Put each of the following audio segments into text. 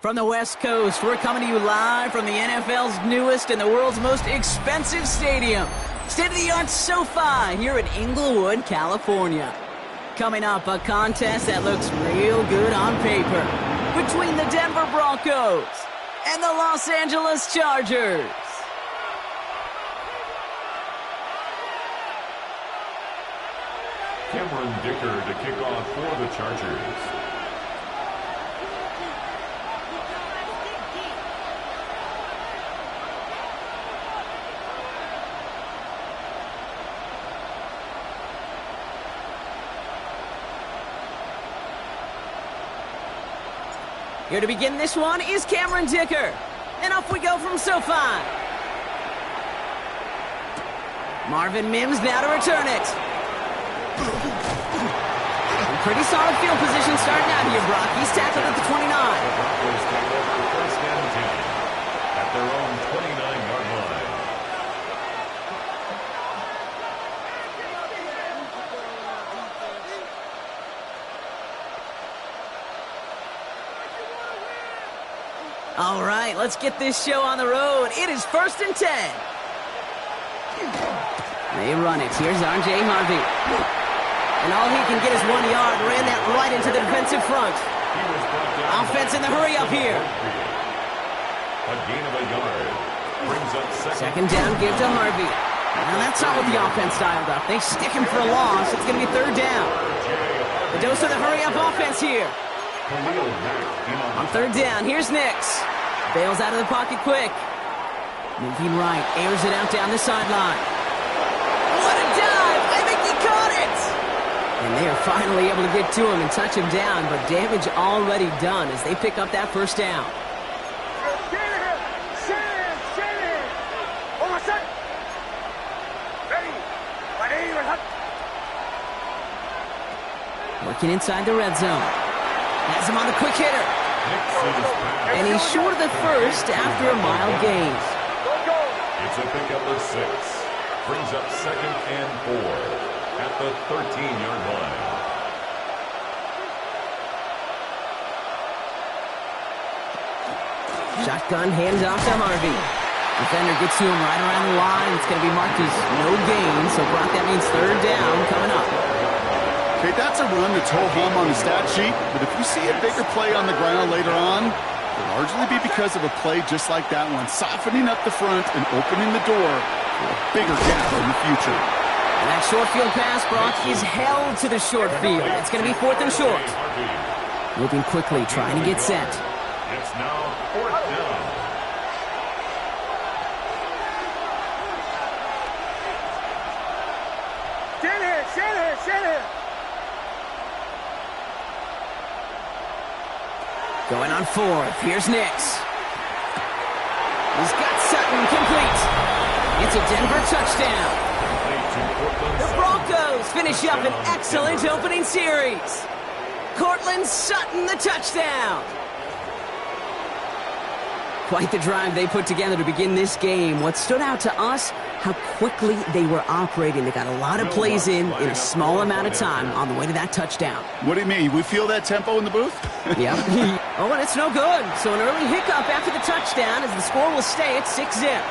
From the West Coast, we're coming to you live from the NFL's newest and the world's most expensive stadium, state-of-the-art SoFi here in Inglewood, California. Coming up, a contest that looks real good on paper between the Denver Broncos and the Los Angeles Chargers. Cameron Dicker to kick off for the Chargers. Here to begin this one is Cameron Dicker. And off we go from SoFi. Marvin Mims now to return it. Pretty solid field position starting out here, Brock. He's tackled at the 29. The Broncos take over first and 10 at their own 29-yard line. All right, let's get this show on the road. It is first and 10. They run it. Here's R.J. Harvey. And all he can get is 1 yard. Ran that right into the defensive front. Offense in the hurry up here. A gain of a yard. Brings up second down, give to Harvey. And that's not what the offense dialed up. They stick him for a loss. It's going to be third down. The dose of the hurry up offense here. On third down, here's Nix. Bails out of the pocket quick. Moving right, airs it out down the sideline. What a dive! I think he caught it! And they are finally able to get to him and touch him down, but damage already done as they pick up that first down. Working inside the red zone. Has him on a quick hitter. And he's short of the first after a mild gain. It's a pickup of 6. Brings up second and 4 at the 13-yard line. Shotgun handoff to Harvey. Defender gets to him right around the line. It's going to be marked as no gain. So, Brock, that means third down coming up. Okay, that's a run that's ho-hum on the stat sheet, but if you see a bigger play on the ground later on, it'll largely be because of a play just like that one, softening up the front and opening the door for a bigger gap in the future. And that short field pass, Brock, is held to the short field. It's going to be fourth and short. Moving quickly, trying to get set. It's now fourth down. Sit here. Going on fourth. Here's Nix. He's got Sutton complete. It's a Denver touchdown. The Broncos finish up an excellent opening series. Cortland Sutton, the touchdown. Quite the drive they put together to begin this game. What stood out to us, how quickly they were operating. They got a lot of plays in a small amount of time on the way to that touchdown. What do you mean? We feel that tempo in the booth? Yeah. Oh, and it's no good. So an early hiccup after the touchdown as the score will stay at 6-zip.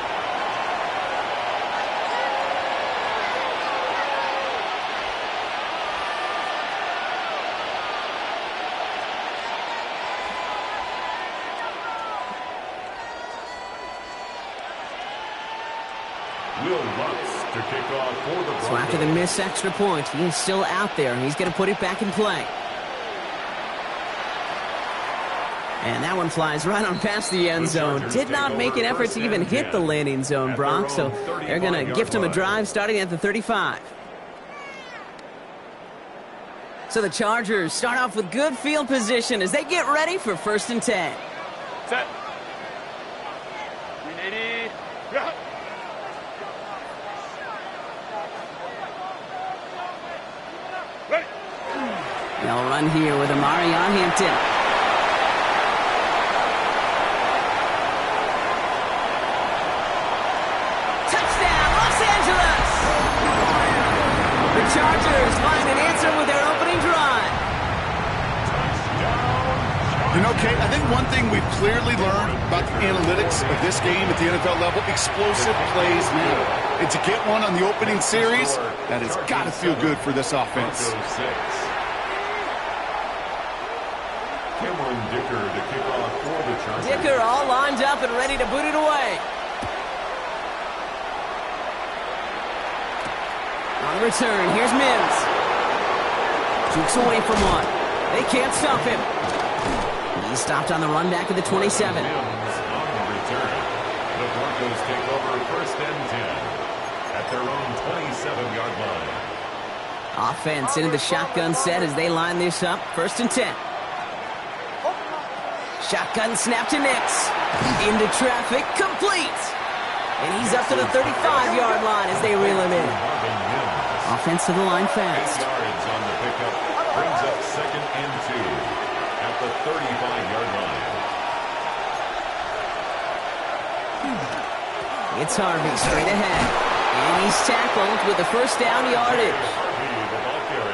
Will Lutz to kick off for the Broncos. So after the missed extra point, he is still out there, and he's going to put it back in play. And that one flies right on past the end zone. Did not make an effort to even hit the landing zone, Brock, so they're going to gift him a drive starting at the 35. So the Chargers start off with good field position as they get ready for 1st and 10. Set. 380. Yeah. Ready. They'll run here with Amari on Hampton. The Chargers find an answer with their opening drive. You know, Kate, I think one thing we've clearly learned about the analytics of this game at the NFL level, explosive plays matter. And to get one on the opening series, that has got to feel good for this offense. Cameron Dicker to kick off for the Chargers. Dicker all lined up and ready to boot it away. On the return, here's Mims. Jukes away from one. They can't stop him. He's stopped on the run back at the 27. Mims on the return. The Broncos take over 1st and 10 at their own 27-yard line. Offense into the shotgun set as they line this up. 1st and 10. Shotgun snap to Nix. Into traffic, complete. And he's up to the 35-yard line as they reel him in. Offense to the line fast. 8 yards on the pickup. Brings up 2nd and 2 at the 35-yard line. It's Harvey straight ahead. And he's tackled with the 1st down yardage.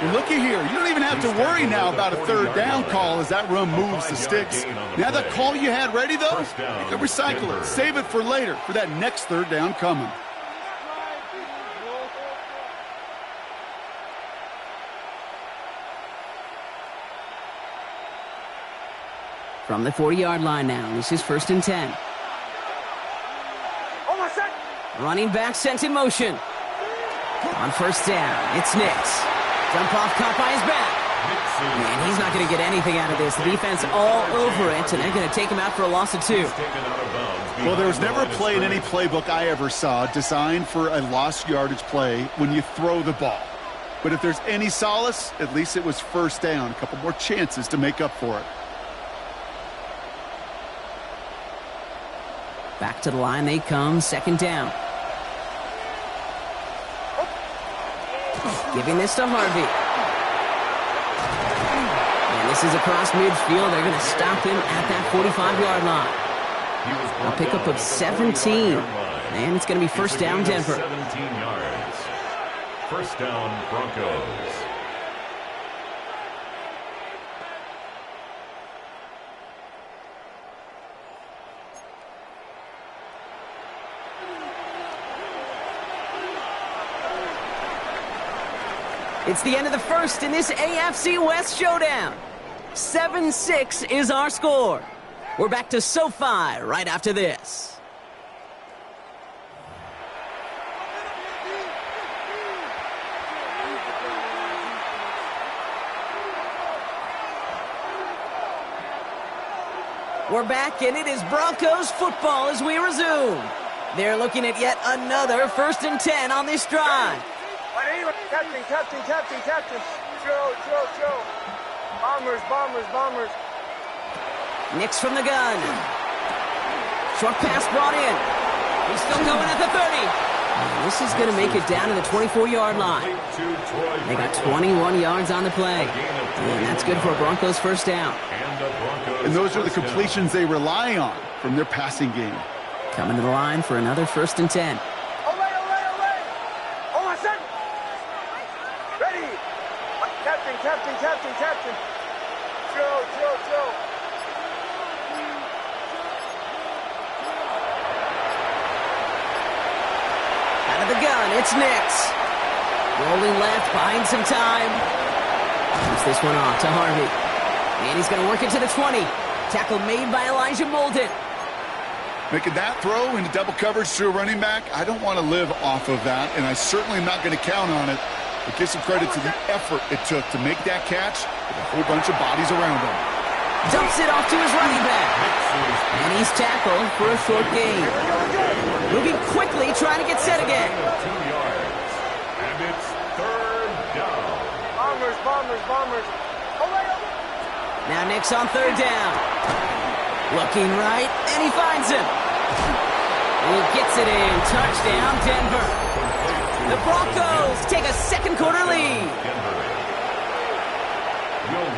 Well, looky here. You don't even have to worry now about a 3rd down call as that run moves the sticks. Now that call you had ready, though, you can recycle it. Save it for later for that next 3rd down coming. From the 40-yard line now, this is 1st and 10. Running back sent in motion. On 1st down, it's Nix. Jump off caught by his back. Man, he's not going to get anything out of this. The defense all over it, and they're going to take him out for a loss of 2. Well, there was never a play in any playbook I ever saw designed for a lost yardage play when you throw the ball. But if there's any solace, at least it was 1st down. A couple more chances to make up for it. Back to the line they come, 2nd down. Giving this to Harvey. And this is across midfield. They're going to stop him at that 45-yard line. A pickup of 17. And it's going to be 1st down, Denver. 17 yards. 1st down, Broncos. It's the end of the 1st in this AFC West showdown. 7-6 is our score. We're back to SoFi right after this. We're back, and it is Broncos football as we resume. They're looking at yet another 1st and 10 on this drive. Captain. Joe. Bombers. Nix from the gun. Short pass brought in. He's still going at the 30. And this is going to make it down to the 24-yard line. They got 21 yards on the play. And that's good for a Broncos 1st down. And those are the completions they rely on from their passing game. Coming to the line for another 1st and 10. Captain. Joe. Out of the gun, it's Nix. Rolling left, buying some time. Keeps this one off to Harvey. And he's going to work it to the 20. Tackle made by Elijah Molden. Making that throw into double coverage to a running back, I don't want to live off of that, and I certainly am not going to count on it. But give some credit to the effort it took to make that catch with a whole bunch of bodies around him. Dumps it off to his running back. And he's tackled for a short gain. Moving quickly, trying to get set again. 2 yards. And it's third down. Bombers. Now Nick's on third down. Looking right, and he finds him. He gets it in. Touchdown, Denver. The Broncos take a second quarter lead.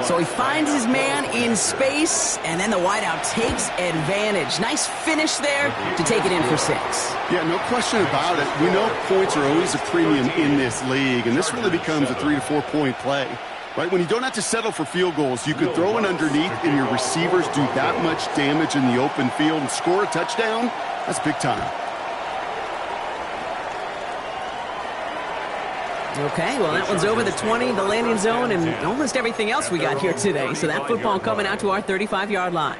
So he finds his man in space, and then the wideout takes advantage. Nice finish there to take it in for 6. Yeah, no question about it. We know points are always a premium in this league, and this really becomes a 3 to 4 point play. Right, when you don't have to settle for field goals, you could throw it underneath and your receivers do that much damage in the open field and score a touchdown. That's big time. Okay, well, that one's over the 20, the landing zone, and almost everything else we got here today. So that football coming out to our 35-yard line.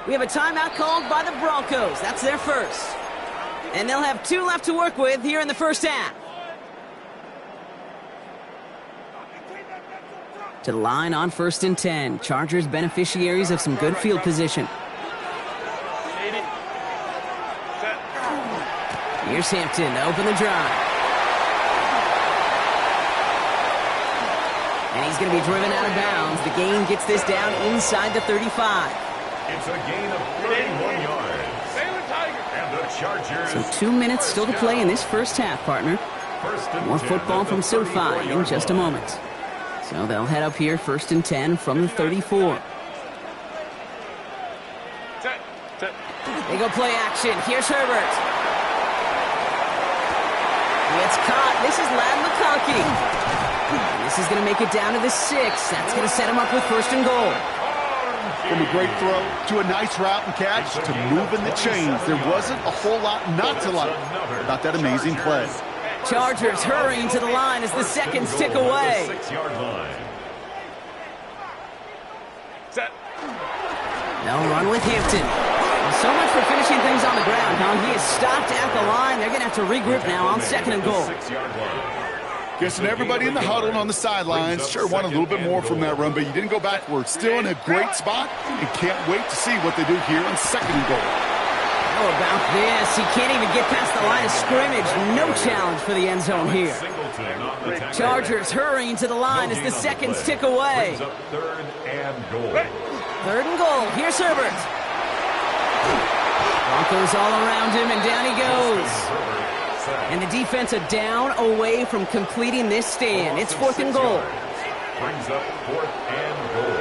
We have a timeout called by the Broncos. That's their first. And they'll have 2 left to work with here in the first half. To the line on 1st and 10. Chargers beneficiaries of some good field position. Here's Hampton to open the drive. And he's going to be driven out of bounds. The gain gets this down inside the 35. It's a gain of 31 yards. So 2 minutes still to play in this first half, partner. More football from SoFi in just a moment. So they'll head up here 1st and 10 from the 34. They go play action. Here's Herbert. It's caught. This is Ladd McConkey. And this is going to make it down to the 6. That's going to set him up with 1st and goal. From a great throw to a nice route and catch to moving the chains. There wasn't a whole lot not to like about that amazing play. Chargers hurrying to the line as the seconds tick away. 6-yard line. They'll run with Hampton. So much for finishing things on the ground, huh? He is stopped at the line. They're going to have to regroup now on 2nd and goal. 6-yard line. Guessing everybody in the huddle and on the sidelines sure wanted a little bit more from that run, but you didn't go backwards. Still in a great spot and can't wait to see what they do here on 2nd and goal. How about this? He can't even get past the line of scrimmage. No challenge for the end zone here. Chargers hurrying to the line as the seconds tick away. 3rd and goal. 3rd and goal. Here's Herbert. Broncos all around him, and down he goes. And the defense a down away from completing this stand. It's 4th and goal. Brings up 4th and goal.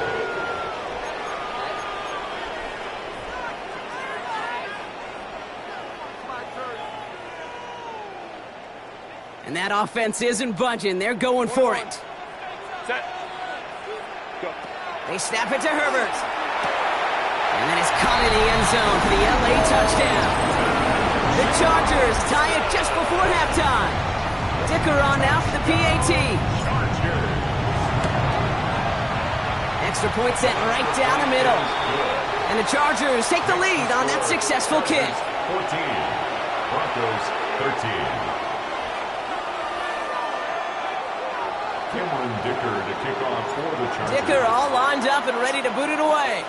And that offense isn't budging. They're going for it. They snap it to Herbert. And then it's caught in the end zone for the LA touchdown. The Chargers tie it just before halftime. Dicker on now for the PAT. Extra point sent right down the middle. And the Chargers take the lead on that successful kick. 14. Broncos 13. Cameron Dicker to kick off for the Chargers. Dicker all lined up and ready to boot it away.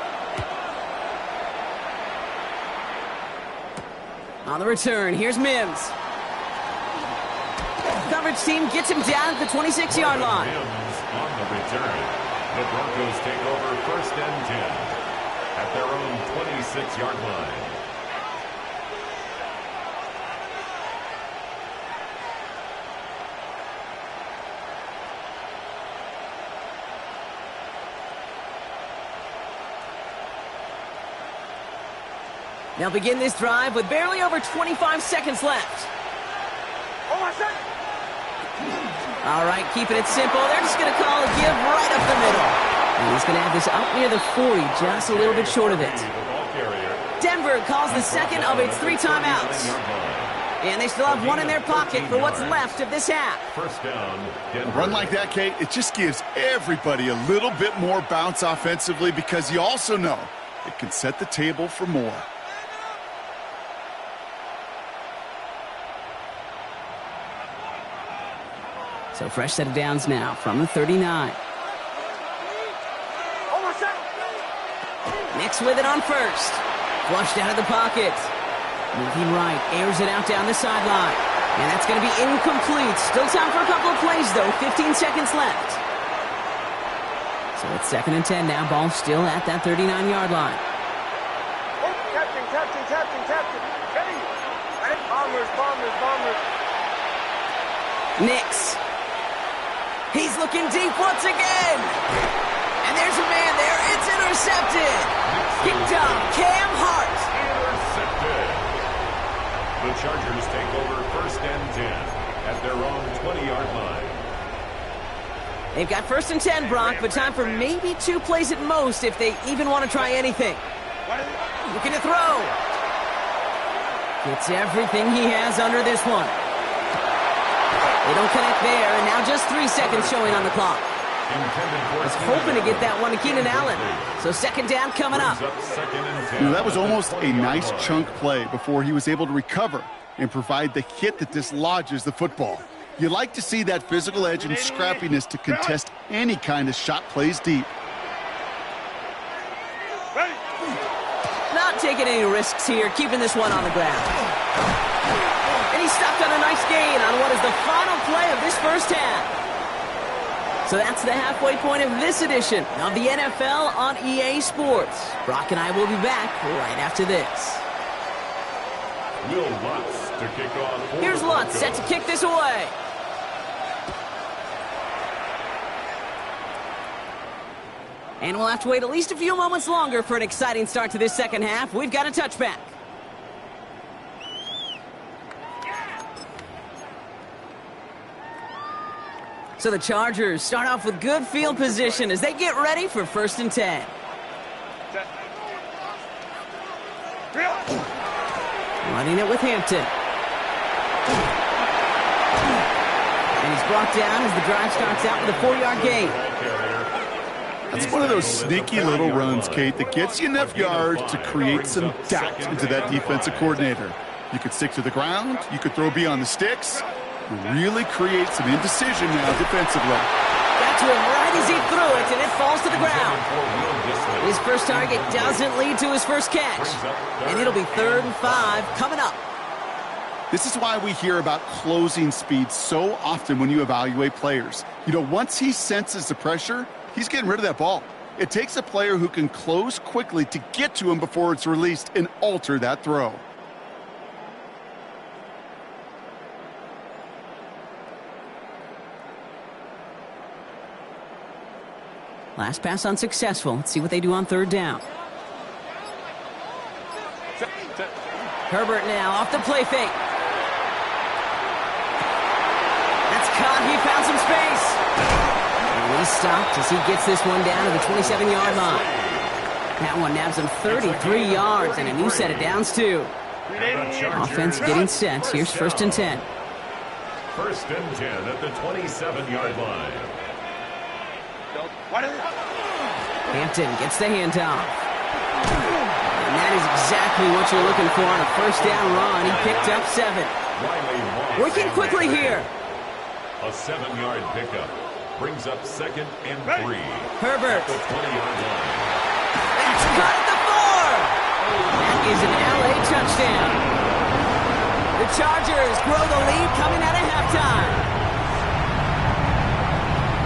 On the return, here's Mims. Coverage team gets him down at the 26-yard line. Mims on the return. The Broncos take over 1st and 10 at their own 26-yard line. They'll begin this drive with barely over 25 seconds left. All right, keeping it simple. They're just going to call a give right up the middle. And he's going to have this up near the 40, just a little bit short of it. Denver calls the second of its 3 timeouts. And they still have one in their pocket for what's left of this half. First down, Denver. A run like that, Kate, it just gives everybody a little bit more bounce offensively because you also know it can set the table for more. So fresh set of downs now from the 39. Nix with it on first. Flushed out of the pocket. Moving right, airs it out down the sideline. And that's going to be incomplete. Still time for a couple of plays, though. 15 seconds left. So it's 2nd and 10 now. Ball still at that 39-yard line. Oh, captain. Hey! Bombers. Nix. He's looking deep once again. And there's a man there. It's intercepted. Kicked off. Cam Hart. Intercepted. The Chargers take over 1st and 10 at their own 20-yard line. They've got 1st and 10, Brock, but time for maybe 2 plays at most if they even want to try anything. Looking to throw. Gets everything he has under this one. They don't connect there, and now just 3 seconds showing on the clock. Was hoping to get that one to Keenan Allen. So 2nd down coming up. That was almost a nice chunk play before he was able to recover and provide the hit that dislodges the football. You like to see that physical edge and scrappiness to contest any kind of shot plays deep. Not taking any risks here, keeping this one on the ground. And he stopped on a nice gain on what is the final play of this first half. So that's the halfway point of this edition of the NFL on EA Sports. Brock and I will be back right after this. Will Lutz to kick off. Here's Lutz set to kick this away. And we'll have to wait at least a few moments longer for an exciting start to this second half. We've got a touchback. So the Chargers start off with good field position as they get ready for 1st and 10. Running it with Hampton. And he's brought down as the drive starts out with a 4-yard gain. That's one of those sneaky little runs, Kate, that gets you enough yards to create some doubt into that defensive coordinator. You could stick to the ground. You could throw beyond the sticks. Really create some indecision now defensively. Got to him right as he threw it, and it falls to the ground. His first target doesn't lead to his first catch. And it'll be 3rd and 5 coming up. This is why we hear about closing speed so often when you evaluate players. You know, once he senses the pressure, he's getting rid of that ball. It takes a player who can close quickly to get to him before it's released and alter that throw. Last pass unsuccessful. Let's see what they do on 3rd down. Herbert now off the play fake. That's caught. He found some space. And he's stopped as he gets this one down to the 27-yard line. That one nabs him 33 yards and a new set of downs, too. Offense getting set. Here's 1st and 10. 1st and 10 at the 27-yard line. Hampton gets the handoff. And that is exactly what you're looking for on a 1st down run. He picked up 7. Working quickly here. A 7-yard pickup brings up 2nd and 3. Herbert. At the 20-yard line. That's cut at the 4. That is an LA touchdown. The Chargers grow the lead coming out of halftime.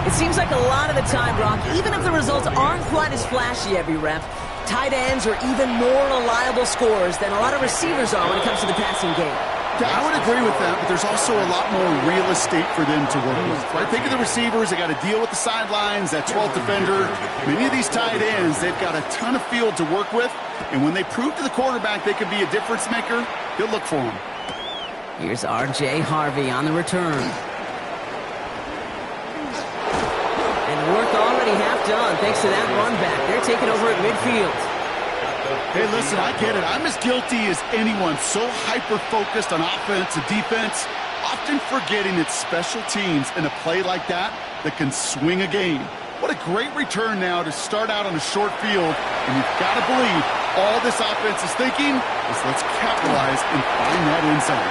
It seems like a lot of the time, Brock, even if the results aren't quite as flashy every rep, tight ends are even more reliable scorers than a lot of receivers are when it comes to the passing game. Yeah, I would agree with that, but there's also a lot more real estate for them to work with. Right? Think of the receivers. They got to deal with the sidelines, that 12th defender. Many of these tight ends, they've got a ton of field to work with, and when they prove to the quarterback they can be a difference maker, he'll look for them. Here's R.J. Harvey on the return. Work already half done thanks to that run back. They're taking over at midfield. Hey, listen, I get it. I'm as guilty as anyone. So hyper-focused on offense and defense, often forgetting it's special teams in a play like that can swing a game. What a great return now to start out on a short field, and you've got to believe all this offense is thinking is let's capitalize and find that end zone.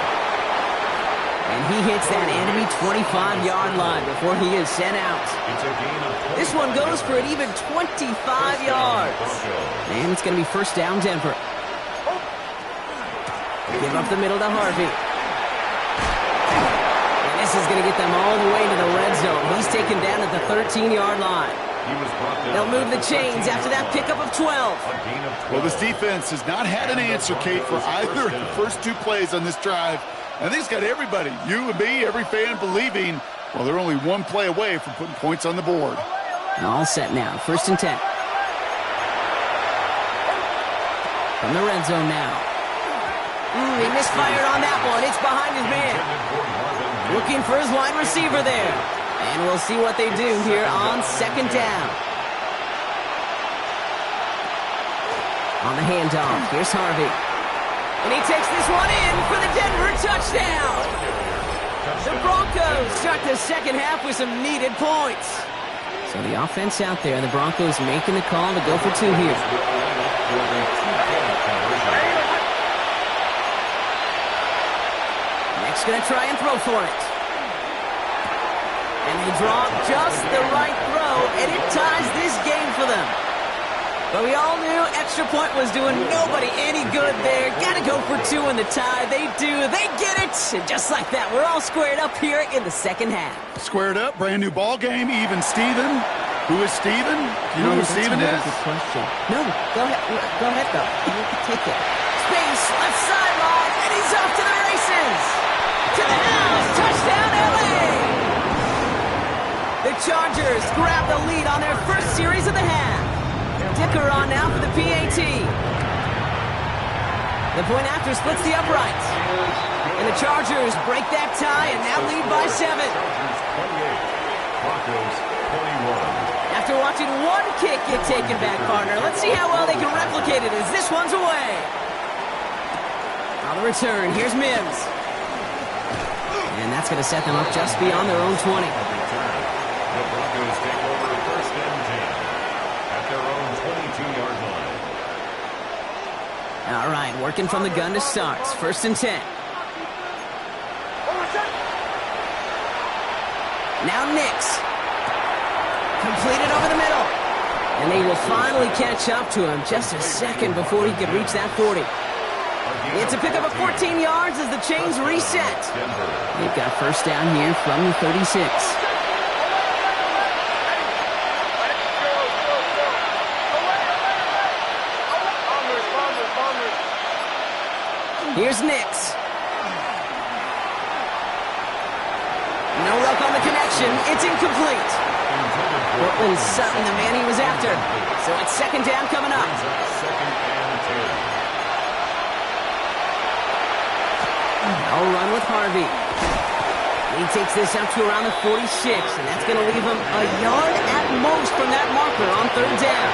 And he hits that enemy 25-yard line before he is sent out. This one goes for an even 25 yards. And it's going to be first down, Denver. Give up the middle to Harvey. And this is going to get them all the way to the red zone. He's taken down at the 13-yard line. They'll move the chains after that pickup of 12. Well, this defense has not had an answer, Kate, for either of the first two plays on this drive. I think it's got everybody, you and me, every fan believing, well, they're only one play away from putting points on the board. All set now, first and 10. From the red zone now. He misfired on that one. It's behind his man. Looking for his wide receiver there. And we'll see what they do here on second down. On the handoff, here's Harvey. And he takes this one in for the Denver touchdown. The Broncos start the second half with some needed points. So the offense out there, the Broncos making the call to go for two here. Next going to try and throw for it. And they draw just the right throw, and it ties this game for them. But we all knew extra point was doing nobody any good there. Got to go for two in the tie. They do. They get it. And just like that, we're all squared up here in the second half. Squared up, brand new ball game, even Steven. Who is Steven? You know who Steven is? Good question. No, go ahead. Go ahead, though. You can take it. Space, left sideline, and he's off to the races. To the house. Touchdown, LA. The Chargers grab the lead on their first series of the half. Dicker on now for the PAT. The point after splits the uprights. And the Chargers break that tie and now lead by 7. After watching one kick get taken back, partner, let's see how well they can replicate it as this one's away. On the return, here's Mims. And that's going to set them up just beyond their own 20. The Broncos take over first and 10 at their own 22-yard line. All right, working from the gun to start. First and 10. Now Nix. Completed over the middle. And they will finally catch up to him just a second before he could reach that 40. It's a pickup of 14 yards as the chains reset. They've got first down here from the 36. Here's Nix. No luck on the connection. It's incomplete. Portland Sutton, the man he was after. So it's second down coming up. I'll run with Harvey. He takes this up to around the 46, and that's going to leave him a yard at most from that marker on third down.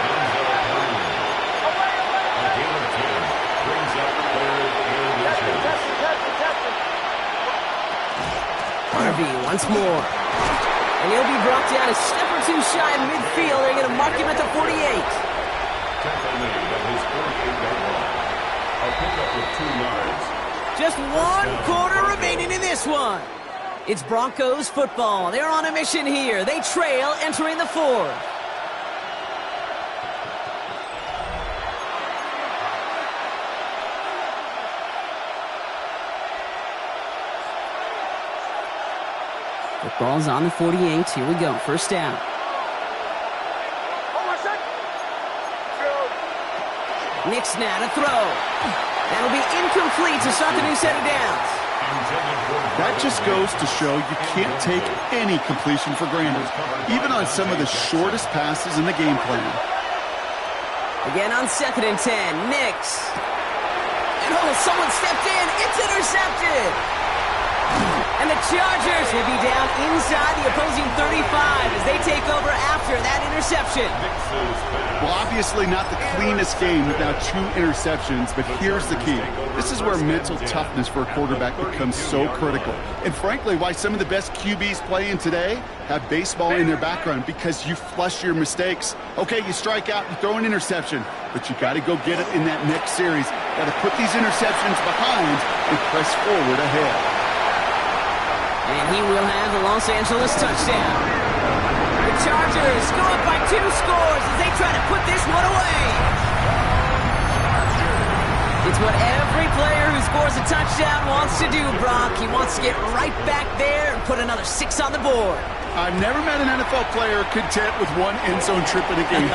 Harvey once more. And he'll be brought down a step or two shy of midfield. They're going to mark him at the 48. A pickup of 2 yards. Just 1 quarter remaining in this one. It's Broncos football. They're on a mission here. They trail entering the fourth. Football's on the 48. Here we go. First down. Nix now to throw. That'll be incomplete to start the new set of downs. That just goes to show you can't take any completion for granted, even on some of the shortest passes in the game plan. Again on second and 10. Nix. And someone stepped in. It's intercepted. And the Chargers will be down inside the opposing 35 as they take over after that interception. Well, obviously not the cleanest game with now 2 interceptions, but here's the key. This is where mental toughness for a quarterback becomes so critical. And frankly, why some of the best QBs playing today have baseball in their background, because you flush your mistakes. Okay, you strike out, you throw an interception, but you got to go get it in that next series. Got to put these interceptions behind and press forward ahead. And he will have the Los Angeles touchdown. The Chargers go up by 2 scores as they try to put this one away. It's what every player who scores a touchdown wants to do, Brock. He wants to get right back there and put another 6 on the board. I've never met an NFL player content with 1 end zone trip in a game.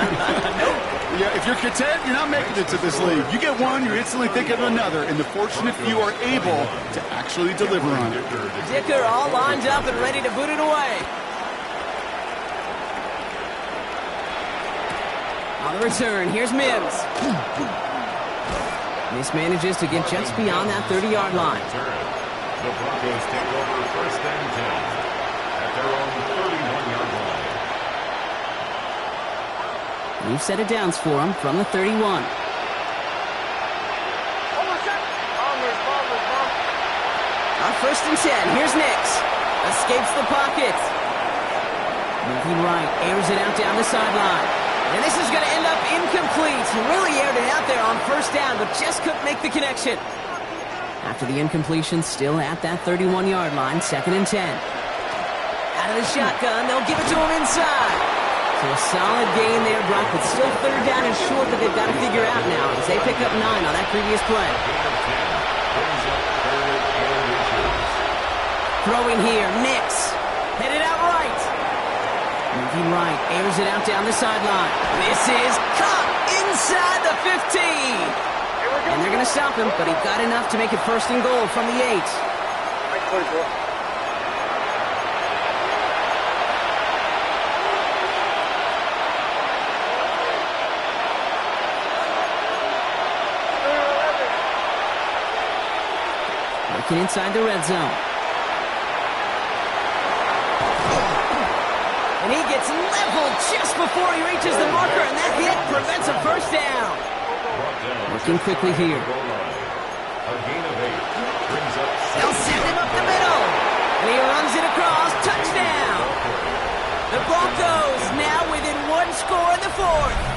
Nope. Yeah, if you're content, you're not making it to this league. You get 1, you're instantly thinking of another, and the fortunate few are able to actually deliver on it. Dicker all lined up and ready to boot it away. On the return, here's Mims. Mismanages to get just beyond that 30-yard line. The Broncos take over 1st and 10 at their own 31-yard line. New set of downs for him from the 31. Bombers, On 1st and 10, here's Nix. Escapes the pocket. Moving right, airs it out down the sideline. And this is going to end up incomplete. Really aired it out there on 1st down, but just couldn't make the connection. After the incompletion, still at that 31-yard line, 2nd and 10. Out of the shotgun, they'll give it to him inside. So a solid gain there, Brock, but still 3rd down and short that they've got to figure out now as they pick up 9 on that previous play. Throwing here, Nix. Headed out right. Moving right, airs it out down the sideline. This is caught inside the 15. And they're going to stop him, but he got enough to make it 1st and goal from the 8. Working inside the red zone. And he gets leveled just before he reaches the marker, and that hit prevents a 1st down. Working quickly here. A gain of 8 brings up. They'll send him up the middle. And he runs it across. Touchdown. The Broncos now within 1 score in the 4th.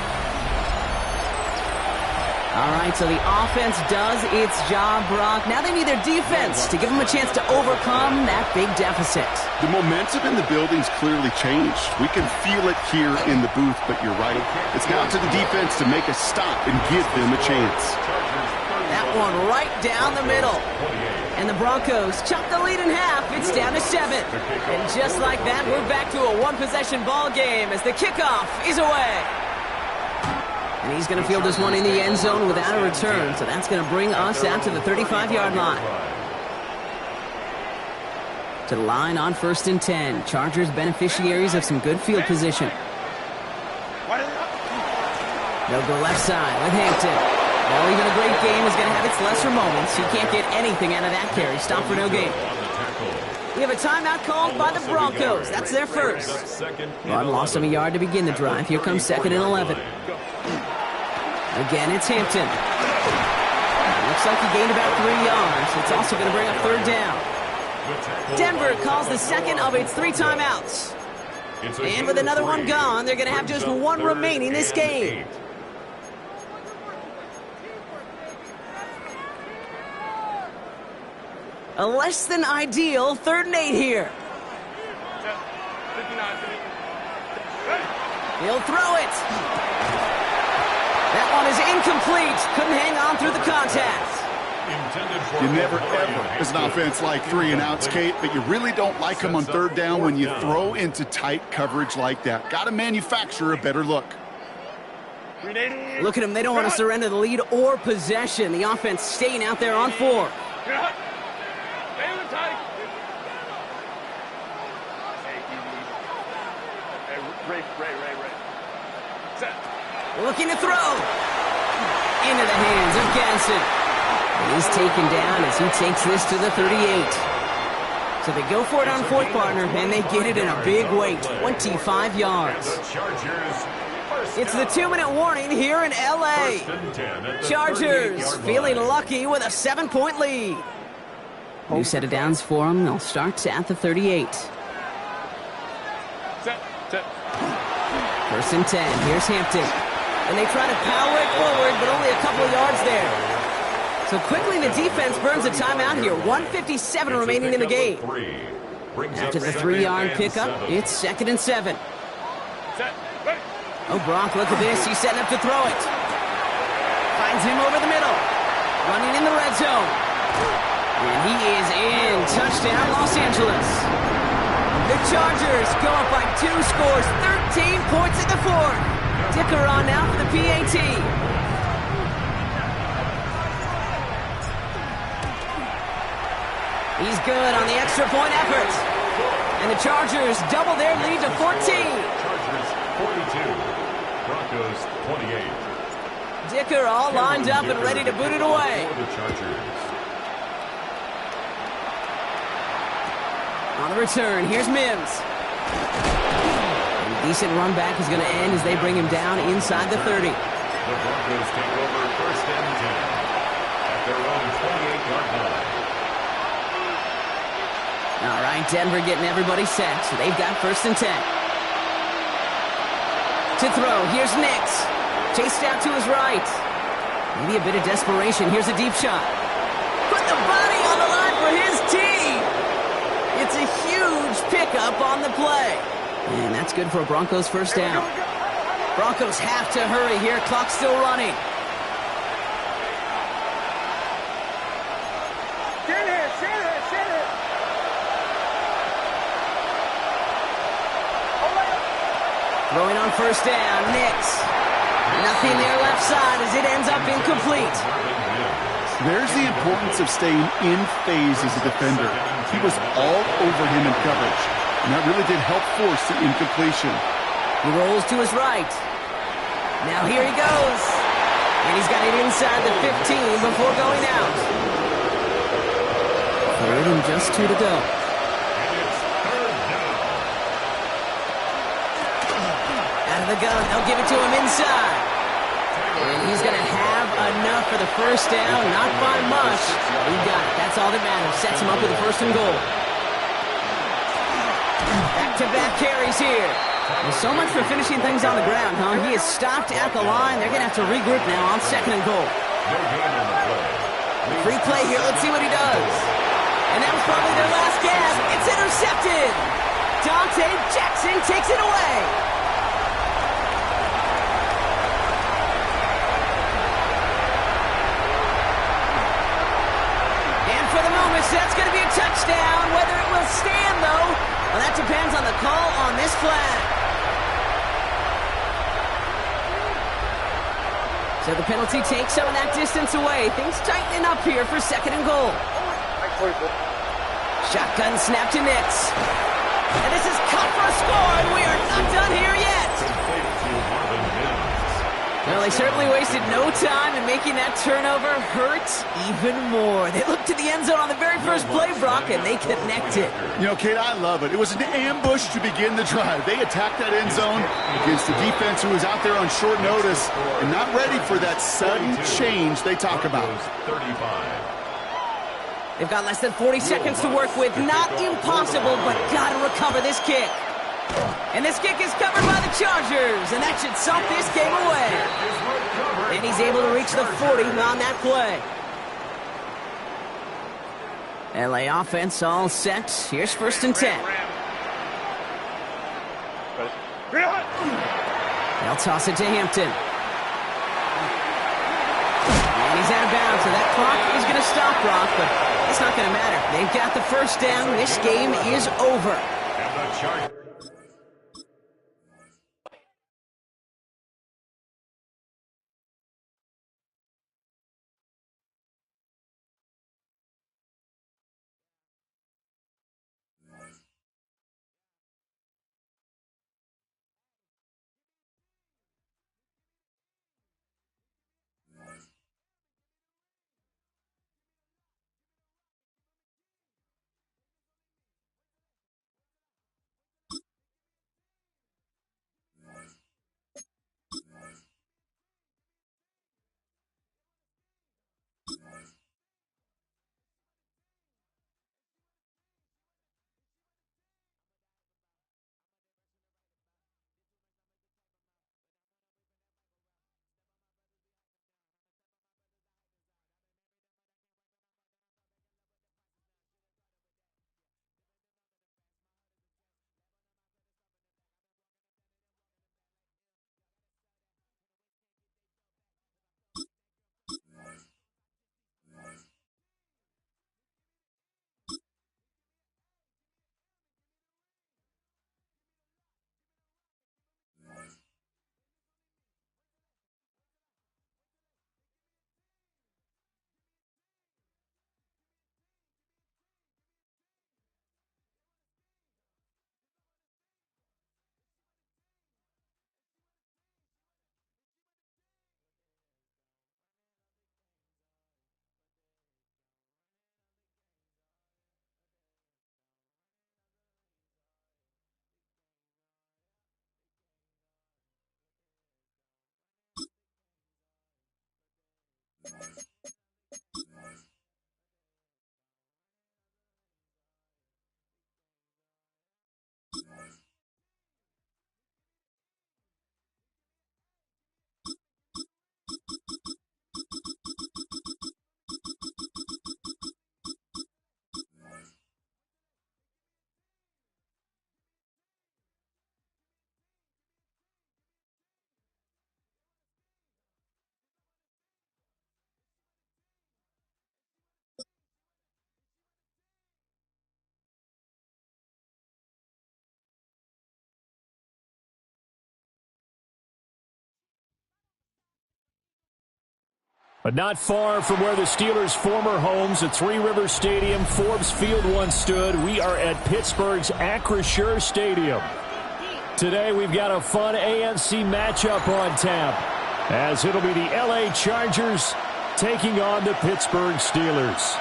All right, so the offense does its job, Brock. Now they need their defense to give them a chance to overcome that big deficit. The momentum in the building's clearly changed. We can feel it here in the booth, but you're right. It's now to the defense to make a stop and give them a chance. That one right down the middle. And the Broncos chop the lead in half. It's down to 7. And just like that, we're back to a 1-possession ball game as the kickoff is away. And he's going to field this one in the end zone without a return. So that's going to bring us out to the 35-yard line. To the line on 1st and 10. Chargers beneficiaries of some good field position. They'll go left side with Hampton. Well, even a great game is going to have its lesser moments. He can't get anything out of that carry. Stop for no gain. We have a timeout called by the Broncos. That's their first. Martin lost him a yard to begin the drive. Here comes 2nd and 11. Again, it's Hampton. Looks like he gained about 3 yards. It's also going to bring up 3rd down. Denver calls the 2nd of its 3 timeouts. And with another one gone, they're going to have just 1 remaining this game. A less than ideal 3rd and 8 here. He'll throw it. That one is incomplete. Couldn't hang on through the contact. You never ever, as an offense, like 3 and outs, Kate, but you really don't like them on 3rd down when you throw into tight coverage like that. Got to manufacture a better look. Look at them. They don't want to surrender the lead or possession. The offense staying out there on 4. Looking to throw. Into the hands of Ganson. And he's taken down as he takes this to the 38. So they go for it on fourth, partner, and they get it in a big way, 25 yards. It's the 2-minute warning here in L.A. Chargers feeling lucky with a 7-point lead. New set of downs for them. They'll start at the 38. Set. First and 10. Here's Hampton. And they try to power it forward, but only a couple of yards there. So quickly the defense burns a timeout here. 1:57 remaining in the game. After the 3-yard pickup, it's 2nd and 7. Oh, Brock, look at this. He's setting up to throw it. Finds him over the middle. Running in the red zone. And he is in. Touchdown, Los Angeles. The Chargers go up by 2 scores. 13 points in the fourth. Dicker on now for the PAT. He's good on the extra point effort. And the Chargers double their lead to 14. Chargers 42. Broncos 28. Dicker all lined up and ready to boot it away. For the Chargers. On the return, here's Mims. A decent run back is going to end as they bring him down inside the 30. The Broncos take over 1st and 10 at their own 28-yard line. All right, Denver getting everybody set, so they've got 1st and 10. To throw, here's Nix. Chased out to his right. Maybe a bit of desperation. Here's a deep shot. Put the body on the line for his team. It's a huge pickup on the play. And that's good for a Broncos 1st down. Broncos have to hurry here. Clock's still running. Sit it. Throwing on 1st down, Nix. Nothing there left side as it ends up incomplete. There's the importance of staying in phase as a defender. He was all over him in coverage, and that really did help force the incompletion. He rolls to his right. Now here he goes. And he's got it inside the 15 before going out. 3rd and just 2 to go. Out of the gun, they'll give it to him inside. And he's going to have enough for the 1st down, not by much. He got it. That's all that matters. Sets him up with a 1st and goal. Back-to-back carries here. Well, so much for finishing things on the ground, huh? He is stopped at the line. They're going to have to regroup now on 2nd and goal. Free play here. Let's see what he does. And that was probably their last gasp. It's intercepted. Dante Jackson takes it away. That's going to be a touchdown. Whether it will stand, though, well, that depends on the call on this flag. So the penalty takes some of that distance away. Things tightening up here for 2nd and goal. Shotgun snap to Nix. And this is cut for a score, and we are not done here yet. Well, they certainly wasted no time in making that turnover hurt even more. They looked to the end zone on the very first play, Brock, and they connected. You know, Kate, I love it. It was an ambush to begin the drive. They attacked that end zone against the defense who was out there on short notice and not ready for that sudden change they talk about. 35. They've got less than 40 seconds to work with. Not impossible, but got to recover this kick. And this kick is covered by the Chargers, and that should salt this game away. And he's able to reach the 40 on that play. LA offense all set. Here's 1st and 10. They'll toss it to Hampton. And he's out of bounds, so that clock is going to stop, Brock, but it's not going to matter. They've got the 1st down. This game is over. And the Chargers. But not far from where the Steelers' former homes at Three Rivers Stadium, Forbes Field once stood, we are at Pittsburgh's Acrisure Stadium. Today we've got a fun AFC matchup on tap, as it'll be the LA Chargers taking on the Pittsburgh Steelers.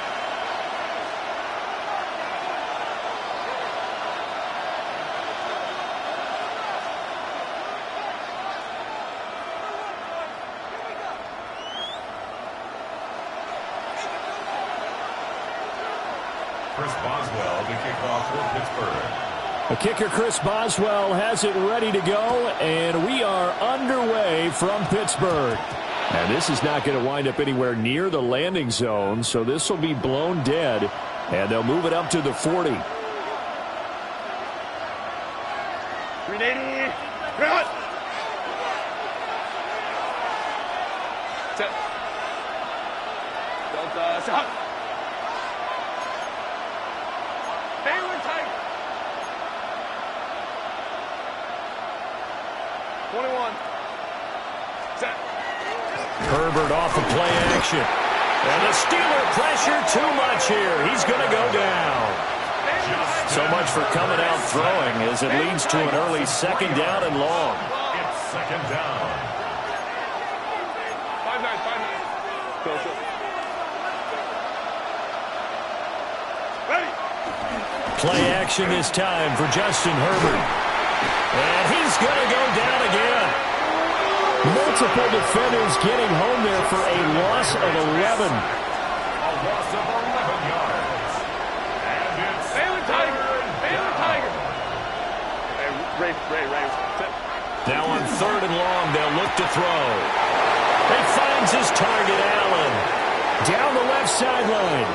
Chris Boswell to kick off for Pittsburgh. The kicker, Chris Boswell, has it ready to go, and we are underway from Pittsburgh. And this is not going to wind up anywhere near the landing zone, so this will be blown dead, and they'll move it up to the 40. 380. Run. Set. Delta. Stop. Baylor tight. 21. Set. Herbert off of play action. And the Steeler pressure too much here. He's going to go down. So much for coming out throwing as it leads to an early second down and long. It's second down. 5-9, 5-9. Go, go. Ready. Play action this time for Justin Herbert. And he's going to go down again. Multiple defenders getting home there for a loss of 11. A loss of 11 yards. And it's Baylor Tiger. Baylor Tiger. Hey, Ray. Set. Now on third and long, they'll look to throw. He finds his target, Allen. Down the left sideline.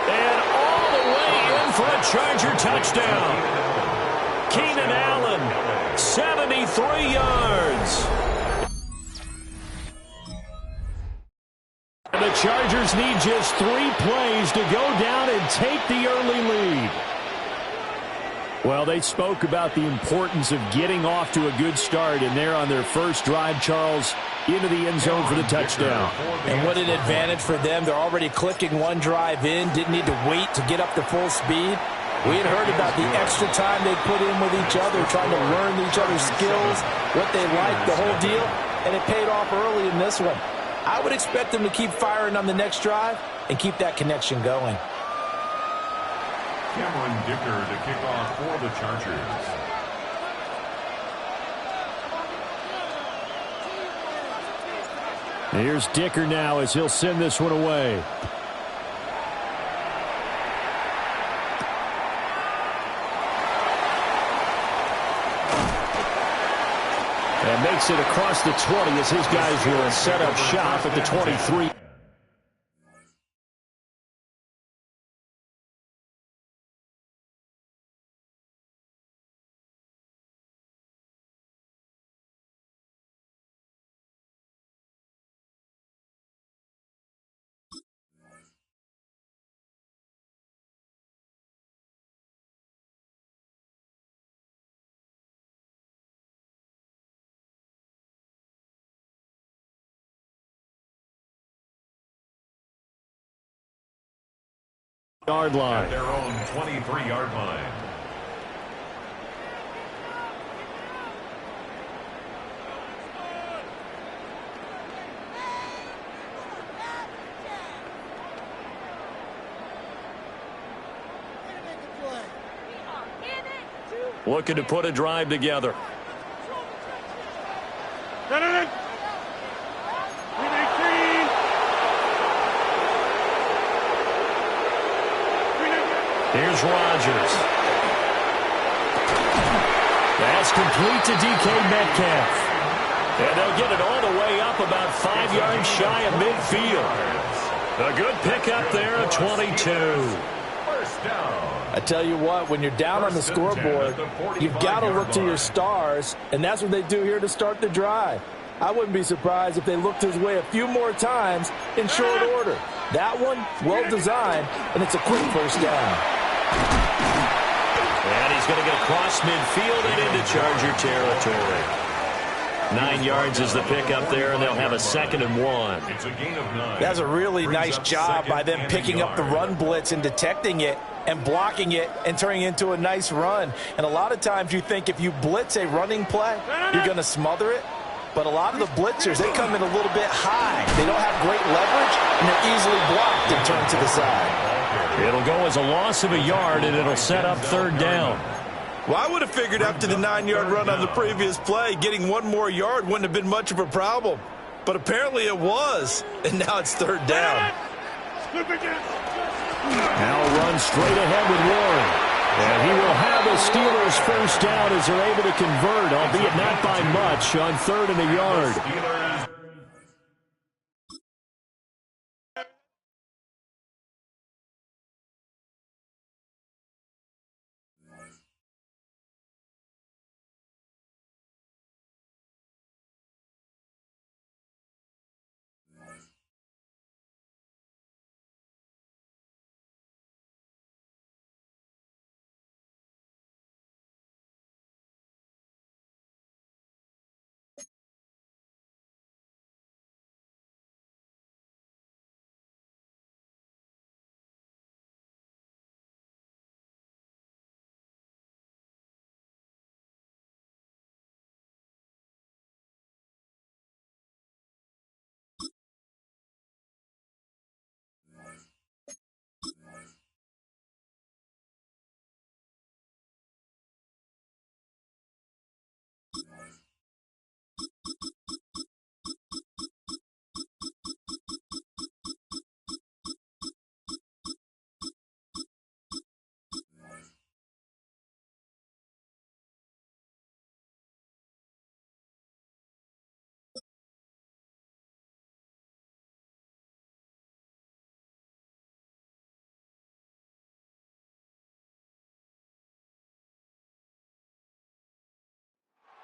And all the way in for a Charger touchdown. Keenan Allen, 73 yards. And the Chargers need just 3 plays to go down and take the early lead. Well, they spoke about the importance of getting off to a good start, and they're on their first drive, Charles, into the end zone for the touchdown. And what an advantage for them. They're already clicking one drive in, didn't need to wait to get up to full speed. We had heard about the extra time they put in with each other, trying to learn each other's skills, what they like, the whole deal, and it paid off early in this one. I would expect them to keep firing on the next drive and keep that connection going. Cameron Dicker to kick off for the Chargers. Here's Dicker now as he'll send this one away. And makes it across the 20 as his guys will set up shop at the 23. Yard line. At their own 23-yard line. Looking to put a drive together. Run. Here's Rodgers. That's complete to DK Metcalf. And they'll get it all the way up about 5 yards shy of midfield. A good pickup there at 22. First down. I tell you what, when you're down on the scoreboard, you've got to look to your stars, and that's what they do here to start the drive. I wouldn't be surprised if they looked his way a few more times in short order. That one, well designed, and it's a quick first down. And he's going to get across midfield and into Charger territory. 9 yards is the pickup there, and they'll have a 2nd and 1. It's a gain of 9. That's a really nice job by them picking up the run blitz and detecting it and blocking it and turning it into a nice run. And a lot of times you think if you blitz a running play, you're going to smother it. But a lot of the blitzers, they come in a little bit high. They don't have great leverage, and they're easily blocked and turned to the side. It'll go as a loss of a yard, and it'll set up 3rd down. Well, I would have figured after the 9-yard run on the previous play, getting 1 more yard wouldn't have been much of a problem. But apparently it was, and now it's 3rd down. Now run straight ahead with Warren. And he will have the Steelers 1st down as they're able to convert, albeit not by much, on 3rd and a yard.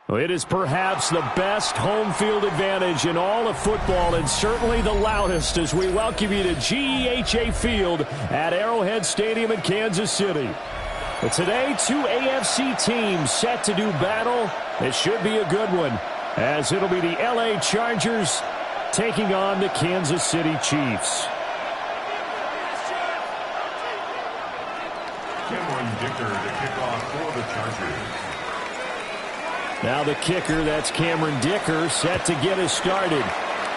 Well, it is perhaps the best home field advantage in all of football, and certainly the loudest, as we welcome you to GEHA Field at Arrowhead Stadium in Kansas City. But today, 2 AFC teams set to do battle. It should be a good one, as it'll be the LA Chargers taking on the Kansas City Chiefs. Cameron Dicker to kick off for the Chargers. Now the kicker, that's Cameron Dicker, set to get us started.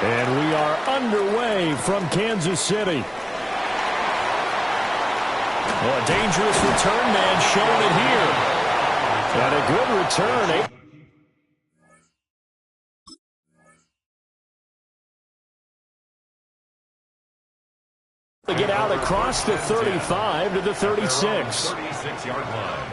And we are underway from Kansas City. Well, a dangerous return man showing it here. And a good return. To get out across the 35 to the 36. 36-yard line.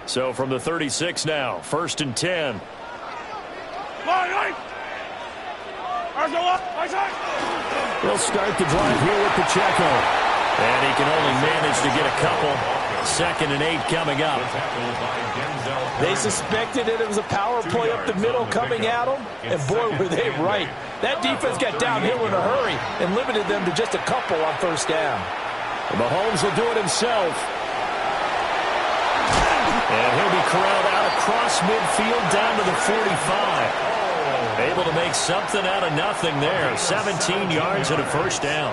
So from the 36 now, 1st and 10. He'll start the drive here with Pacheco. And he can only manage to get a couple. 2nd and 8 coming up. They suspected it was a power play up the middle coming at them, and boy, were they right. That defense got downhill in a hurry and limited them to just a couple on 1st down. And Mahomes will do it himself. And he'll be corralled out across midfield down to the 45. Able to make something out of nothing there. 17 yards and a 1st down.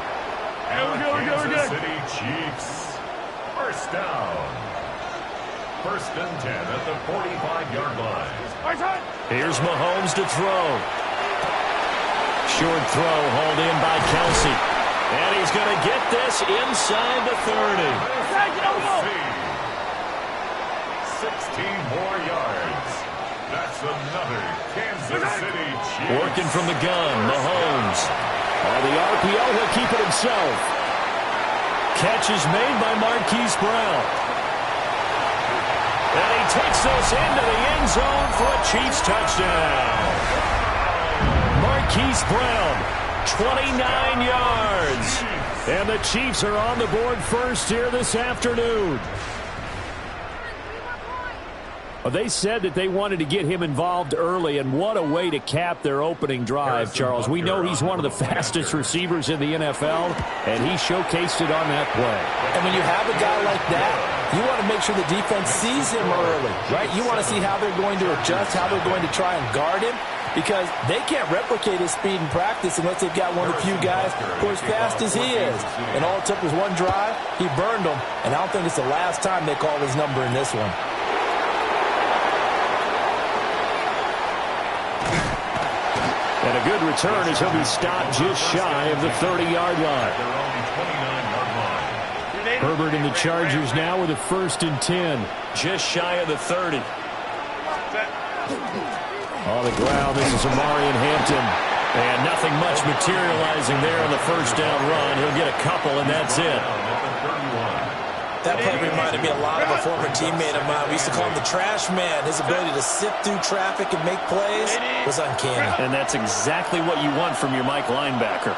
Kansas City Chiefs. 1st down. 1st and 10 at the 45-yard line. Here's Mahomes to throw. Short throw hauled in by Kelsey. And he's going to get this inside the 30. 16 more yards. That's another Kansas City Chiefs. Working from the gun, Mahomes. On the RPO, he'll keep it himself. Catch is made by Marquise Brown. And he takes this into the end zone for a Chiefs touchdown. Marquise Brown, 29 yards. And the Chiefs are on the board first here this afternoon. Well, they said that they wanted to get him involved early, and what a way to cap their opening drive, Charles. We know he's one of the fastest receivers in the NFL, and he showcased it on that play. And when you have a guy like that, you want to make sure the defense sees him early, right? You want to see how they're going to adjust, how they're going to try and guard him, because they can't replicate his speed in practice unless they've got one of the few guys who are as fast as he is. And all it took was one drive. He burned them, and I don't think it's the last time they call his number in this one. And a good return as he'll be stopped just shy of the 30-yard line. Herbert and the Chargers now with a 1st and 10. Just shy of the 30. On the ground, this is Amarian Hampton. And nothing much materializing there on the first down run. He'll get a couple, and that's it. That play reminded me a lot of a former teammate of mine. We used to call him the trash man. His ability to sift through traffic and make plays was uncanny. And that's exactly what you want from your Mike linebacker.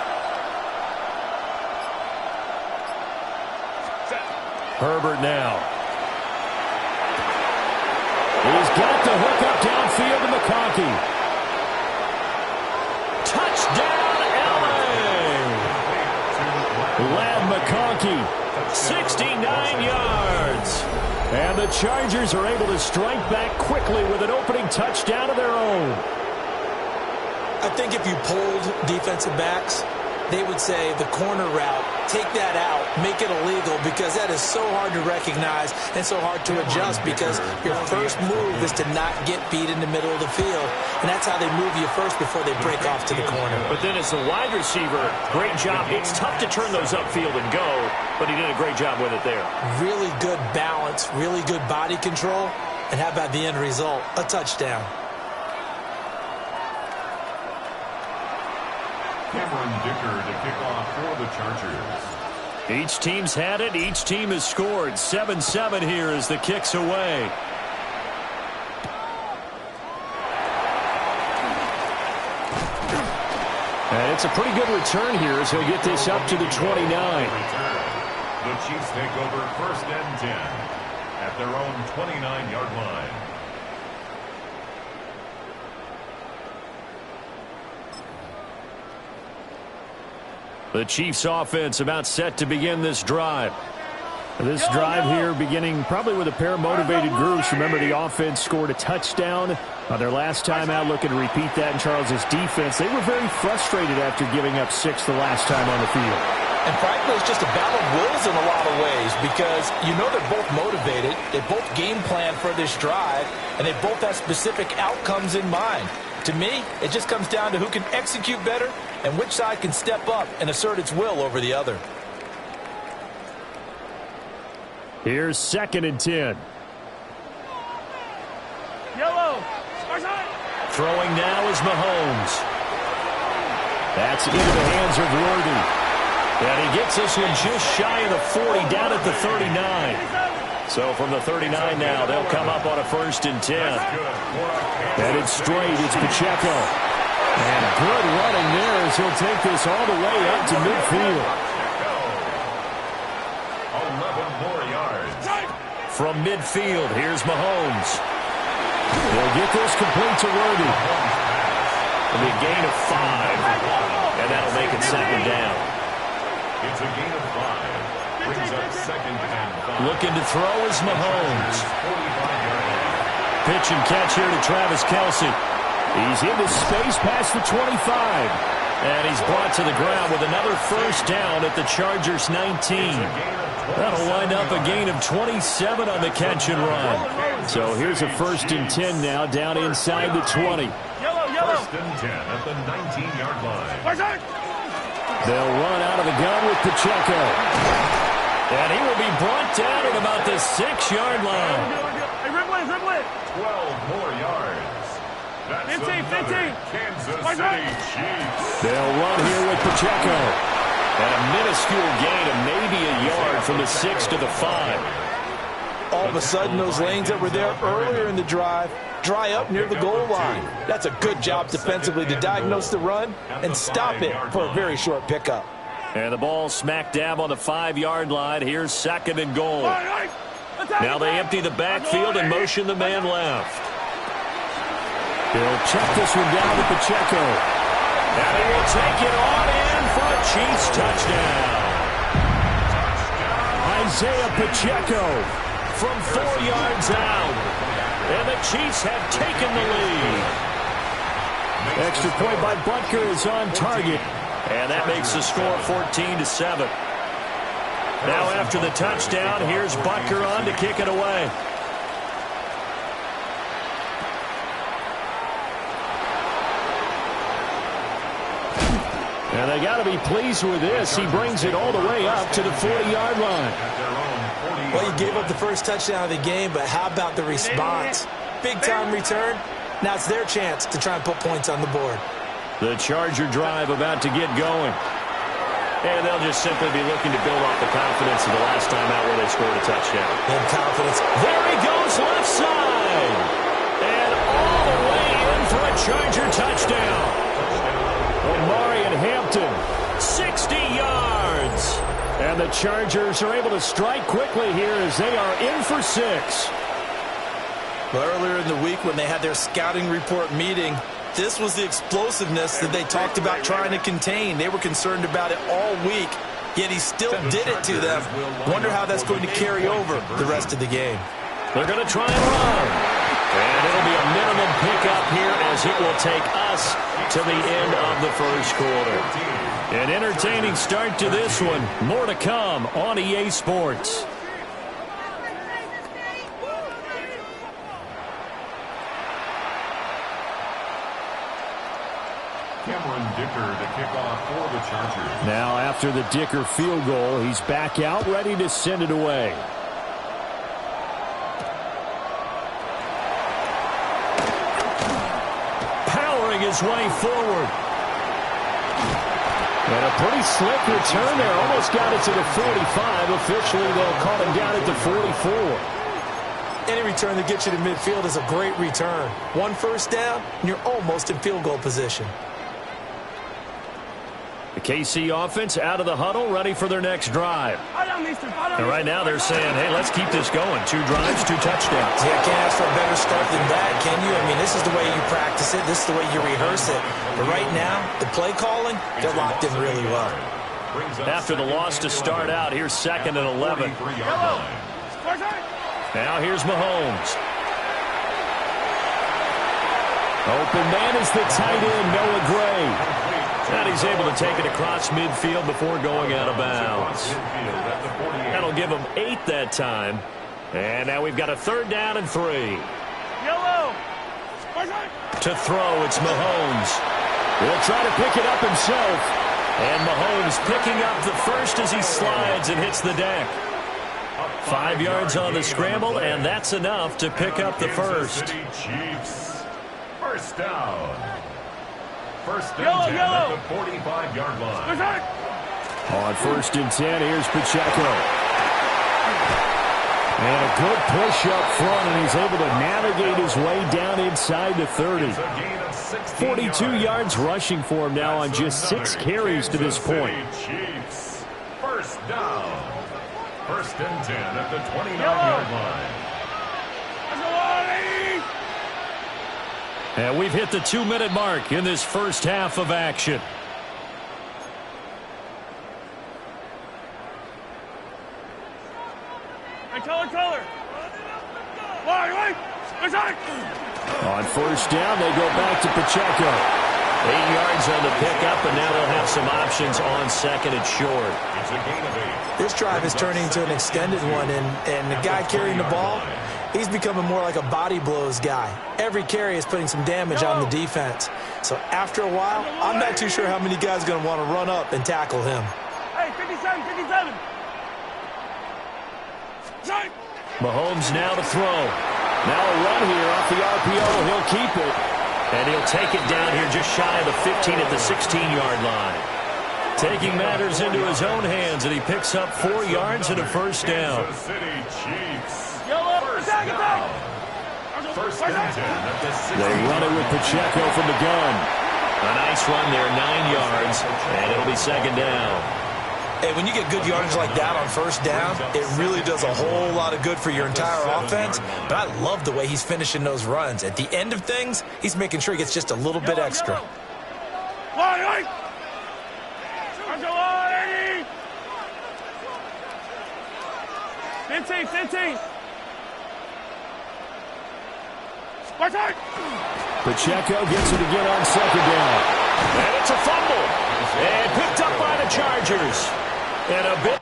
Herbert now. He's got the hook up downfield to McConkey. Touchdown, L.A. Lad McConkey. 69 yards. And the Chargers are able to strike back quickly with an opening touchdown of their own. I think if you polled defensive backs, they would say the corner route, take that out, make it illegal, because that is so hard to recognize and so hard to adjust, because your first move is to not get beat in the middle of the field. And that's how they move you first before they break off to the corner. But then as a wide receiver, great job. It's tough to turn those upfield and go, but he did a great job with it there. Really good balance, really good body control, and how about the end result? A touchdown. Cameron Dicker to kick off for the Chargers. Each team's had it. Each team has scored. 7-7 here as the kick's away. And it's a pretty good return here as he'll get this up to the 29. The Chiefs take over 1st and 10 at their own 29-yard line. The Chiefs offense about set to begin this drive. This drive here beginning probably with a pair of motivated groups. Remember, the offense scored a touchdown their last time out. Looking to repeat that in Charles's defense. They were very frustrated after giving up 6 the last time on the field. And frankly, it's just a battle of wills in a lot of ways, because you know they're both motivated. They both game plan for this drive, and they both have specific outcomes in mind. To me, it just comes down to who can execute better and which side can step up and assert its will over the other. Here's 2nd and 10. Yellow. Throwing now is Mahomes. That's into the hands of Worthy. And he gets this one just shy of the 40, down at the 39. So from the 39 now, they'll come up on a 1st and 10. Headed straight, it's Pacheco. And good running there as he'll take this all the way up to midfield. 11 more yards. From midfield, here's Mahomes. He'll get this complete to Worthy. It'll be a gain of 5, and that'll make it 2nd down. It's a gain of 5. Brings up 2nd and 5. Looking to throw is Mahomes. Pitch and catch here to Travis Kelce. He's into space past the 25. And he's brought to the ground with another 1st down at the Chargers 19. That'll wind up a gain of 27 on the catch and run. So here's a 1st and 10 now down inside the 20. 1st and 10 at the 19-yard line. They'll run out of the gun with Pacheco. And he will be brought down at about the 6-yard line. 12 more yards. That's 15. Kansas City Chiefs. They'll run here with Pacheco. And a minuscule gain of maybe a yard from the 6 to the 5. All of a sudden, those lanes that were there earlier in the drive dry up near the goal line. That's a good job defensively to diagnose the run and stop it for a very short pickup. And the ball smack dab on the 5-yard line. Here's 2nd and goal. Now they empty the backfield and motion the man left. He'll check this one down to Pacheco. And he will take it on in for a Chiefs touchdown. Isaiah Pacheco from 4 yards out. And the Chiefs have taken the lead. Extra point by Butker is on target. And that makes the score 14-7. Now after the touchdown, here's Butker on to kick it away. And they got to be pleased with this. He brings it all the way up to the 40-yard line. Well, you gave up the first touchdown of the game, but how about the response? Big-time return. Now it's their chance to try and put points on the board. The Charger drive about to get going. And they'll just simply be looking to build off the confidence of the last time out where they scored a touchdown. And confidence. There he goes, left side. And all the way in for a Charger touchdown. Omari and Hampton, 60 yards. And the Chargers are able to strike quickly here as they are in for 6. Well, earlier in the week when they had their scouting report meeting, this was the explosiveness that they talked about trying to contain. They were concerned about it all week, yet he still did it to them. Wonder how that's going to carry over the rest of the game. They're going to try and run. And it'll be a minimum pickup here as it will take us to the end of the first quarter. An entertaining start to this one. More to come on EA Sports. Dicker to kick off for the Chargers. Now after the Dicker field goal, he's back out ready to send it away. Powering his way forward. And a pretty slick return there. Almost got it to the 45. Officially, they'll call him down at the 44. Any return that gets you to midfield is a great return. One first down, and you're almost in field goal position. The KC offense out of the huddle, ready for their next drive. And right now they're saying, hey, let's keep this going. 2 drives, 2 touchdowns. Yeah, can't ask for a better start than that, can you? I mean, this is the way you practice it. This is the way you rehearse it. But right now, the play calling, they're locked in really well. After the loss to start out, here's 2nd and 11. Now here's Mahomes. Open man is the tight end, Noah Gray. And he's able to take it across midfield before going out of bounds. That'll give him 8 that time. And now we've got a 3rd down and 3. To throw, it's Mahomes. He'll try to pick it up himself. And Mahomes picking up the first as he slides and hits the deck. 5 yards on the scramble, and that's enough to pick up the first. First down. First and 10 at the 45-yard line. On 1st and 10, here's Pacheco. And a good push up front, and he's able to navigate his way down inside the 30. 42 yards rushing for him now on just 6 carries to this point. First down. First and 10 at the 29-yard line. And we've hit the 2-minute mark in this first half of action. Color. On 1st down, they go back to Pacheco. 8 yards on the pickup, and now they'll have some options on 2nd and short. It's a gain of 8. This drive is turning into an extended one, and the guy carrying the ball, he's becoming more like a body blows guy. Every carry is putting some damage on the defense. So after a while, I'm not too sure how many guys are going to want to run up and tackle him. Hey, 57, 57. Mahomes now to throw. Now a run here off the RPO. He'll keep it. And he'll take it down here just shy of the 15 at the 16-yard line. Taking matters into his own hands, and he picks up 4 yards and a first down. First and 10 at the 16. They run it with Pacheco from the gun. A nice run there, 9 yards, and it'll be 2nd down. And when you get good yardage like that on first down, it really does a whole lot of good for your entire offense. But I love the way he's finishing those runs. At the end of things, he's making sure he gets just a little bit extra. 15. Pacheco gets it again on second down. And it's a fumble. And picked up by the Chargers. And a bit.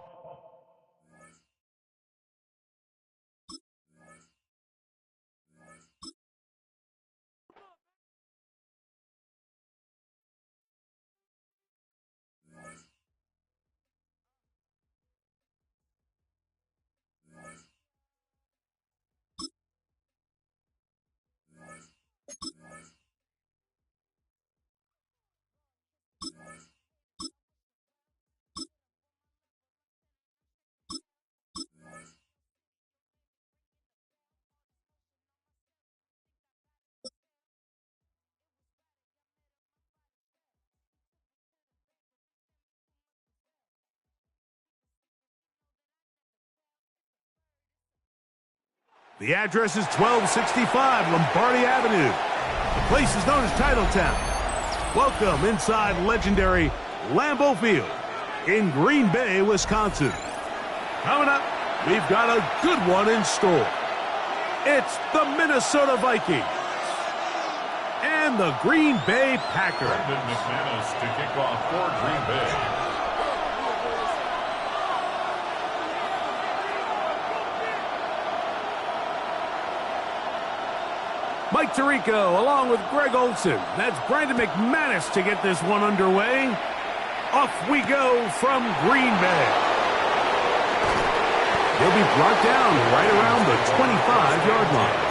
The address is 1265 Lombardi Avenue. The place is known as Titletown. Welcome inside legendary Lambeau Field in Green Bay, Wisconsin. Coming up, we've got a good one in store. It's the Minnesota Vikings and the Green Bay Packers. Brendan McManus to kick off for Green Bay. Mike Tirico along with Greg Olson. That's Brandon McManus to get this one underway. Off we go from Green Bay. He'll be brought down right around the 25-yard line.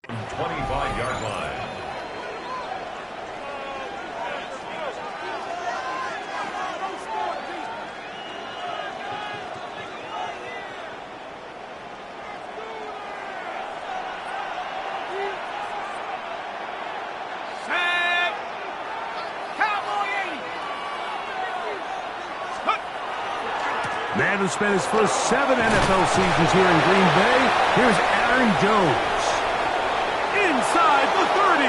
From 25-yard line. Madden spent his first 7 NFL seasons here in Green Bay. Here's Aaron Jones. Inside the 30.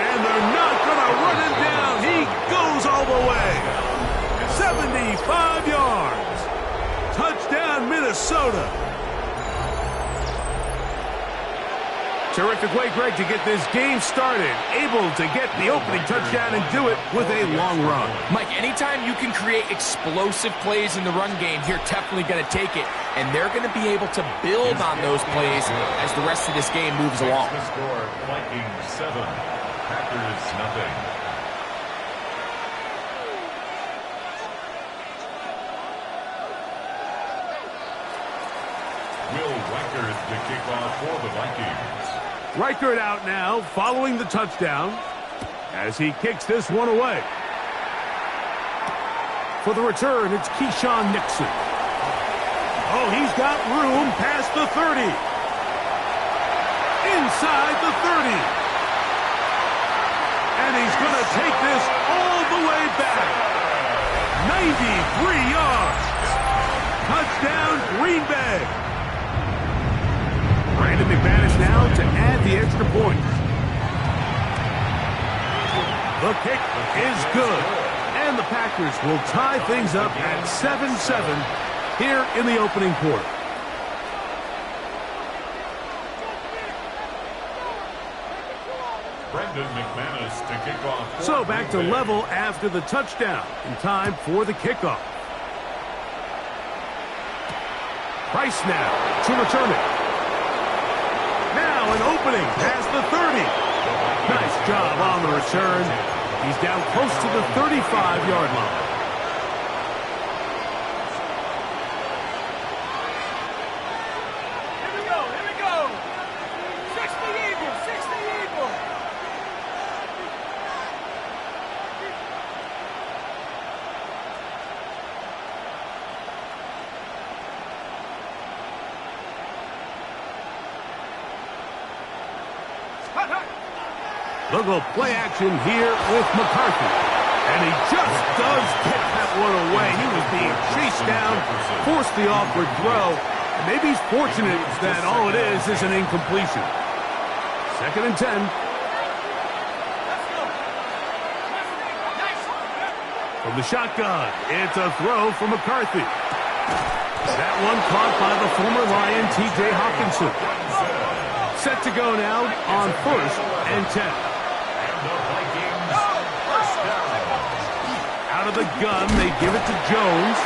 And they're not going to run him down. He goes all the way. 75 yards. Touchdown, Minnesota. Terrific way, Greg, to get this game started. Able to get the opening touchdown and do it with a long run. Mike, anytime you can create explosive plays in the run game, you're definitely going to take it. And they're going to be able to build on those plays as the rest of this game moves along. The score, Vikings 7, Packers nothing. Will Reichard to kick off for the Vikings. Reichard out now, following the touchdown, as he kicks this one away. For the return, it's Keyshawn Nixon. Oh, he's got room past the 30. Inside the 30. And he's going to take this all the way back. 93 yards. Touchdown, Green Bay. Brandon McManus now to add the extra point. The kick is good. And the Packers will tie things up at 7-7 here in the opening quarter. Brendan to kick off. So back to level after the touchdown. In time for the kickoff. Price now to return it. Now an opening past the 30. Nice job on the return. He's down close to the 35-yard line. They'll go play action here with McCarthy. And he just does get that one away. He was being chased down, forced the awkward throw. And maybe he's fortunate that all it is an incompletion. 2nd and 10. From the shotgun, it's a throw for McCarthy. That one caught by the former Lion, T.J. Hawkinson. Set to go now on 1st and 10. Out of the gun, they give it to Jones,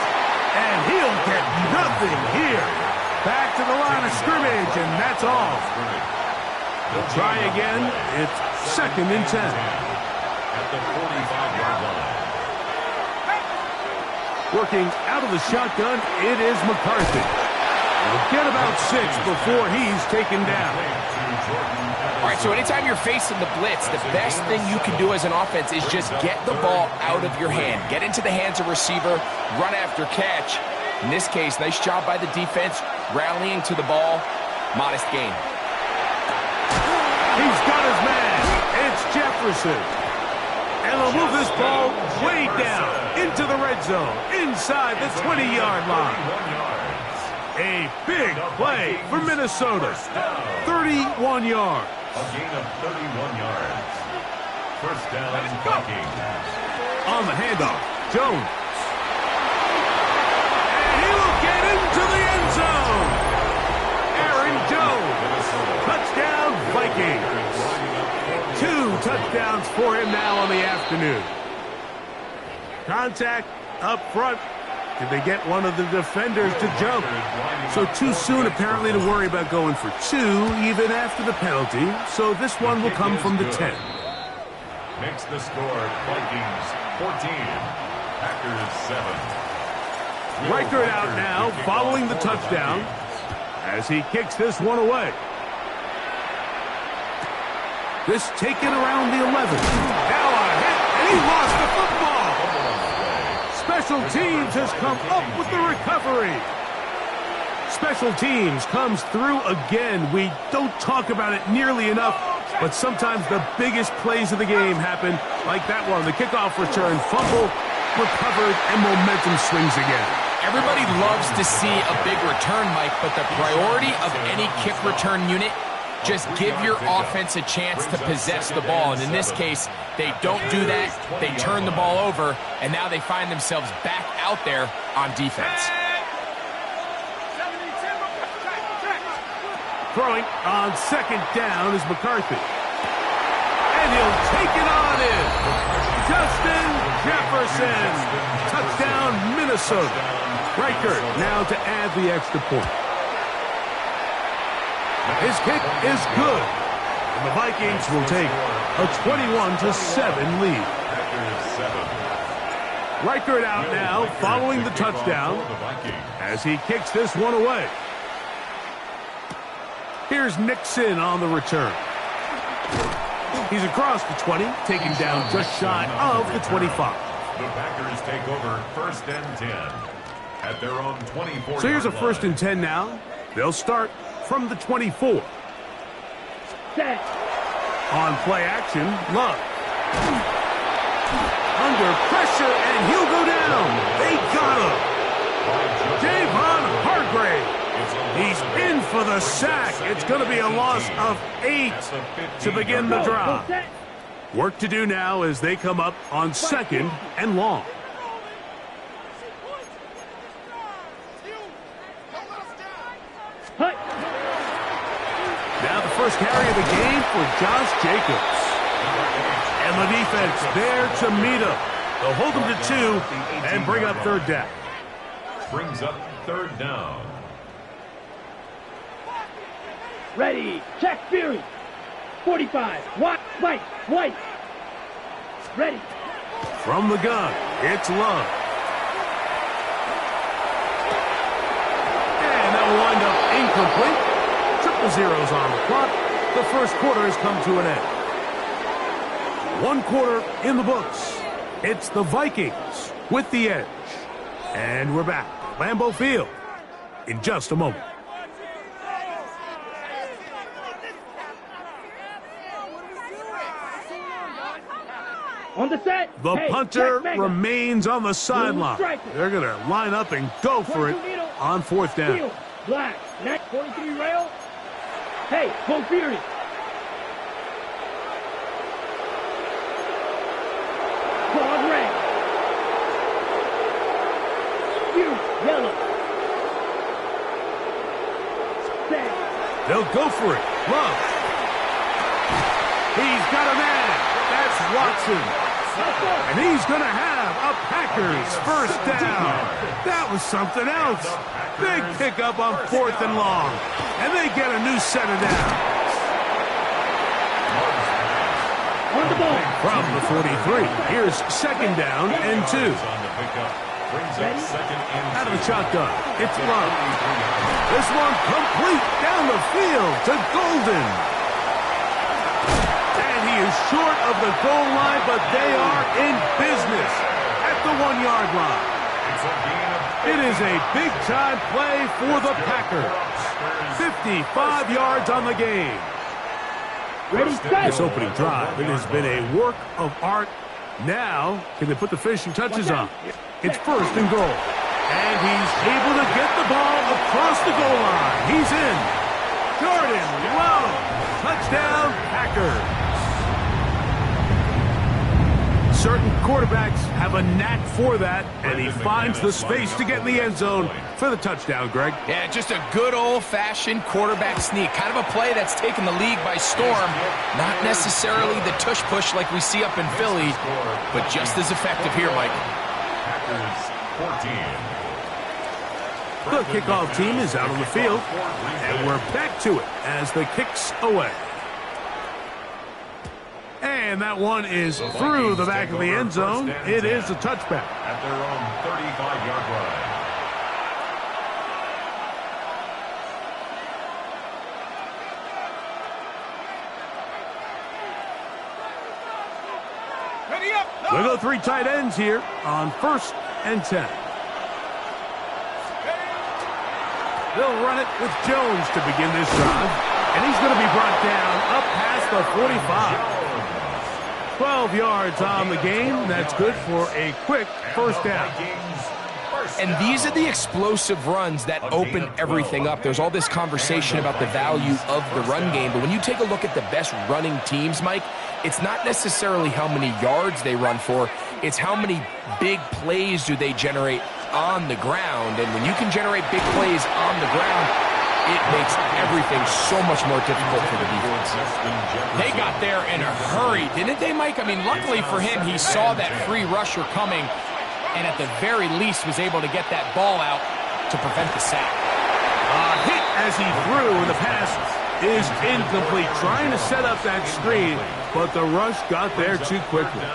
and he'll get nothing here. Back to the line of scrimmage, and that's all. They'll try again. It's 2nd and 10. At the 45-yard line. Working out of the shotgun, it is McCarthy. He'll get about 6 before he's taken down. All right, so anytime you're facing the blitz, the best thing you can do as an offense is just get the ball out of your hand. Get into the hands of receiver, run after catch. In this case, nice job by the defense, rallying to the ball. Modest gain. He's got his man. It's Jefferson. And they'll move this ball way down into the red zone, inside the 20-yard line. A big play for Minnesota. 31 yards. A gain of 31 yards. First down, Vikings. On the handoff, Jones. And he will get into the end zone. Aaron Jones. Touchdown, Vikings. 2 touchdowns for him now on the afternoon. Contact up front. Did they get one of the defenders to jump? So too soon, apparently, to worry about going for 2, even after the penalty. So this one will come from the 10. Makes the score Vikings 14, Packers 7. Reichert out now, following the touchdown, as he kicks this one away. This taken around the 11. Now a hit, and he lost the football. Special teams has come up with the recovery. Special teams comes through again. We don't talk about it nearly enough, but sometimes the biggest plays of the game happen like that one. The kickoff return, fumble, recovered, and momentum swings again. Everybody loves to see a big return, Mike, but the priority of any kick return unit, just give your offense a chance to possess the ball. And in this case, they don't do that. They turn the ball over, and now they find themselves back out there on defense. Throwing on 2nd down is McCarthy. And he'll take it on in. Justin Jefferson. Touchdown, Minnesota. Reichert now to add the extra point. His kick is good. And the Vikings will take a 21-7 lead. Reichert out now, following the touchdown, as he kicks this one away. Here's Nixon on the return. He's across the 20, taken down just shy of the 25. The Packers take over 1st and 10 at their own 24. So here's a 1st and 10 now. They'll start from the 24. On play action, Love. Under pressure, and he'll go down. They got him. Javon Hargrave. He's in for the sack. It's going to be a loss of 8 to begin the drive. Work to do now as they come up on 2nd and long. Now the first carry of the game for Josh Jacobs. And the defense there to meet him. They'll hold him to 2 and bring up third down. Brings up third down. Ready, check, Fury. 45, white. Ready. From the gun, it's Love. And that will wind up incomplete. 0-0 on the clock. The first quarter has come to an end. 1 quarter in the books. It's the Vikings with the edge. And we're back at Lambeau Field in just a moment. On the set. The punter remains on the sideline. They're going to line up and go for it on fourth down. Steel, black, 43 rail. Hey, go Fury. Quad red. Fury, yellow. Set. They'll go for it. Love. He's got a man. That's Watson. And he's going to have a Packers first down. That was something else. Big pickup on 4th and long. And they get a new set of downs. On the ball. From the 43, here's second down and 2. Out of the shotgun, it's Love. This one complete down the field to Golden. He is short of the goal line, but they are in business at the 1-yard line. It is a big-time play for the Packers. 55 yards on the game. Ready, set. This opening drive, it has been a work of art. Now, can they put the finishing touches on? It's 1st and goal. And he's able to get the ball across the goal line. He's in. Jordan Love. Touchdown, Packers. Certain quarterbacks have a knack for that, and he finds the space to get in the end zone for the touchdown, Greg. Yeah, just a good old-fashioned quarterback sneak. Kind of a play that's taken the league by storm. Not necessarily the tush-push like we see up in Philly, but just as effective here, Mike. The kickoff team is out on the field, and we're back to it as the kick's away. And that one is through the back of the end zone. It is a touchback. At their own 35-yard line. We'll go 3 tight ends here on 1st and 10. They'll run it with Jones to begin this drive. And he's going to be brought down up past the 45. 12 yards on the game. That's good for a quick first down. And these are the explosive runs that open everything up. There's all this conversation about the value of the run game, but when you take a look at the best running teams, Mike, it's not necessarily how many yards they run for, it's how many big plays do they generate on the ground. And when you can generate big plays on the ground, it makes everything so much more difficult for the defense. They got there in a hurry, didn't they, Mike? I mean, luckily for him, he saw that free rusher coming and at the very least was able to get that ball out to prevent the sack. Hit as he threw, and the pass is incomplete. Trying to set up that screen, but the rush got there too quickly.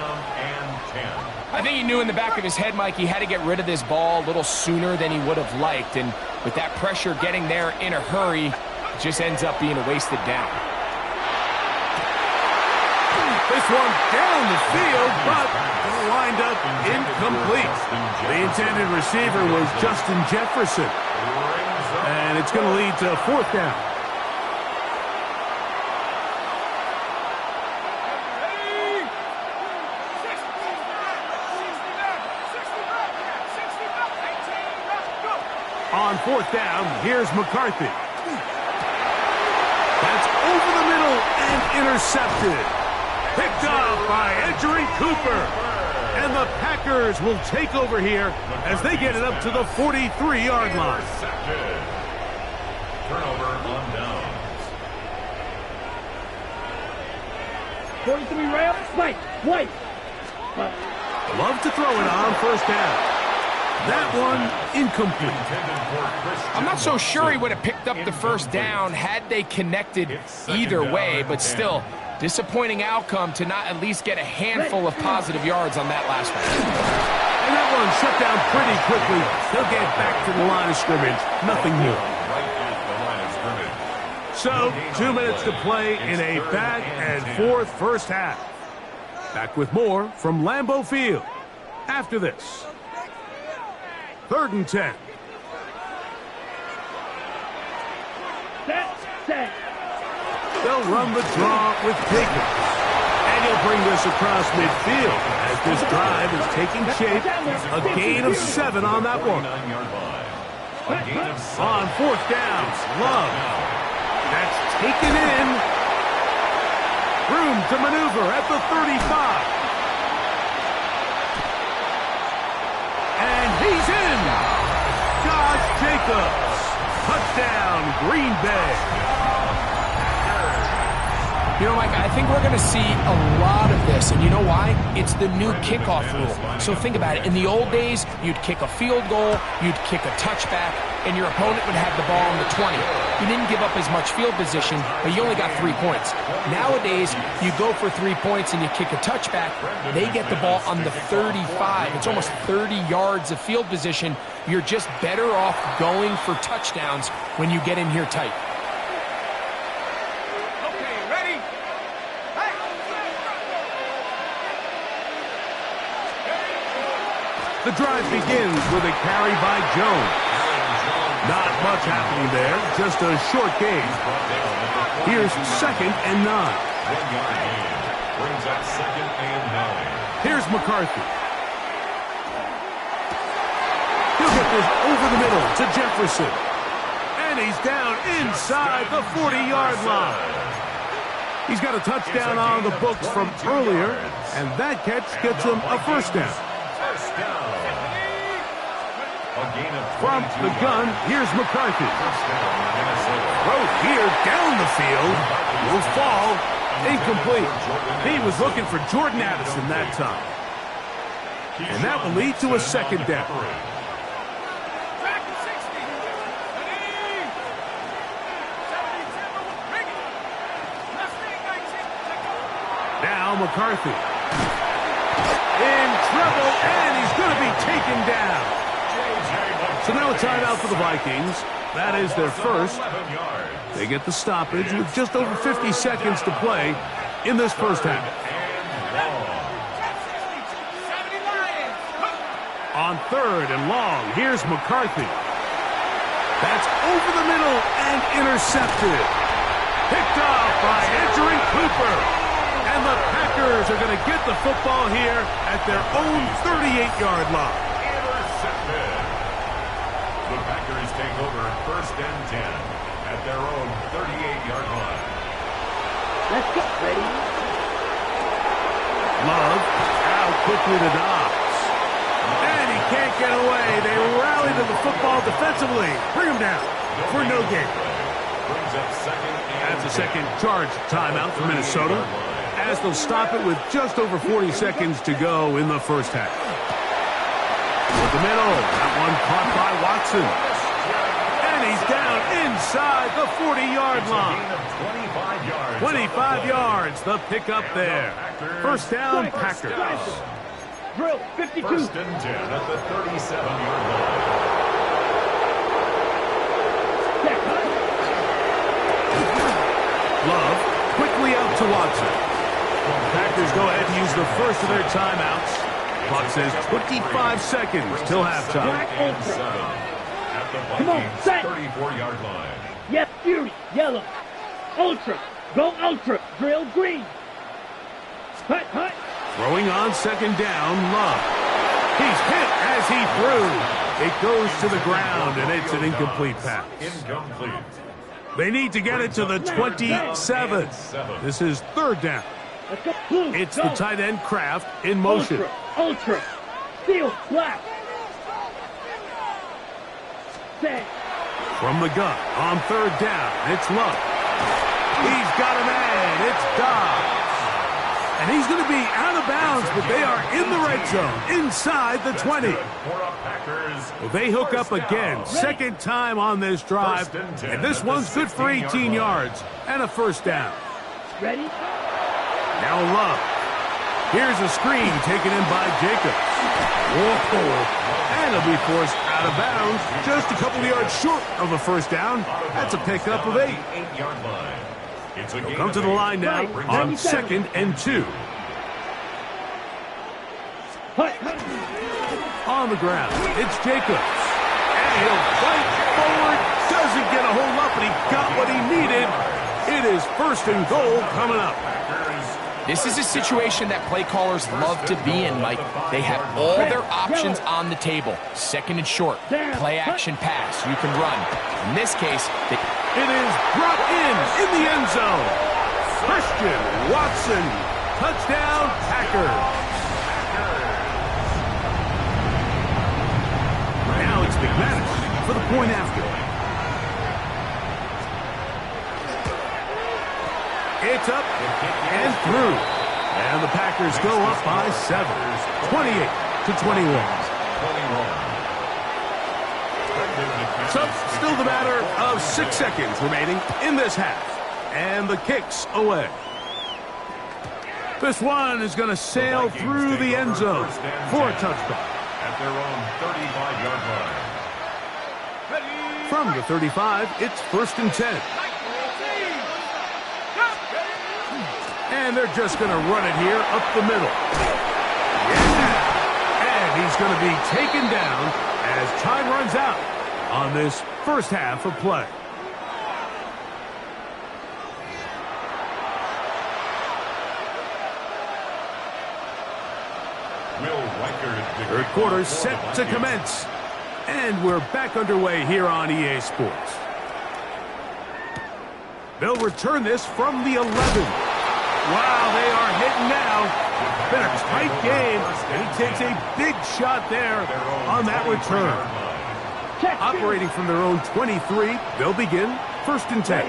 I think he knew in the back of his head, Mike, he had to get rid of this ball a little sooner than he would have liked. And with that pressure getting there in a hurry, it just ends up being a wasted down. This one down the field, but lined up incomplete. The intended receiver was Justin Jefferson. And it's going to lead to 4th down. On 4th down, here's McCarthy. That's over the middle and intercepted. Picked up by Edgerrin Cooper. And the Packers will take over here as they get it up to the 43-yard line. Turnover on downs. 43 rail. Spike. White. Love to throw it on first down. That one incomplete. I'm not so sure he would have picked up the first down had they connected either way, but still, disappointing outcome to not at least get a handful of positive yards on that last one. And that one shut down pretty quickly. He'll get back to the line of scrimmage. Nothing more. So, 2 minutes to play in a back and forth first half. Back with more from Lambeau Field after this. 3rd and 10. Set. They'll run the draw with Jacobs. And he'll bring this across midfield as this drive is taking shape. A gain of 7 on that one. On 4th down, Love. That's taken in. Room to maneuver at the 35. And he's in. Josh Jacobs. Touchdown, Green Bay. You know, Mike, I think we're going to see a lot of this, and you know why? It's the new kickoff rule. So think about it. In the old days, you'd kick a field goal, you'd kick a touchback, and your opponent would have the ball on the 20. You didn't give up as much field position, but you only got 3 points. Nowadays, you go for 3 points and you kick a touchback, they get the ball on the 35. It's almost 30 yards of field position. You're just better off going for touchdowns when you get in here tight. The drive begins with a carry by Jones. Not much happening there, just a short gain. Here's 2nd and 9. 1-yard gain. Brings up 2nd and 9. Here's McCarthy. He'll get this over the middle to Jefferson. And he's down inside the 40-yard line. He's got a touchdown on the books from earlier, and that catch gets him a first down. From the gun, here's McCarthy. Throw here down the field. Will fall. Incomplete. He was looking for Jordan Addison that time. And that will lead to a 2nd down. Now McCarthy. In trouble, and he's going to be taken down. So now a timeout for the Vikings. That is their first. They get the stoppage with just over 50 seconds to play in this first half. On 3rd and long, here's McCarthy. That's over the middle and intercepted. Picked off by Edgerrin Cooper. And the Packers are going to get the football here at their own 38-yard line. The Packers take over 1st and 10 at their own 38-yard line. Let's go, ready. Love out quickly to Dobbs. And he can't get away. They rally to the football defensively. Bring him down for no gain. Brings up 2nd and That's a second charge timeout for Minnesota, as they'll stop it with just over 40 seconds to go in the first half. With the middle, that one caught by Watson. And he's down inside the 40-yard line. 25 yards, the pickup there. First down, Packers. Drill, 52. 1st and 10 at the 37-yard line. Love quickly out to Watson. The Packers go ahead and use the first of their timeouts. Clock says 25 seconds till halftime. At the Come on, Vikings' set. 34-yard line. Yes, Fury, yellow. Ultra, go Ultra, drill green. Hut. Throwing on 2nd down, Love. He's hit as he threw. It goes to the ground, and it's an incomplete pass. Incomplete. They need to get it to the 27. This is 3rd down. Let's go. Blue, It's go. the tight end Kraft in motion. Ultra, steel, black. Set. From the gun on 3rd down, it's Love. He's got a man. It's Dobbs. And he's going to be out of bounds, but they are in the red zone, inside the 20. Well, they hook up again, second time on this drive, and this one's good for 18 yards and a first down. Ready? Now Love. Here's a screen taken in by Jacobs. Whoa. And he'll be forced out of bounds, just a couple of yards short of a first down. That's a pickup of 8. He'll come to the line now on 2nd and 2. On the ground, it's Jacobs. And he'll fight forward. Doesn't get a whole lot, but he got what he needed. It is 1st and goal coming up. This is a situation that play callers love to be in, Mike. They have all their options on the table. 2nd and short, play action pass, you can run. In this case, it is brought in the end zone. Christian Watson, touchdown Packers. Now it's McManus for the point after. It's up and through. And the Packers go up by 7. 28-21. So, still the matter of 6 seconds remaining in this half. And the kick's away. This one is going to sail through the end zone for a touchdown. At their own 35-yard line. From the 35, it's 1st and 10. And they're just going to run it here up the middle. Yeah! And he's going to be taken down as time runs out on this first half of play. Third quarter set to commence. And we're back underway here on EA Sports. They'll return this from the 11. Wow, they are hitting now. Been a tight game, and he takes a big shot there on that return. Operating from their own 23, they'll begin 1st and 10.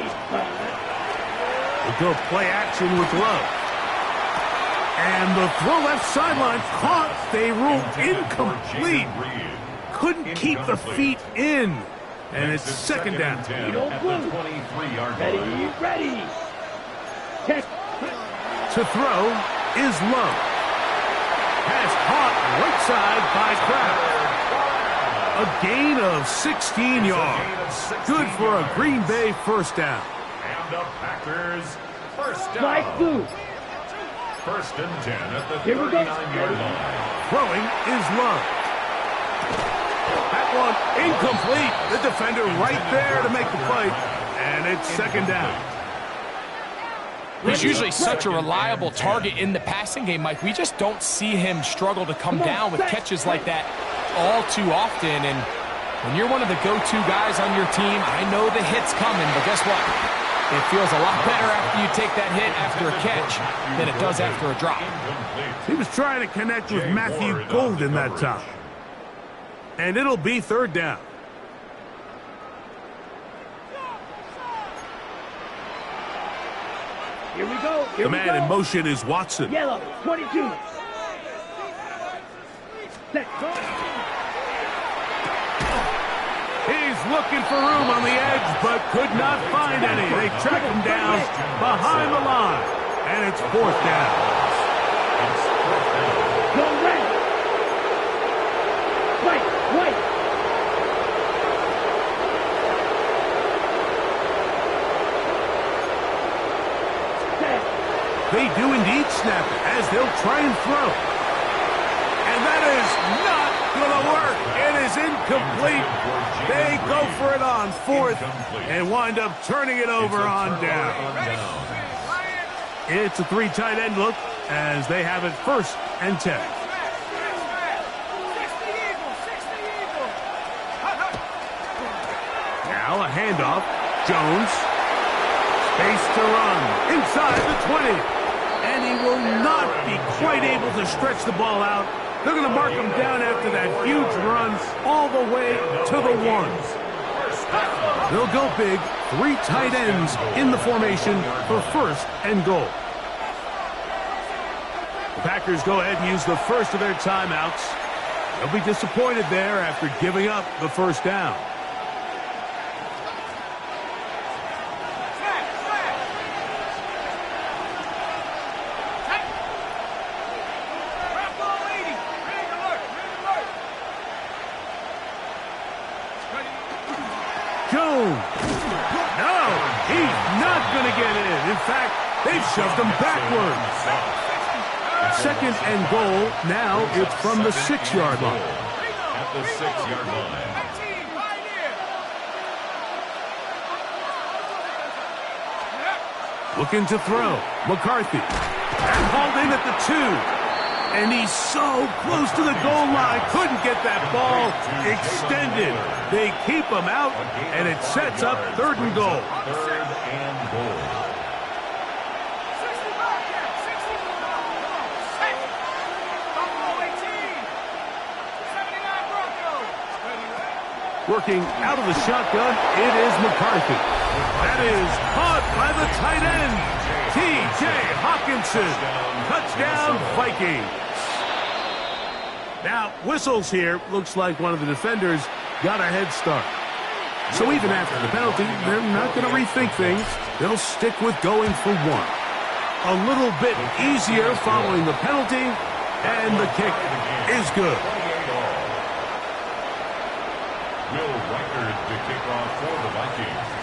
They'll go play action with Love. And the throw left sideline caught. They ruled incomplete. Couldn't keep the feet in. And it's 2nd down. Ready. To throw is Love. Pass caught right side by Kraft. A gain of 16 yards. Good for a Green Bay first down. And the Packers first down. Mike Blue. 1st and 10 at the 39-yard line. Throwing is Love. That one incomplete. The defender right there to make the play. And it's 2nd down. He's usually such a reliable target in the passing game, Mike. We just don't see him struggle to come down with catches like that all too often. And when you're one of the go-to guys on your team, I know the hit's coming, but guess what? It feels a lot better after you take that hit after a catch than it does after a drop. He was trying to connect with Matthew Golden that time. And it'll be 3rd down. Here we go. The man in motion is Watson. Yellow, 22. Set. He's looking for room on the edge, but could not find any. They track him down behind the line, and it's 4th down. Go red. White. They do indeed snap it as they'll try and throw. And that is not going to work. It is incomplete. They go for it on 4th and wind up turning it over on down. It's a 3 tight end look as they have it 1st and 10. Now a handoff. Jones. Space to run inside the 20. And he will not be quite able to stretch the ball out. They're going to mark him down after that huge run all the way to the 1s. They'll go big. 3 tight ends in the formation for 1st and goal. The Packers go ahead and use the first of their timeouts. They'll be disappointed there after giving up the first down. Jones. No, he's not going to get in. In fact, they've shoved him backwards. Second and goal. Now it's from the 6-yard line. At the 6-yard line. Looking to throw. McCarthy. And hauled in at the 2. And he's so close to the goal line. Couldn't get that ball extended. They keep him out, and it sets up 3rd and goal. 3rd and goal. Working out of the shotgun, it is McCarthy. That is caught by the tight end, T.J. Hawkinson. Touchdown, Vikings. Now, whistles here. Looks like one of the defenders got a head start. So even after the penalty, they're not going to rethink things. They'll stick with going for 1. A little bit easier following the penalty, and the kick is good. Will Reichard to kick off for the Vikings.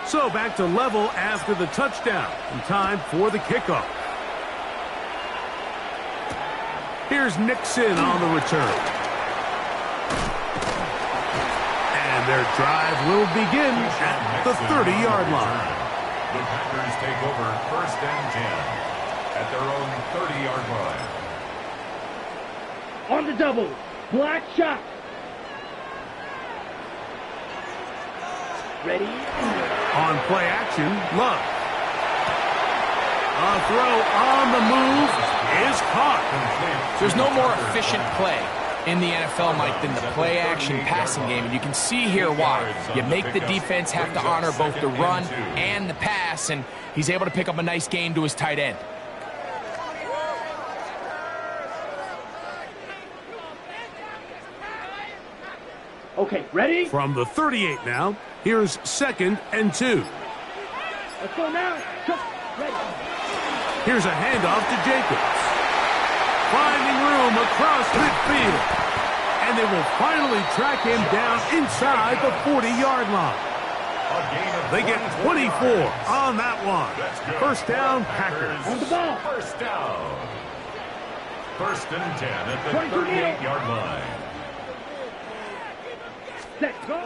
So back to level after the touchdown. And time for the kickoff. Here's Nixon on the return. And their drive will begin at the 30-yard line. The Packers take over 1st and 10 at their own 30-yard line. On the double. Black shot. Ready? On play action, Love. A throw on the move is caught. There's no more efficient play in the NFL, Mike, than the play-action passing game. And you can see here why. You make the defense have to honor both the run and the pass, and he's able to pick up a nice gain to his tight end. Okay, ready? From the 38 now, here's 2nd and 2. Let's go now. Go. Ready. Here's a handoff to Jacobs. Finding room across midfield. And they will finally track him down inside the 40-yard line. They get 24 on that one. 1st down, Packers. On the ball. 1st down. 1st and 10 at the 38-yard line. Let's go.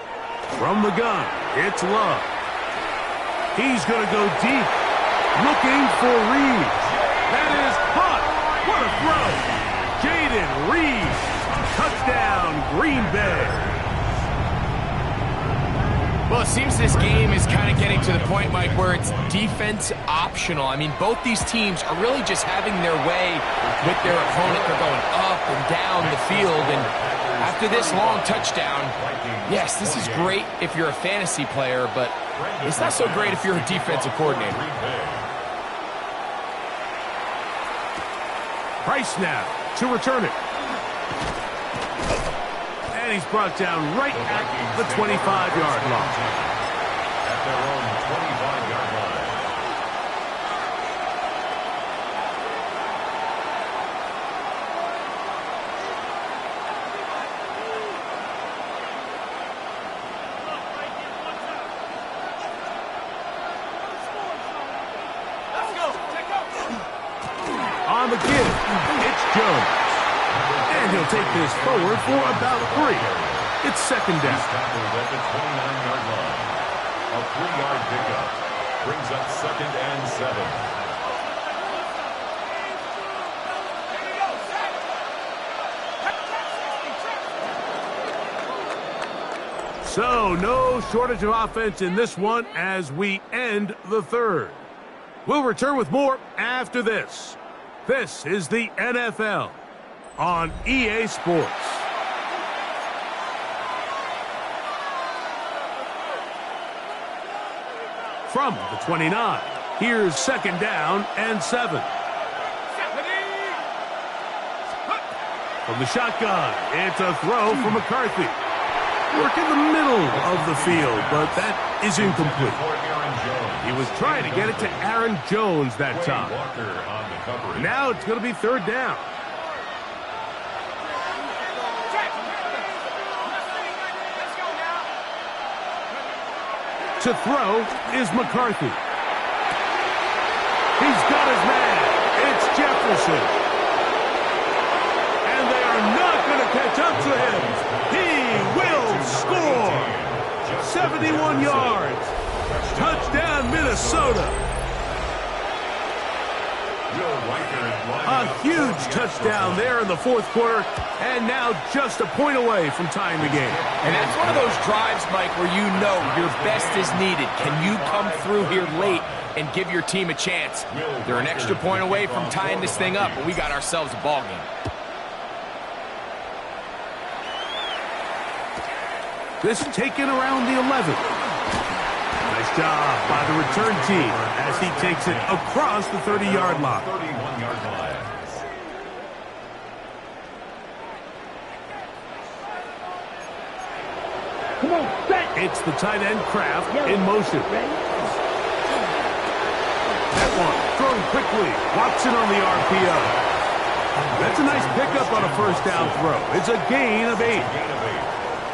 From the gun, it's Love. He's going to go deep. Looking for Reed. That is caught. What a throw. Jaden Reed. Touchdown, Green Bay. Well, it seems this game is kind of getting to the point, Mike, where it's defense optional. I mean, both these teams are really just having their way with their opponent. They're going up and down the field, and after this long touchdown, yes, this is great if you're a fantasy player, but it's not so great if you're a defensive coordinator. Price now to return it. And he's brought down right at the 25-yard line. At their own 25-yard line. On the give, it's Jones. And he'll take this forward for about 3. It's 2nd down. Tackled at the 29-yard line. A 3-yard pickup brings up 2nd and 7. So no shortage of offense in this one as we end the 3rd. We'll return with more after this. This is the NFL on EA Sports. From the 29, here's 2nd down and 7. From the shotgun, it's a throw for McCarthy. Work in the middle of the field, but that is incomplete. He was trying to get it to Aaron Jones that time. Now it's going to be third down. To throw is McCarthy. He's got his man. It's Jefferson. And they are not going to catch up to him. He will score. 71 yards. Touchdown, Minnesota. A huge touchdown there in the fourth quarter, and now just a point away from tying the game. And that's one of those drives, Mike, where you know your best is needed. Can you come through here late and give your team a chance? They're an extra point away from tying this thing up, but we got ourselves a ball game. This taken around the 11. Nice job by the return team as he takes it across the 30-yard line. 31-yard line. Come on, set. It's the tight end Kraft in motion. That one thrown quickly. Watson on the RPO. That's a nice pickup on a first down throw. It's a gain of 8.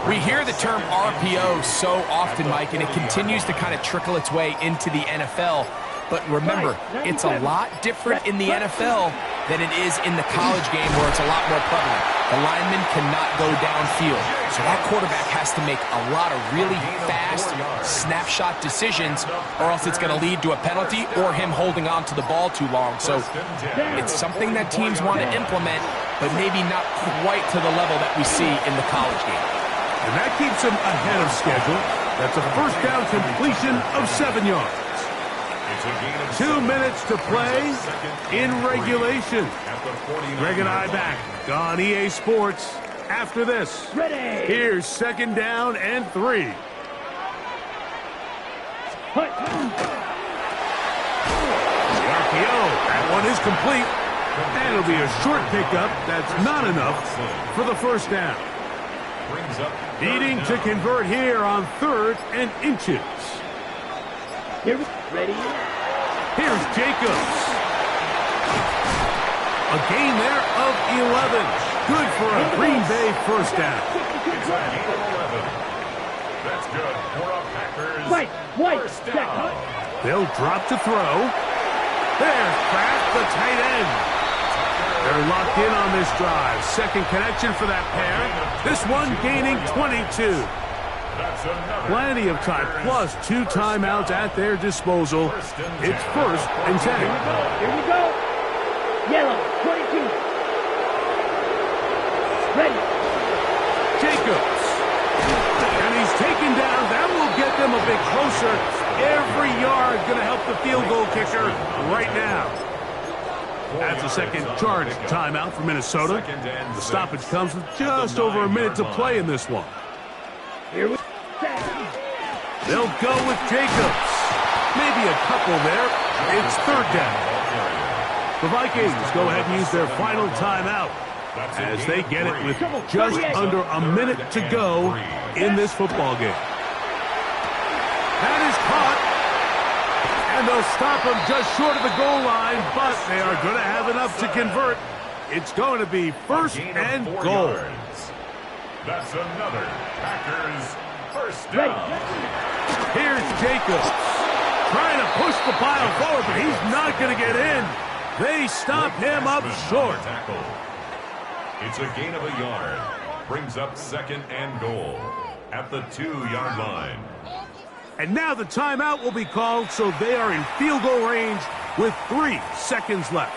We hear the term RPO so often, Mike, and it continues to kind of trickle its way into the NFL. But remember, it's a lot different in the NFL than it is in the college game where it's a lot more prevalent. The lineman cannot go downfield. So our quarterback has to make a lot of really fast snapshot decisions, or else it's going to lead to a penalty or him holding on to the ball too long. So it's something that teams want to implement, but maybe not quite to the level that we see in the college game. And that keeps him ahead of schedule. That's a first down completion of 7 yards. 2 minutes to play in regulation. Greg and I back on EA Sports after this. Ready. Here's second down and 3. The RPO, that one is complete. And it'll be a short pickup. That's not enough for the first down. Needing to convert here on 3rd and inches. Here, ready. Here's Jacobs. A gain there of 11. Good for a Green Bay first down. That's good for a Packers White, first down. They'll drop to throw. There's Kraft, the tight end. They're locked in on this drive. Second connection for that pair. This one gaining 22. Plenty of time, plus 2 timeouts at their disposal. It's 1st and 10. Here we go. Yellow, 22. Ready. Jacobs. And he's taken down. That will get them a bit closer. Every yard going to help the field goal kicker right now. That's a second charge timeout for Minnesota. The stoppage comes with just over a minute to play in this one. Here we go. They'll go with Jacobs. Maybe a couple there. It's 3rd down. The Vikings go ahead and use their final timeout as they get it with just under a minute to go in this football game. That is caught. And they'll stop him just short of the goal line, but they are going to have enough to convert. It's going to be 1st and goal. That's another Packers first down. Here's Jacobs. Trying to push the pile forward, but he's not going to get in. They stop him up short. It's a gain of a yard. Brings up 2nd and goal at the 2-yard line. And now the timeout will be called, so they are in field goal range with 3 seconds left.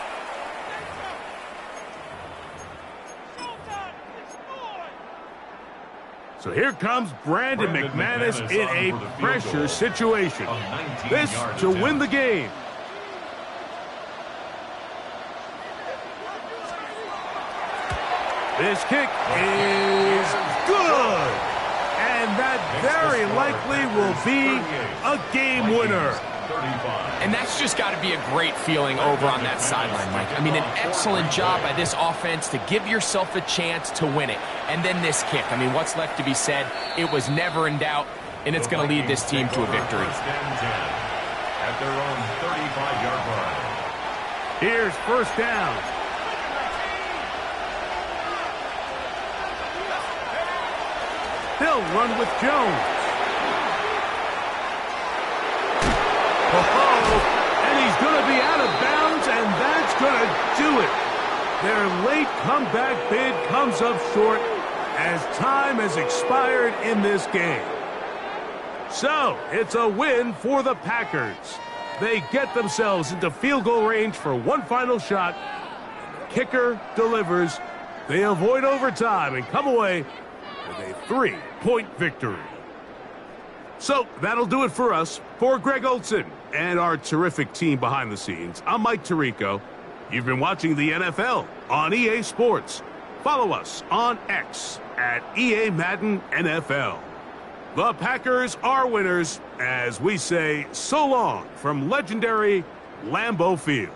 So here comes Brandon McManus in a pressure situation. This to win the game. This kick is good. And that very likely will be a game winner. And that's just got to be a great feeling over on that sideline, Mike. I mean, an excellent job by this offense to give yourself a chance to win it. And then this kick. I mean, what's left to be said? It was never in doubt, and it's going to lead this team to a victory. At their own 35-yard line. Here's first down. They'll run with Jones. And he's going to be out of bounds, and that's going to do it. Their late comeback bid comes up short as time has expired in this game. So, it's a win for the Packers. They get themselves into field goal range for one final shot. The kicker delivers. They avoid overtime and come away with a 3-point victory. So, that'll do it for us. For Greg Olson and our terrific team behind the scenes, I'm Mike Tirico. You've been watching the NFL on EA Sports. Follow us on X at EA Madden NFL. The Packers are winners as we say so long from legendary Lambeau Field.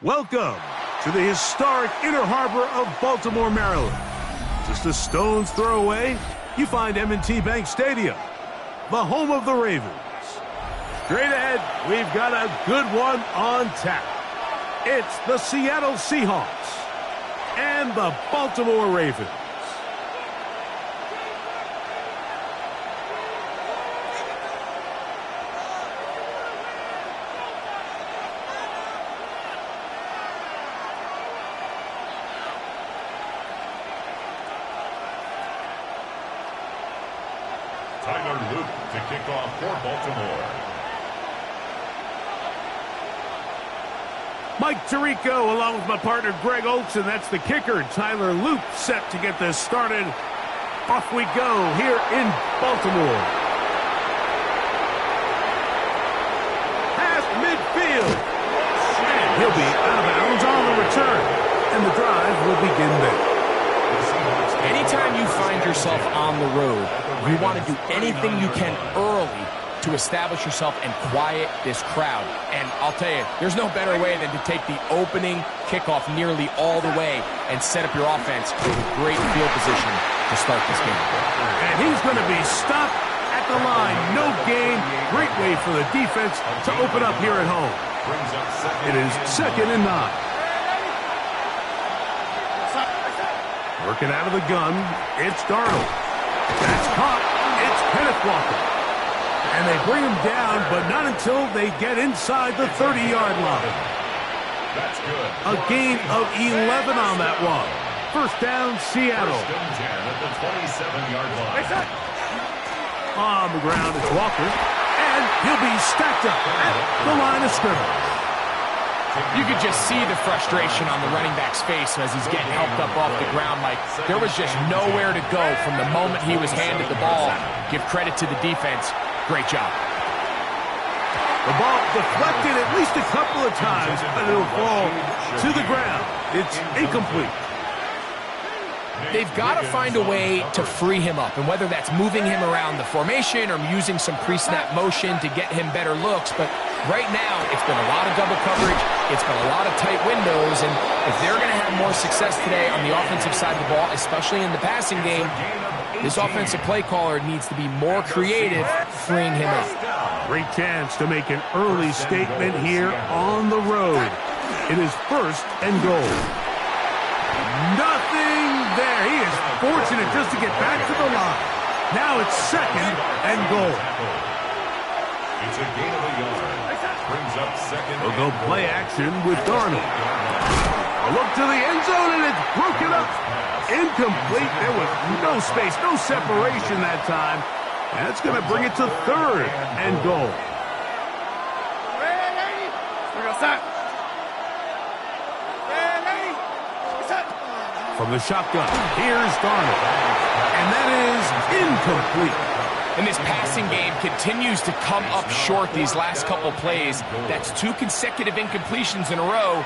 Welcome to the historic Inner Harbor of Baltimore, Maryland. Just a stone's throw away, you find M&T Bank Stadium, the home of the Ravens. Straight ahead, we've got a good one on tap. It's the Seattle Seahawks and the Baltimore Ravens. To kick off for Baltimore. Mike Tirico along with my partner Greg Olson. That's the kicker. Tyler Loop set to get this started. Off we go here in Baltimore. Past midfield. And he'll be out of bounds on the return. And the drive will begin there. Anytime you find yourself on the road, you want to do anything you can early to establish yourself and quiet this crowd. And I'll tell you, there's no better way than to take the opening kickoff nearly all the way and set up your offense with a great field position to start this game. And he's going to be stopped at the line. No gain. Great way for the defense to open up here at home. It is 2nd and 9. Working out of the gun, it's Darnold. That's caught. It's Kenneth Walker. And they bring him down, but not until they get inside the 30-yard line. That's good. A gain of 11 on that one. First down, Seattle. First and 10 at the 27-yard line. On the ground, it's Walker. And he'll be stacked up at the line of scrimmage. You could just see the frustration on the running back's face as he's getting helped up off the ground, Mike. There was just nowhere to go from the moment he was handed the ball. Give credit to the defense. Great job. The ball deflected at least a couple of times, but it'll fall to the ground. It's incomplete. They've got to find a way to free him up, and whether that's moving him around the formation or using some pre-snap motion to get him better looks. But right now, it's been a lot of double coverage. It's been a lot of tight windows, and if they're going to have more success today on the offensive side of the ball, especially in the passing game, this offensive play caller needs to be more creative, freeing him up. Great chance to make an early statement here on the road. It is 1st and goal. Nothing there. He is fortunate just to get back to the line. Now it's 2nd and goal. It's a gain of a yard. Brings up 2nd. We'll go play action with Darnold. A look to the end zone, and it's broken up. Incomplete. There was no space, no separation that time. That's going to bring it to 3rd and goal. From the shotgun, here's Darnold. And that is incomplete. And this passing game continues to come up short these last couple plays. That's 2 consecutive incompletions in a row.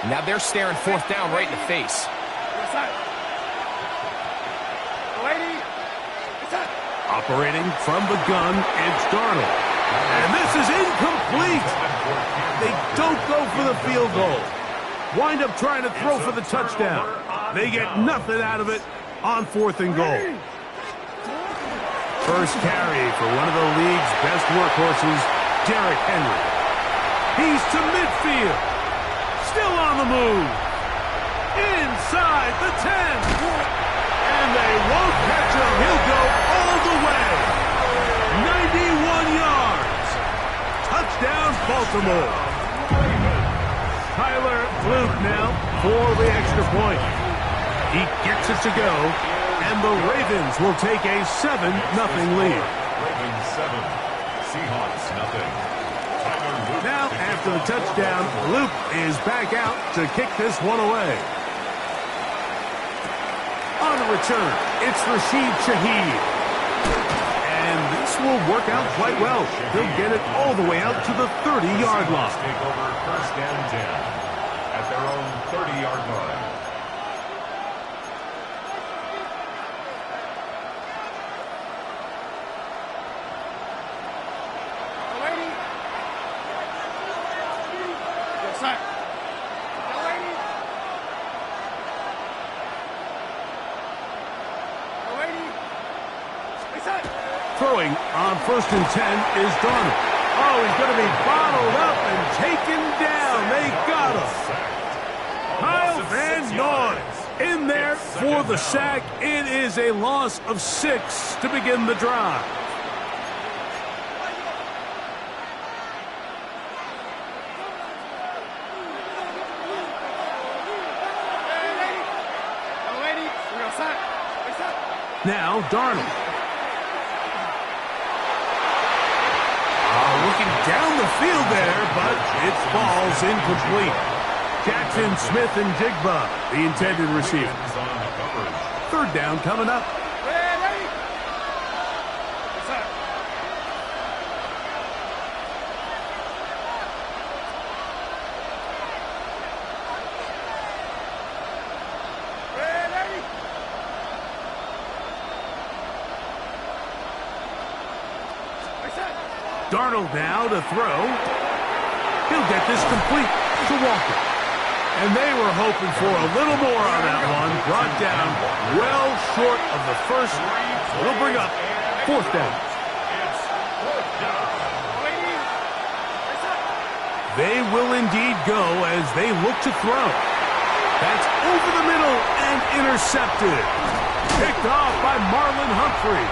Now they're staring 4th down right in the face. Operating from the gun, it's Darnold. And this is incomplete. They don't go for the field goal. Wind up trying to throw for the touchdown. They get nothing out of it on 4th and goal. First carry for one of the league's best workhorses, Derrick Henry. He's to midfield. Still on the move. Inside the 10. And they won't catch him. He'll go all the way. 91 yards. Touchdown, Baltimore. Tyler Luke now for the extra point. He gets it to go, and the Ravens will take a 7-0 lead. Ravens 7, Seahawks nothing. Now, after the touchdown, Luke is back out to kick this one away. On the return, it's Rashid Shaheed. And this will work out quite well. He'll get it all the way out to the 30-yard line. Take over 1st and 10 at their own 30-yard line. Throwing on 1st and 10 is Darnold. Oh, he's going to be bottled up and taken down. They got him. Kyle Van Noy in there for the sack. It is a loss of 6 to begin the drive. Now Darnold. Looking down the field there, but it falls incomplete. Jackson Smith and Jigba, the intended receiver. 3rd down coming up. Darnold now to throw. He'll get this complete to Walker. And they were hoping for a little more on that one. Brought down well short of the first. It'll bring up 4th down. They will indeed go as they look to throw. That's over the middle and intercepted. Picked off by Marlon Humphrey.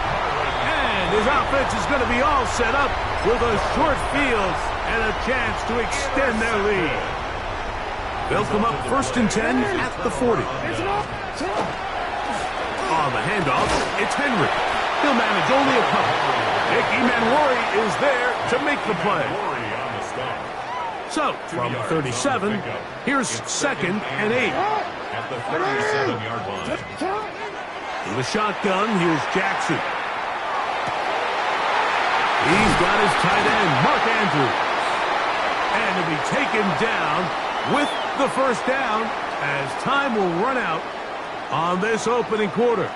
And his offense is going to be all set up with a short field and a chance to extend their lead. They'll come up 1st and 10 at the 40. On the handoff, it's Henry. He'll manage only a couple. Nicky Manwari is there to make the play. So, from 37, here's 2nd and 8. At the 37-yard line. In the shotgun, here's Jackson. He's got his tight end, Mark Andrews. And to be taken down with the first down as time will run out on this opening quarter.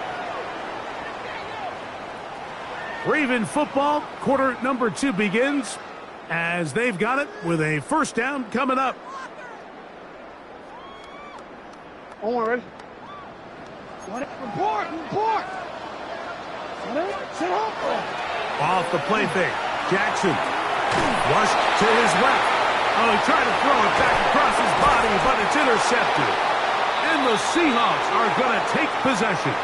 Raven football, quarter number 2 begins as they've got it with a first down coming up. Ready? Report! Sit up! Off the play fake. Jackson. Rushed to his left. Oh, he tried to throw it back across his body, but it's intercepted. And the Seahawks are going to take possession.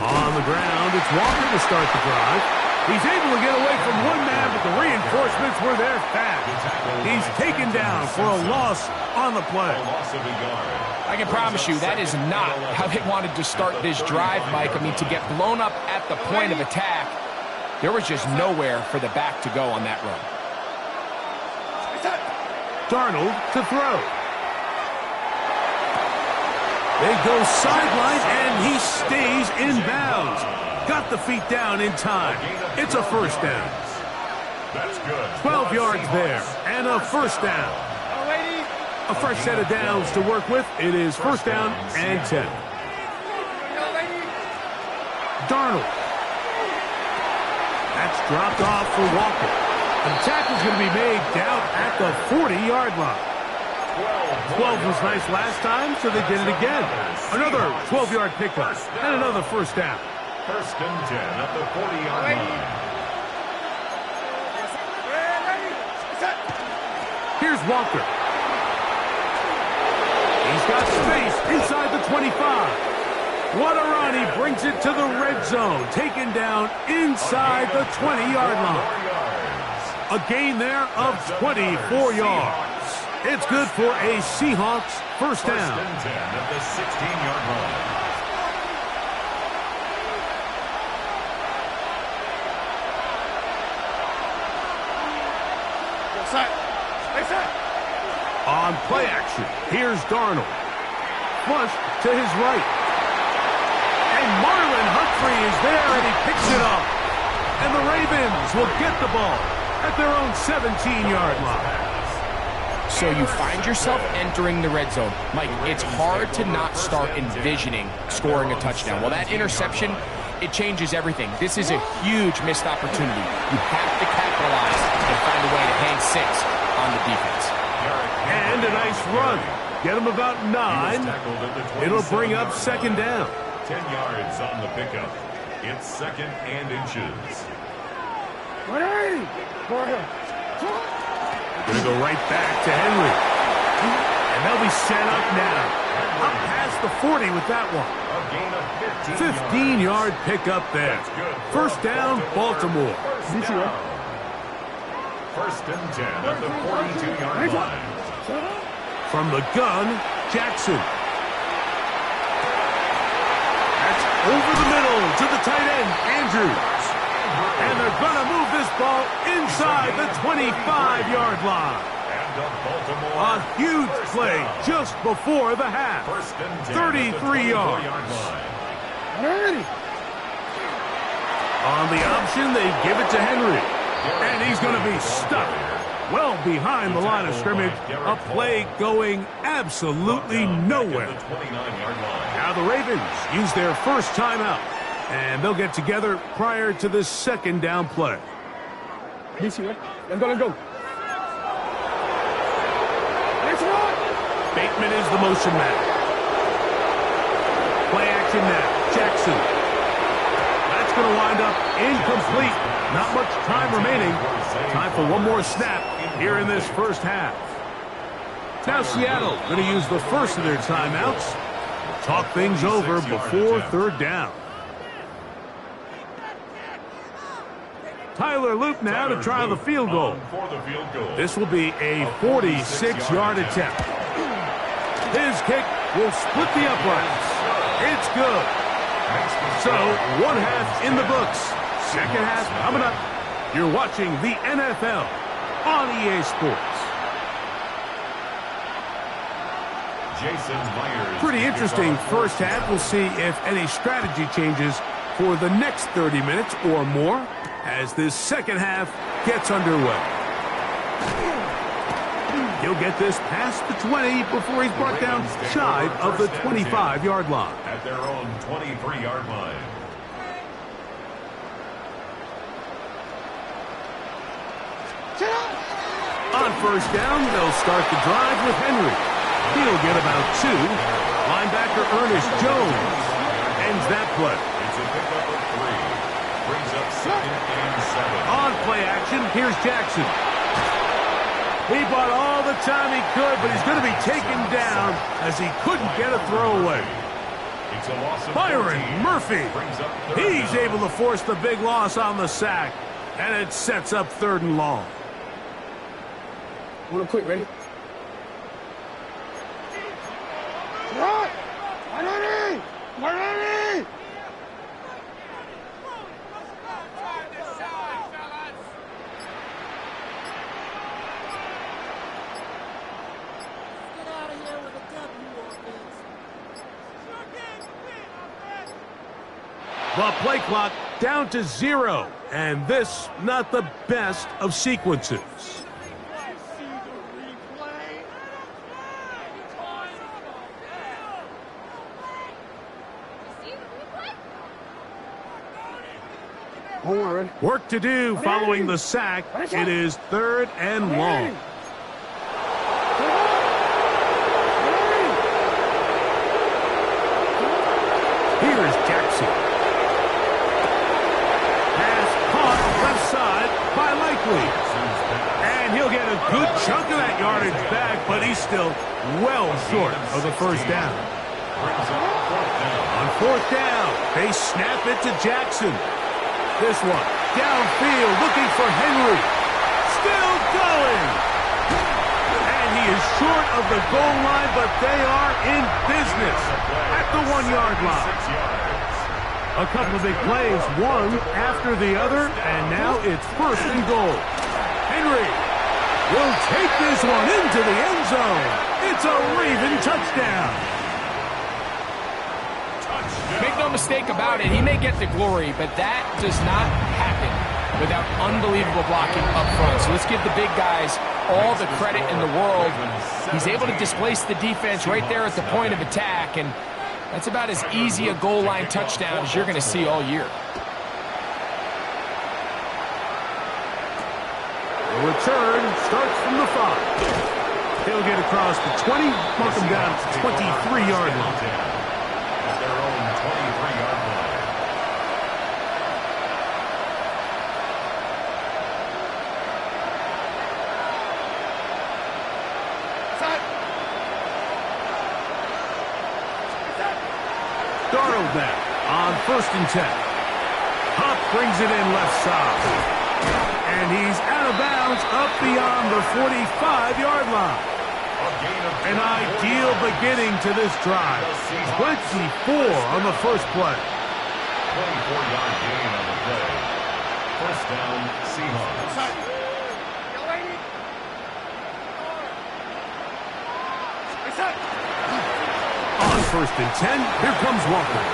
On the ground, it's Walker to start the drive. He's able to get away from one man, but the reinforcements were there fast. He's taken down for a loss on the play. I can promise you that is not how they wanted to start this drive, Mike. I mean, to get blown up at the point of attack, there was just nowhere for the back to go on that run. Darnold to throw. They go sideline, and he stays in bounds. Got the feet down in time. It's a first down. That's good. 12 yards there, and a first down. A fresh set of downs to work with. It is first down and 10. Darnold. That's dropped off for Walker. And the tackle's going to be made down at the 40-yard line. 12 was nice last time, so they did it again. Another 12-yard pickup and another first down. First and 10 at the 40-yard line. Here's Walker. He's got space inside the 25. What a run. He brings it to the red zone. Taken down inside the 20-yard line. A gain there of 24 yards. It's good for a Seahawks first down. First and 10 at the 16-yard line. On play action, here's Darnold. Flush to his right. And Marlon Humphrey is there, and he picks it up. And the Ravens will get the ball at their own 17-yard line. So you find yourself entering the red zone. Mike, it's hard to not start envisioning scoring a touchdown. Well, that interception, it changes everything. This is a huge missed opportunity. You have to capitalize and find a way to hang 6 on the defense. And a nice run. Get him about 9. It'll bring up second down. 10 yards on the pickup. It's second and inches. Going to go right back to Henry. And they'll be set up now. Up past the 40 with that one. A gain of 15-yard pickup there. First down, Baltimore. First and 10 at the 42-yard line. From the gun, Jackson. That's over the middle to the tight end, Andrews. And they're going to move this ball inside the 25-yard line. A huge play just before the half. 33 yards. On the option, they give it to Henry. And he's going to be stuck well behind the line of scrimmage. A play going absolutely nowhere. Now the Ravens use their first timeout. And they'll get together prior to the second down play. Let's go. Bateman is the motion man. Play action now. Jackson. That's going to wind up incomplete. Not much time remaining. Time for one more snap here in this first half. Now Seattle going to use the first of their timeouts. Talk things over before third down. Tyler Luke now to try the field goal. This will be a 46-yard attempt. His kick will split the uprights. It's good. So, one half in the books. Second half coming up. You're watching the NFL on EA Sports. Jason Myers. Pretty interesting first half. We'll see if any strategy changes for the next 30 minutes or more as this second half gets underway. He'll get this past the 20 before he's brought down shy of the 25-yard line. At their own 23-yard line. On first down, they'll start the drive with Henry. He'll get about 2. Linebacker Ernest Jones ends that play. It's a pickup of 3. Brings up 2nd and 7. On play action, here's Jackson. He bought all the time he could, but he's going to be taken down as he couldn't get a throwaway. It's a loss of Byron 14. Murphy. He's able to force the big loss on the sack, and it sets up 3rd and long. Wanna quit, ready? The play clock down to 0, and this not the best of sequences. Work to do following the sack. It is 3rd and long. Here's Jackson. Pass caught left side by Likely. And he'll get a good chunk of that yardage back, but he's still well short of the first down. On 4th down, they snap it to Jackson. This one, downfield, looking for Henry. Still going. And he is short of the goal line, but they are in business at the 1-yard line. A couple of big plays, one after the other, and now it's 1st and goal. Henry will take this one into the end zone. It's a Raven touchdown. Make no mistake about it, he may get the glory, but that does not happen without unbelievable blocking up front. So let's give the big guys all the credit in the world. He's able to displace the defense right there at the point of attack, and that's about as easy a goal line touchdown as you're going to see all year. The return starts from the 5. He'll get across the 20, mark him down to 23-yard line. At their own 23-yard line. Darnold now on 1st and 10. Hupp brings it in left side. And he's out of bounds up beyond the 45-yard line. An ideal beginning to this drive. 24 on the first play. 24-yard gain on the play. 1st down, Seahawks. On 1st and 10, here comes Walker.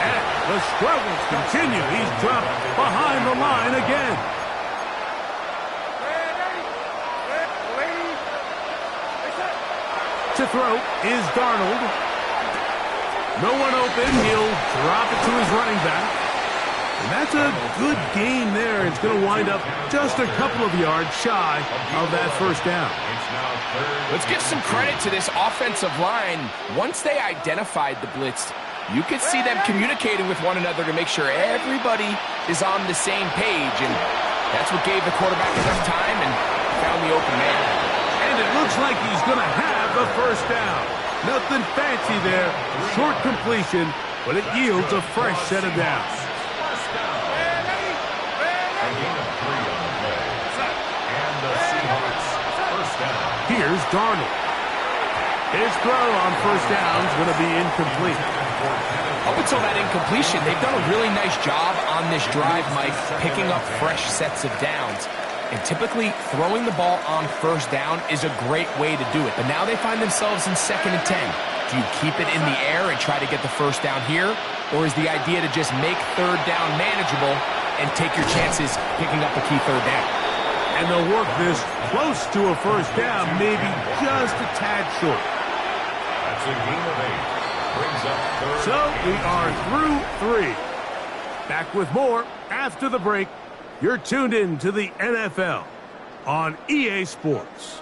And the struggles continue. He's dropped behind the line again. To throw is Darnold. No one open. He'll drop it to his running back. And that's a good gain there. It's going to wind up just a couple of yards shy of that 1st down. Let's give some credit to this offensive line. Once they identified the blitz, you could see them communicating with one another to make sure everybody is on the same page. And that's what gave the quarterback enough time and found the open man. And it looks like he's going to have the 1st down. Nothing fancy there. Short completion, but it yields a fresh set of downs. A gain of 3 on the play. And the Seahawks 1st down. Here's Darnold. His throw on 1st down is going to be incomplete. Up until that incompletion, they've done a really nice job on this drive, Mike, picking up fresh sets of downs. And typically, throwing the ball on first down is a great way to do it. But now they find themselves in 2nd and 10. Do you keep it in the air and try to get the first down here? Or is the idea to just make 3rd down manageable and take your chances picking up a key 3rd down? And they'll work this close to a first down, maybe just a tad short. That's a gain of 8. Brings up 3rd. So we are through 3. Back with more after the break. You're tuned in to the NFL on EA Sports.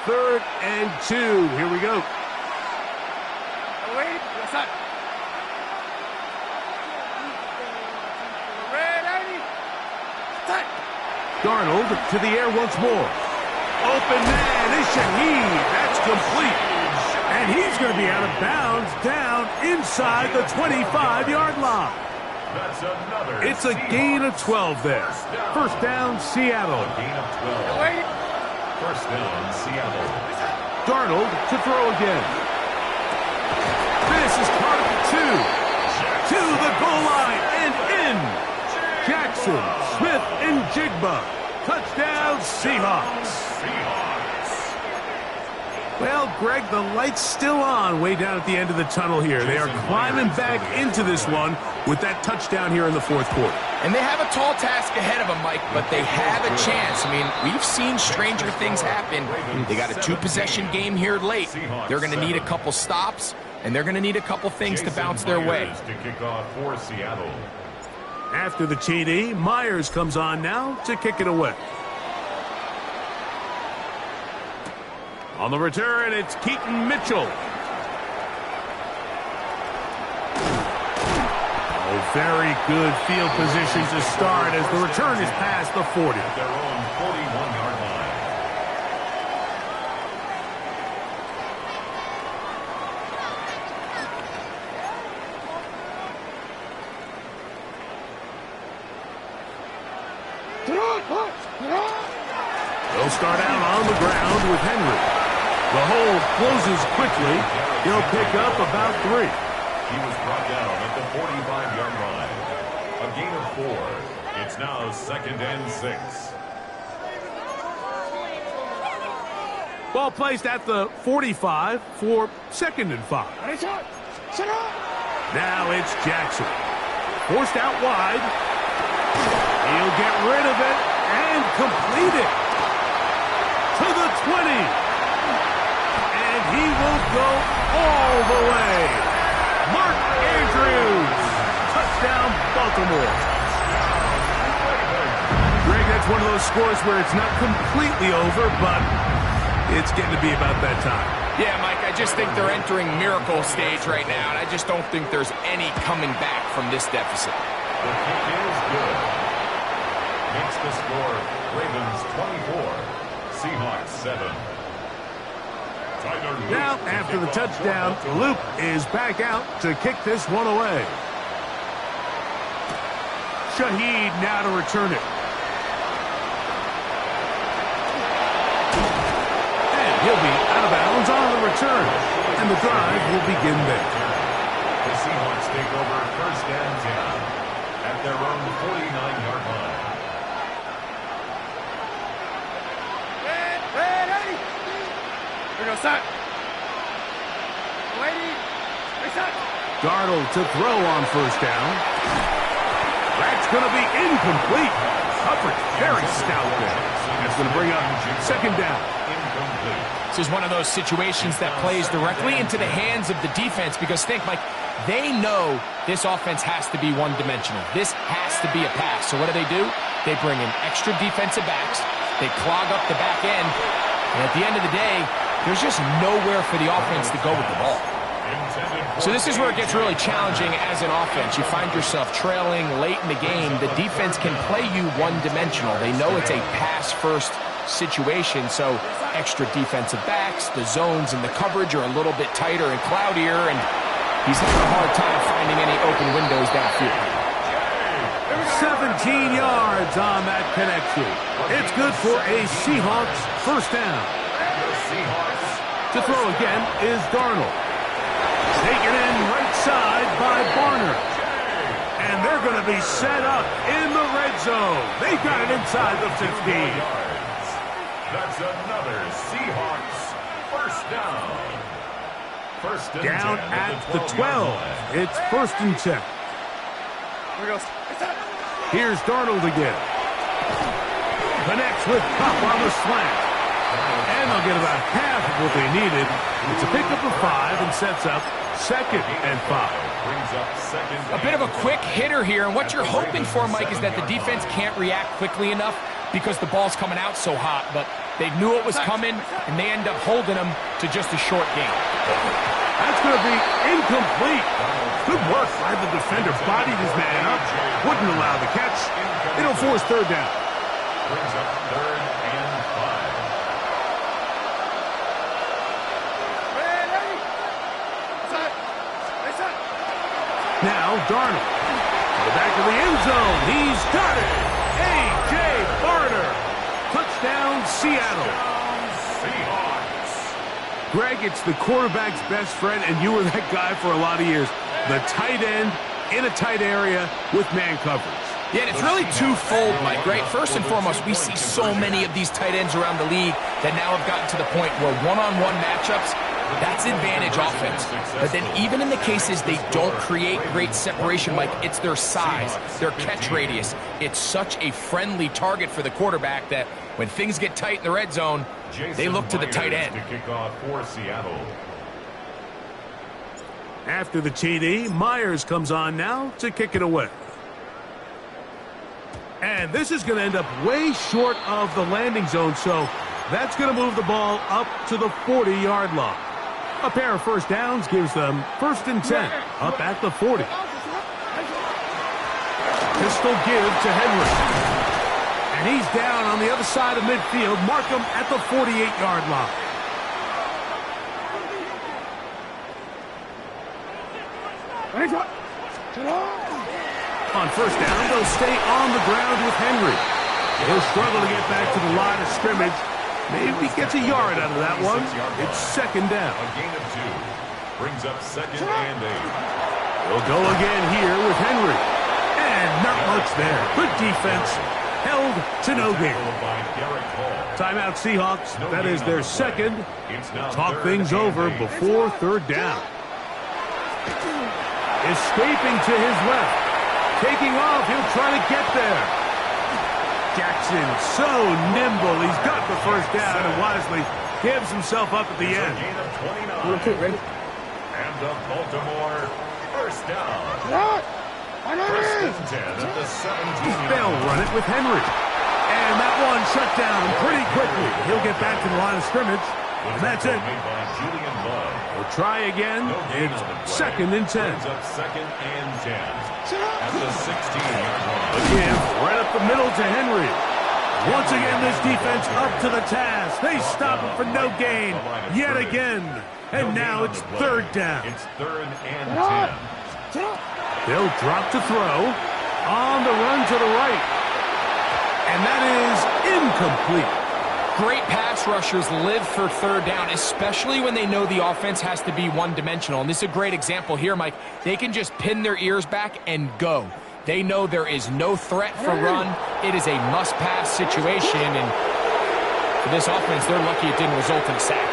Third and 2. Here we go. Wait, what's up? Ready? Set. Darnold to the air once more. Open man is Shaheed. That's complete. And he's going to be out of bounds down inside the 25-yard line. That's another. It's a gain of 12 there. First down, Seattle. Gain of 12. First down, Seattle. Darnold to throw again. This is target 2. To the goal line and in. Jackson, Smith, and Jigba. Touchdown, Seahawks. Well, Greg, the light's still on way down at the end of the tunnel here. They are climbing back into this one with that touchdown here in the 4th quarter. And they have a tall task ahead of them, Mike, but they have a chance. I mean, we've seen stranger things happen. They got a 2-possession game here late. They're going to need a couple stops, and they're going to need a couple things to bounce their way. To kick off for Seattle. After the TD, Myers comes on now to kick it away. On the return, it's Keaton Mitchell. Oh, very good field position to start as the return is past the 40. At their own 41-yard line. They'll start out on the ground with Henry. The hole closes quickly. He'll pick up about 3. He was brought down at the 45-yard line. A gain of 4. It's now 2nd and 6. Ball placed at the 45 for 2nd and 5. Now it's Jackson. Forced out wide. He'll get rid of it and complete it to the 20. And he will go all the way. Mark Andrews. Touchdown, Baltimore. Greg, that's one of those scores where it's not completely over, but it's getting to be about that time. Yeah, Mike, I just think they're entering miracle stage right now, and I just don't think there's any coming back from this deficit. The kick is good. Makes the score Ravens 24, Seahawks 7. Now, after the touchdown, Luke is back out to kick this one away. Shaheed now to return it. And he'll be out of bounds on the return. And the drive will begin there. The Seahawks take over first and 10 at their own 49-yard line. Ready? Here goes that. Lady, Darnold to throw on first down. That's going to be incomplete. Coverage very stout there. That's going to bring up 2nd down. This is one of those situations that plays directly into the hands of the defense because think, Mike, they know this offense has to be one-dimensional. This has to be a pass. So what do? They bring in extra defensive backs. They clog up the back end. And at the end of the day, there's just nowhere for the offense to go with the ball. So this is where it gets really challenging as an offense. You find yourself trailing late in the game. The defense can play you one-dimensional. They know it's a pass-first situation, so extra defensive backs, the zones and the coverage are a little bit tighter and cloudier, and he's having a hard time finding any open windows downfield. 17 yards on that connection. It's good for a Seahawks first down. To throw again is Darnold. Taken in right side by Barner. And they're going to be set up in the red zone. They got it inside the 15. That's another Seahawks first down. First and Down 10 at the 12. It's first and 10. Here goes. Here's Darnold again. Connects with Cup on the slant. And they'll get about half of what they needed. It's a pickup of 5 and sets up second and 5. A bit of a quick hitter here, and what you're hoping for, Mike, is that the defense can't react quickly enough because the ball's coming out so hot, but they knew it was coming, and they end up holding them to just a short game. That's going to be incomplete. Good work by the defender. Bodied his man up. Wouldn't allow the catch. It'll force third down. Brings up third and 5. Now Darnold. To the back of the end zone. He's got it. A.J. Barner. Touchdown, Seattle. Seahawks. Greg, it's the quarterback's best friend, and you were that guy for a lot of years. The tight end in a tight area with man coverage. Yeah, and it's really twofold, Mike, right? First and foremost, we see so many of these tight ends around the league that now have gotten to the point where one-on-one matchups, that's advantage offense. But then even in the cases they don't create great separation, Mike, it's their size, their catch radius. It's such a friendly target for the quarterback that when things get tight in the red zone, they look to the tight end. To kick off for Seattle. After the TD, Myers comes on now to kick it away. And this is going to end up way short of the landing zone, so that's going to move the ball up to the 40-yard line. A pair of first downs gives them first and 10, up at the 40. Pistol give to Henry. And he's down on the other side of midfield. Mark him at the 48-yard line. On first down, they'll stay on the ground with Henry. He'll struggle to get back to the line of scrimmage. Maybe gets a yard out of that one. It's second down. A gain of 2. Brings up second and 8. We'll go again here with Henry. And not much there. Good defense. Held to no gain. Timeout Seahawks. That is their second. Talk things over before third down. Escaping to his left. Taking off. He'll try to get there. Jackson so nimble. He's got the first down and wisely gives himself up at the end. And the Baltimore first down. First and 10 at the 17. They'll run it with Henry. And that one shut down pretty quickly. He'll get back to the line of scrimmage. And that's it. We'll try again. It's second and 10. Second and 10 at the 16-yard line. Again, right up the middle to Henry. Once again, this defense up to the task. They stop him for no gain yet again. And now it's third down. It's third and 10. They'll drop to throw on the run to the right. And that is incomplete. Great pass rushers live for third down, especially when they know the offense has to be one-dimensional. And this is a great example here, Mike. They can just pin their ears back and go. They know there is no threat for run. It is a must-pass situation. And for this offense, they're lucky it didn't result in a sack.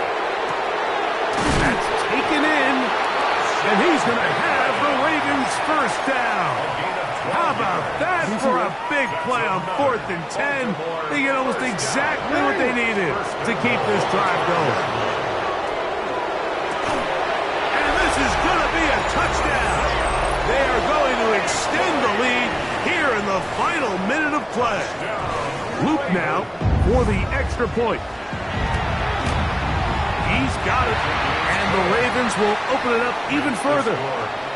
That's taken in. And he's going to have the Ravens first down. How about that for a big play on 4th and 10? They get almost exactly what they needed to keep this drive going. And this is going to be a touchdown. They are going to extend the lead here in the final minute of play. Luke now for the extra point. He's got it. And the Ravens will open it up even further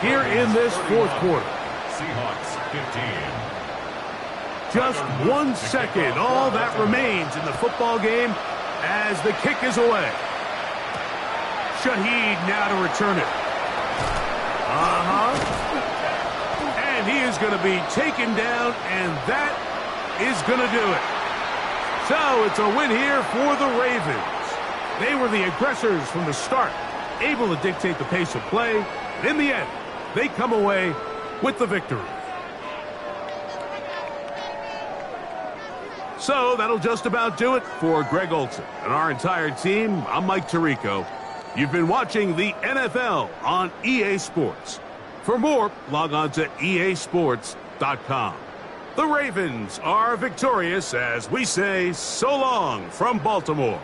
here in this fourth quarter. Seahawks 15. Just 1 second, all that remains in the football game as the kick is away. Shaheed now to return it. And And he is going to be taken down, and that is going to do it. So it's a win here for the Ravens. They were the aggressors from the start, able to dictate the pace of play. And in the end, they come away with the victory. So that'll just about do it for Greg Olson and our entire team. I'm Mike Tirico. You've been watching the NFL on EA Sports. For more, log on to easports.com. The Ravens are victorious as we say so long from Baltimore.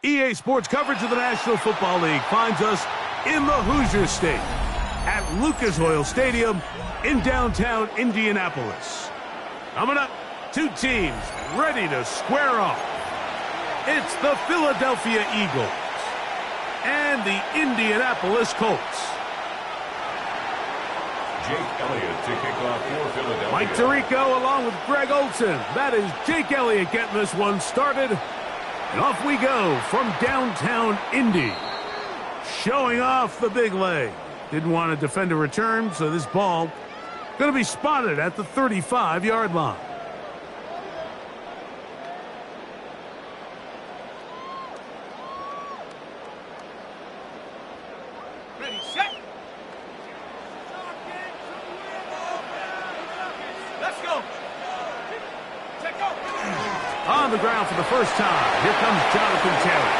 EA Sports coverage of the National Football League finds us in the Hoosier State at Lucas Oil Stadium in downtown Indianapolis. Coming up, two teams ready to square off. It's the Philadelphia Eagles and the Indianapolis Colts. Jake Elliott to kick off for Philadelphia. Mike Tirico along with Greg Olson. That is Jake Elliott getting this one started. And off we go from downtown Indy. Showing off the big leg. Didn't want to defend a return, so this ball going to be spotted at the 35-yard line. Ready, set. Let's go. Check go. On the ground for the first time. Here comes Jonathan Taylor.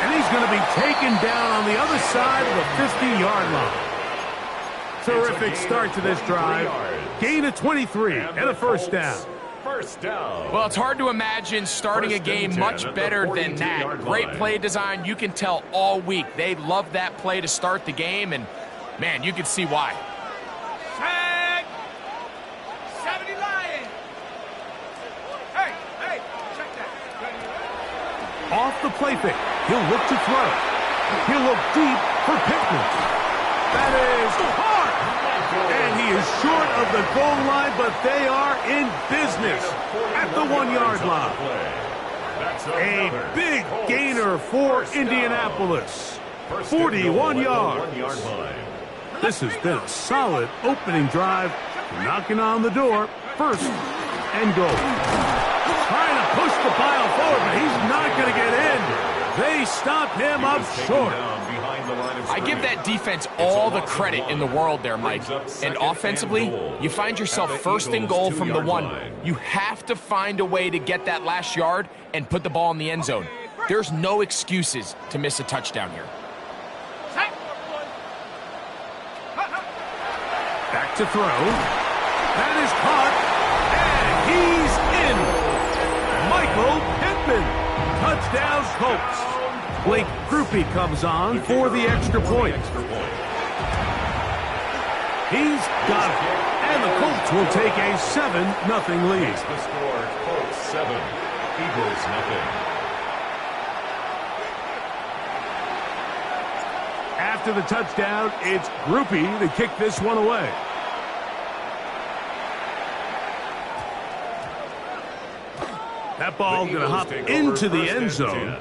And he's going to be taken down on the other side of the 50-yard line. Terrific start to this drive. Gain of 23 and a first down. First down. Well, it's hard to imagine starting a game much better than that. Great play design. You can tell all week they love that play to start the game, and, man, you can see why. Tag. 70 Lions. Hey, check that. Off the play fake. He'll look to throw. He'll look deep for Pittman. That is hard. And he is short of the goal line, but they are in business at the 1-yard line. A big gainer for Indianapolis. 41 yards. This has been a solid opening drive. Knocking on the door. First and goal. Trying to push the pile forward, but he's not going to get in. They stop him up short. I give that defense all the credit in the world there, Mike. And offensively, you find yourself first and goal from the 1. You have to find a way to get that last yard and put the ball in the end zone. There's no excuses to miss a touchdown here. Back to throw. That is caught. And he's in. Michael Pittman. Touchdown Colts. Blake Grupe comes on for the extra point. He's got it. And the Colts will take a 7-0 lead. It's the score, Colts 7, Eagles 0. After the touchdown, it's Grupe to kick this one away. That ball going to hop into the end zone.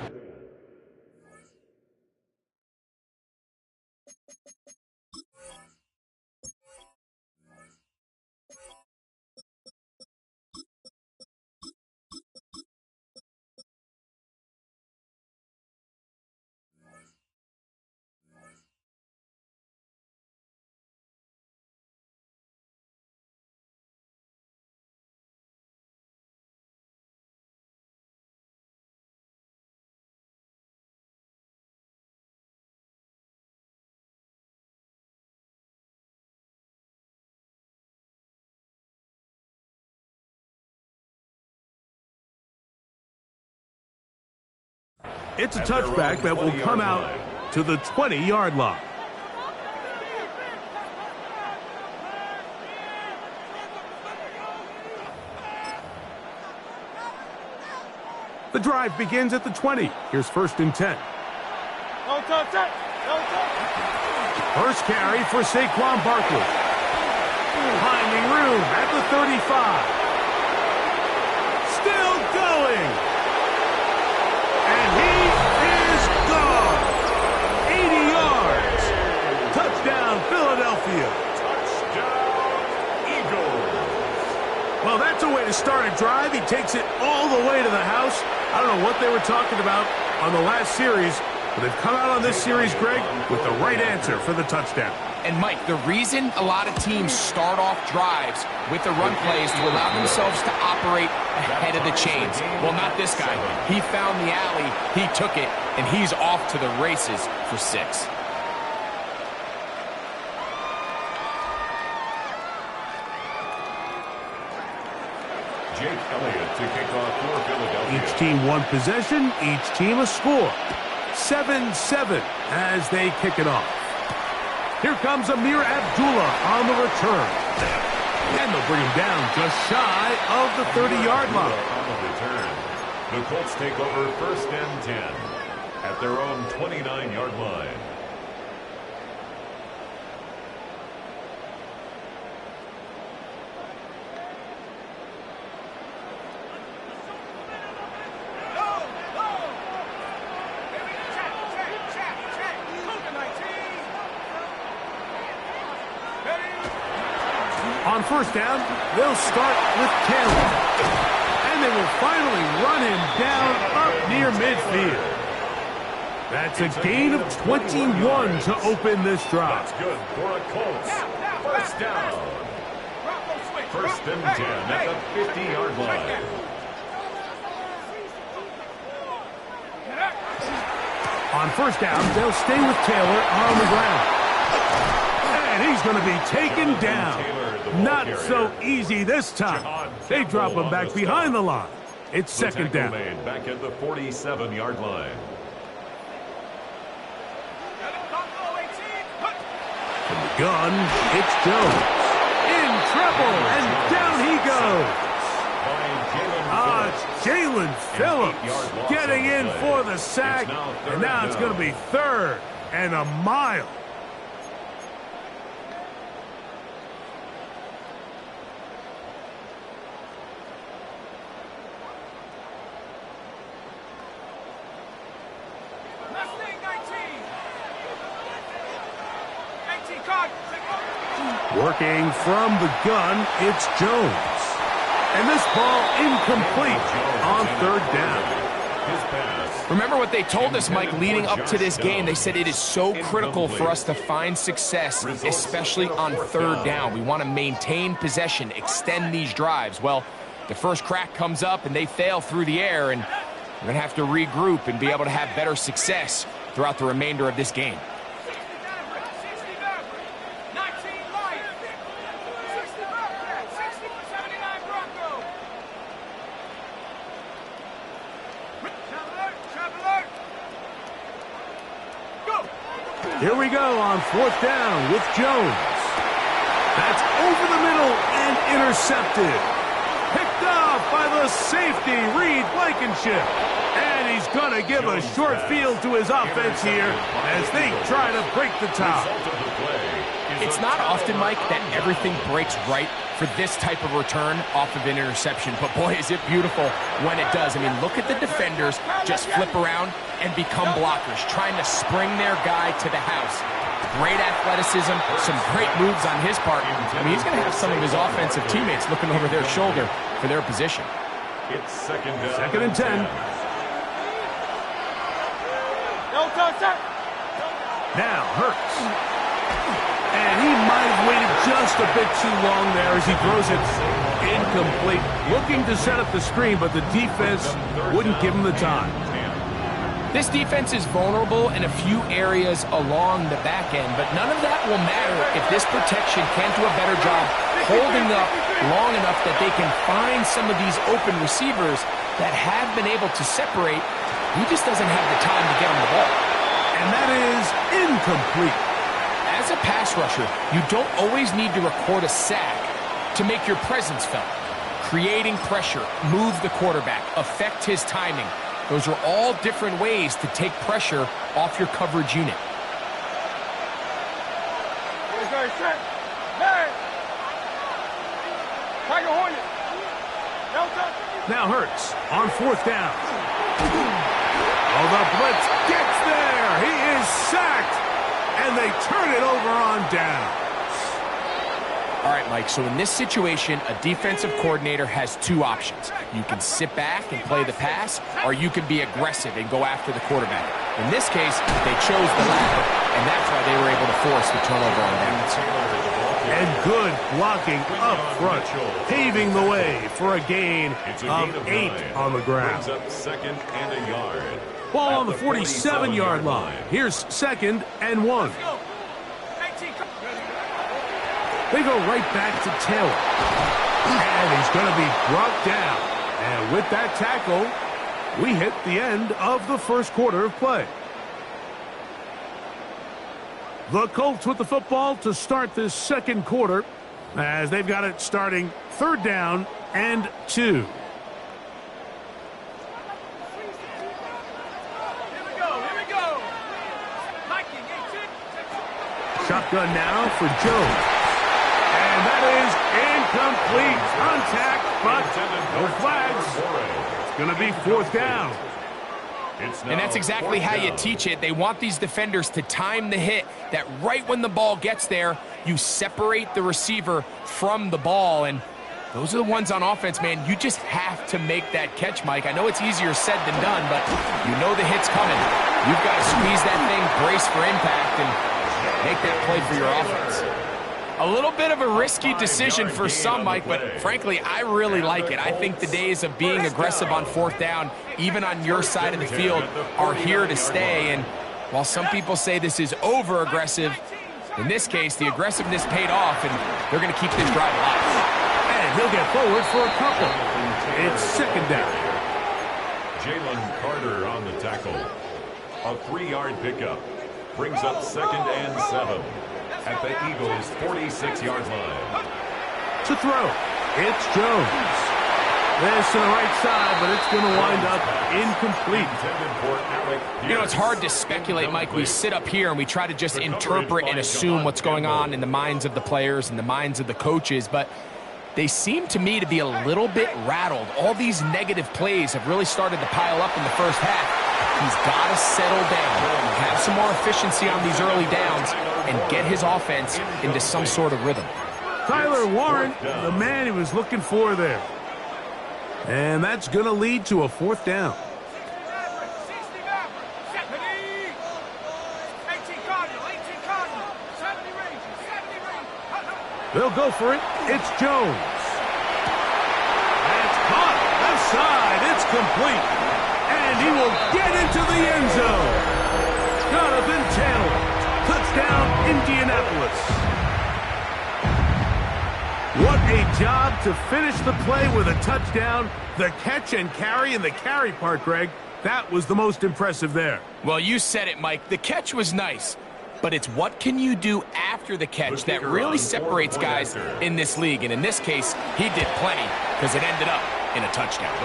It's a touchback that will come out to the 20-yard line. The drive begins at the 20. Here's 1st and 10. First carry for Saquon Barkley. Finding room at the 35. Still going. And he is gone. 80 yards. Touchdown, Philadelphia. Touchdown, Eagles. Well, that's a way to start a drive. He takes it all the way to the house. I don't know what they were talking about on the last series, but they've come out on this series, Greg, with the right answer for the touchdown. And, Mike, the reason a lot of teams start off drives with the run plays to allow themselves to operate ahead of the chains. Well, not this guy. He found the alley, he took it, and he's off to the races for 6. Jake Elliott to kick off for Philadelphia. Each team one possession, each team a score. 7-7 as they kick it off. Here comes Amir Abdullah on the return. And they'll bring him down just shy of the 30-yard line. On the return, the Colts take over 1st and 10 at their own 29-yard line. On 1st down, they'll start with Taylor. And they will finally run him down up near midfield. That's a gain of 21 to open this drive. That's good for a Colts. 1st down. 1st and 10 at the 50-yard line. On 1st down, they'll stay with Taylor on the ground. And he's going to be taken down. Not so easy this time. They drop him back behind the line. It's 2nd down. Back at the 47-yard line. From the gun, it's Jones. In trouble, and down he goes. Jalen Phillips getting in for the sack. And now it's going to be 3rd and a mile. Working from the gun, it's Jones. And this ball incomplete on 3rd down. Remember what they told us, Mike, leading up to this game. They said it is so critical for us to find success, especially on 3rd down. We want to maintain possession, extend these drives. Well, the first crack comes up, and they fail through the air, and We're going to have to regroup and be able to have better success throughout the remainder of this game. Here we go on 4th down with Jones. That's over the middle and intercepted. Picked off by the safety, Reed Blankenship. And he's going to give a short field to his offense here as they try to break the top. It's not often, Mike, that everything breaks right for this type of return off of an interception. But, boy, is it beautiful when it does. I mean, look at the defenders just flip around and become blockers, trying to spring their guy to the house. Great athleticism, some great moves on his part. I mean, he's going to have some of his offensive teammates looking over their shoulder for their position. It's second and 10. Now Hurts. And he might have waited just a bit too long there as he throws it incomplete. Looking to set up the screen, but the defense wouldn't give him the time. This defense is vulnerable in a few areas along the back end, but none of that will matter if this protection can't do a better job holding up long enough that they can find some of these open receivers that have been able to separate. He just doesn't have the time to get on the ball. And that is incomplete. As a pass rusher, you don't always need to record a sack to make your presence felt. Creating pressure, move the quarterback, affect his timing. Those are all different ways to take pressure off your coverage unit. Now Hurts on 4th down. Oh, the blitz gets there. He is sacked. And they turn it over on down. All right, Mike, so in this situation, a defensive coordinator has two options. You can sit back and play the pass, or you can be aggressive and go after the quarterback. In this case, they chose the latter, and that's why they were able to force the turnover on downs. And good blocking up front, paving the way for a gain of 8 on the ground. Second and a yard. Ball on the 47-yard line. Here's 2nd and 1. They go right back to Taylor. And he's going to be brought down. And with that tackle, we hit the end of the first quarter of play. The Colts with the football to start this second quarter as they've got it starting 3rd down and 2. Shotgun now for Jones. And that is incomplete. Contact, but no flags. It's going to be 4th down. And that's exactly how you teach it. They want these defenders to time the hit, that right when the ball gets there, you separate the receiver from the ball. And those are the ones on offense, man. You just have to make that catch, Mike. I know it's easier said than done, but you know the hit's coming. You've got to squeeze that thing, brace for impact, and make that play for your offense. A little bit of a risky decision for some, Mike, but frankly, I really like it. I think the days of being aggressive on 4th down, even on your side of the field, are here to stay. And while some people say this is over-aggressive, in this case, the aggressiveness paid off, and they're going to keep this drive alive. And he'll get forward for a couple. It's 2nd down. Jalen Carter on the tackle. A 3-yard pickup. Brings up 2nd and 7 at the Eagles' 46-yard line. To throw, it's Jones. This to the right side, but it's going to wind up incomplete. You know, it's hard to speculate, Mike. We sit up here and we try to just interpret and assume what's going on in the minds of the players and the minds of the coaches, but they seem to me to be a little bit rattled. All these negative plays have really started to pile up in the first half. He's got to settle down, have some more efficiency on these early downs, and get his offense into some sort of rhythm. Tyler Warren, the man he was looking for there. And that's going to lead to a 4th down. They'll go for it. It's Jones. That's caught. Left side. It's complete. And And he will get into the end zone. Jonathan Taylor. Touchdown, Indianapolis. What a job to finish the play with a touchdown. The catch and carry, and the carry part, Greg, that was the most impressive there. Well, you said it, Mike. The catch was nice, but it's what can you do after the catch that really separates guys in this league. And in this case, he did plenty because it ended up in a touchdown.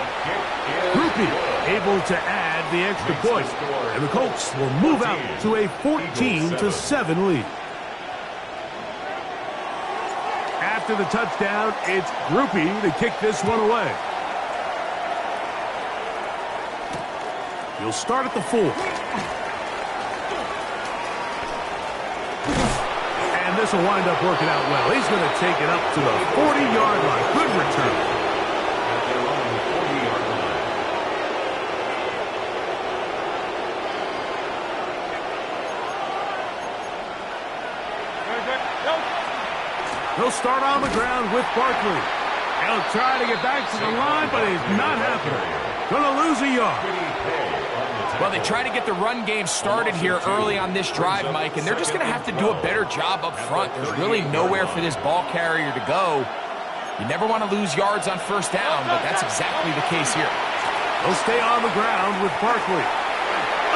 Grupe able to add the extra point, and the Colts will move out to a 14-7 lead. After the touchdown, it's Grupe to kick this one away. He'll start at the 4. And this will wind up working out well. He's going to take it up to the 40-yard line. Good return. He'll start on the ground with Barkley. He'll try to get back to the line, but it's not happening. Going to lose a yard. Well, they try to get the run game started here early on this drive, Mike, and they're just going to have to do a better job up front. There's really nowhere for this ball carrier to go. You never want to lose yards on first down, but that's exactly the case here. He'll stay on the ground with Barkley.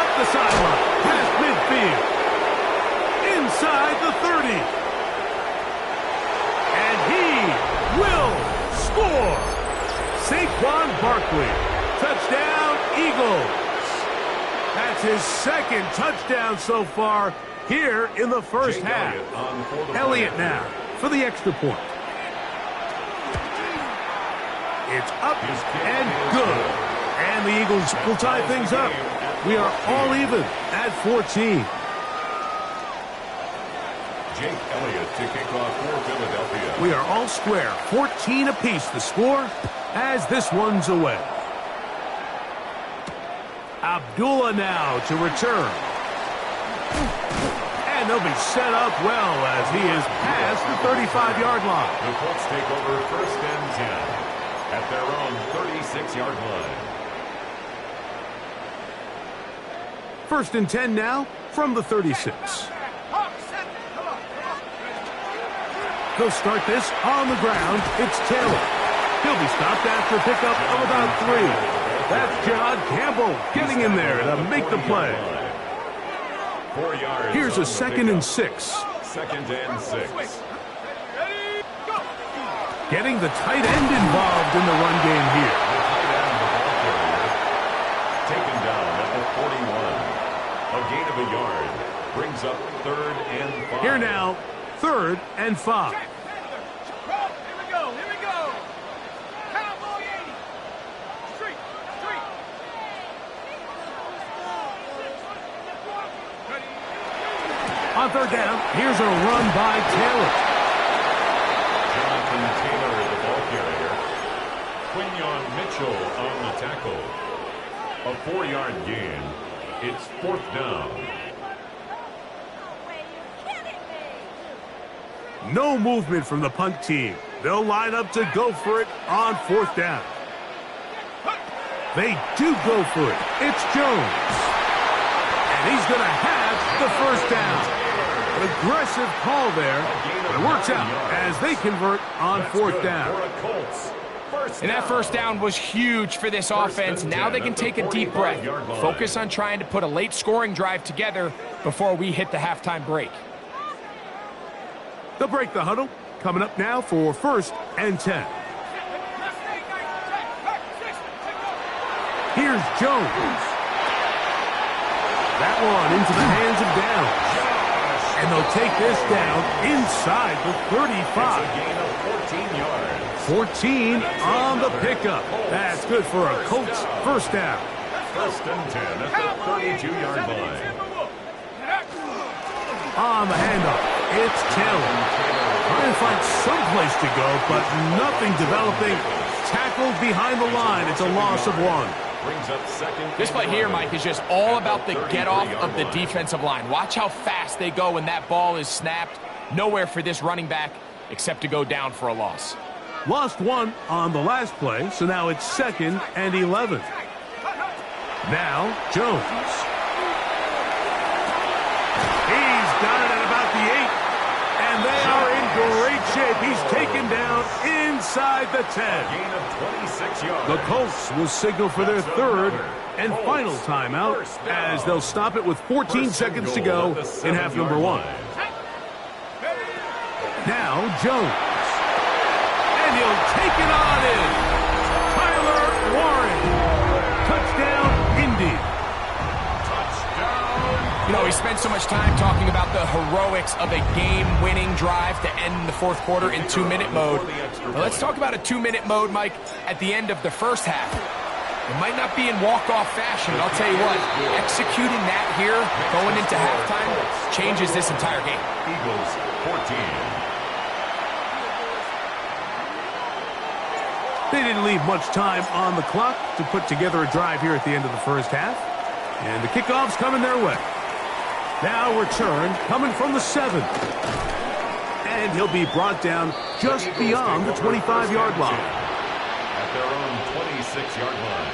Up the sideline, past midfield. Inside the 30. And he will score. Saquon Barkley. Touchdown, Eagles. That's his second touchdown so far here in the first half. Elliott now for the extra point. It's up and good. And the Eagles will tie things up. We are all even at 14. Jake Elliott to kick off for Philadelphia. We are all square. 14 apiece the score as this one's away. Abdullah now to return. And they'll be set up well as he is past the 35-yard line. The Colts take over 1st and 10 at their own 36-yard line. 1st and 10 now from the 36. He'll start this on the ground. It's Taylor. He'll be stopped after a pickup of about 3. That's John Campbell getting in there to make the play. 4 yards. Here's a 2nd and 6. 2nd and 6. Getting the tight end involved in the run game here. The tight end, the ball carrier, taken down at the 41. A gain of a yard brings up 3rd and 5. Here now, 3rd and 5. On 3rd down, here's a run by Taylor. Jonathan Taylor, the ball carrier. Quinyon Mitchell on the tackle. A 4-yard gain. It's 4th down. No movement from the punt team. They'll line up to go for it on 4th down. They do go for it. It's Jones. And he's going to have the 1st down. Aggressive call there, but it works out as they convert on 4th down. And that 1st down was huge for this offense. Now they can take a deep breath, focus on trying to put a late scoring drive together before we hit the halftime break. They'll break the huddle. Coming up now for 1st and 10. Here's Jones. That one into the hands of Downs. And they'll take this down inside the 35. It's a gain of 14 yards. 14 on the pickup. That's good for a Colts 1st down. 1st and 10 at the 32-yard line. On the handoff, it's Taylor. Trying to find some place to go, but nothing developing. Tackled behind the line. It's a loss of 1. Brings up 2nd. This play here, Mike, is just all about the get-off of the defensive line. Watch how fast they go when that ball is snapped. Nowhere for this running back except to go down for a loss. Lost 1 on the last play, so now it's 2nd and 11. Now, Jones. He's got it at about the 8. And they are in great shape. He's taken down inside the 10. Gain of 26 yards. The Colts will signal for their third and final timeout as they'll stop it with 14 seconds to go in half number 1. Now Jones. And he'll take it on in. Tyler Warren. Touchdown, Indy. You know, we spent so much time talking about the heroics of a game-winning drive to end the fourth quarter in 2-minute mode. Now let's talk about a 2-minute mode, Mike, at the end of the first half. It might not be in walk-off fashion, but I'll tell you what, executing that here, going into halftime, changes this entire game. Eagles 14. They didn't leave much time on the clock to put together a drive here at the end of the first half. And the kickoff's coming their way. Now return coming from the 7. And he'll be brought down just beyond the 25-yard line. At their own 26-yard line.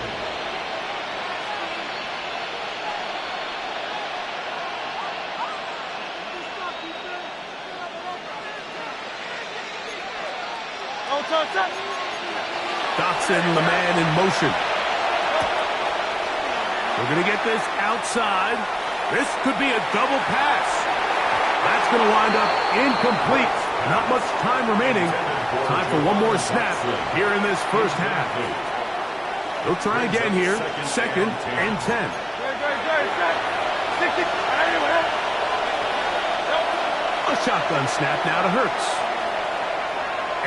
Dotson, the man in motion. We're going to get this outside. This could be a double pass. That's going to wind up incomplete. Not much time remaining. Time for one more snap here in this first half. They'll try again here. 2nd and 10. A shotgun snap now to Hurts.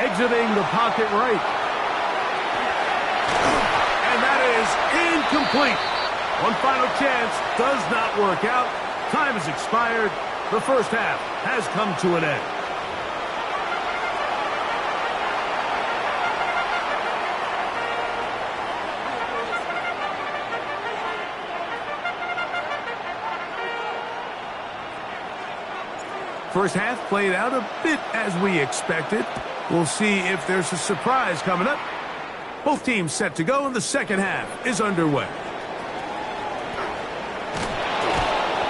Exiting the pocket right. And that is incomplete. One final chance does not work out. Time has expired. The first half has come to an end. First half played out a bit as we expected. We'll see if there's a surprise coming up. Both teams set to go, and the second half is underway.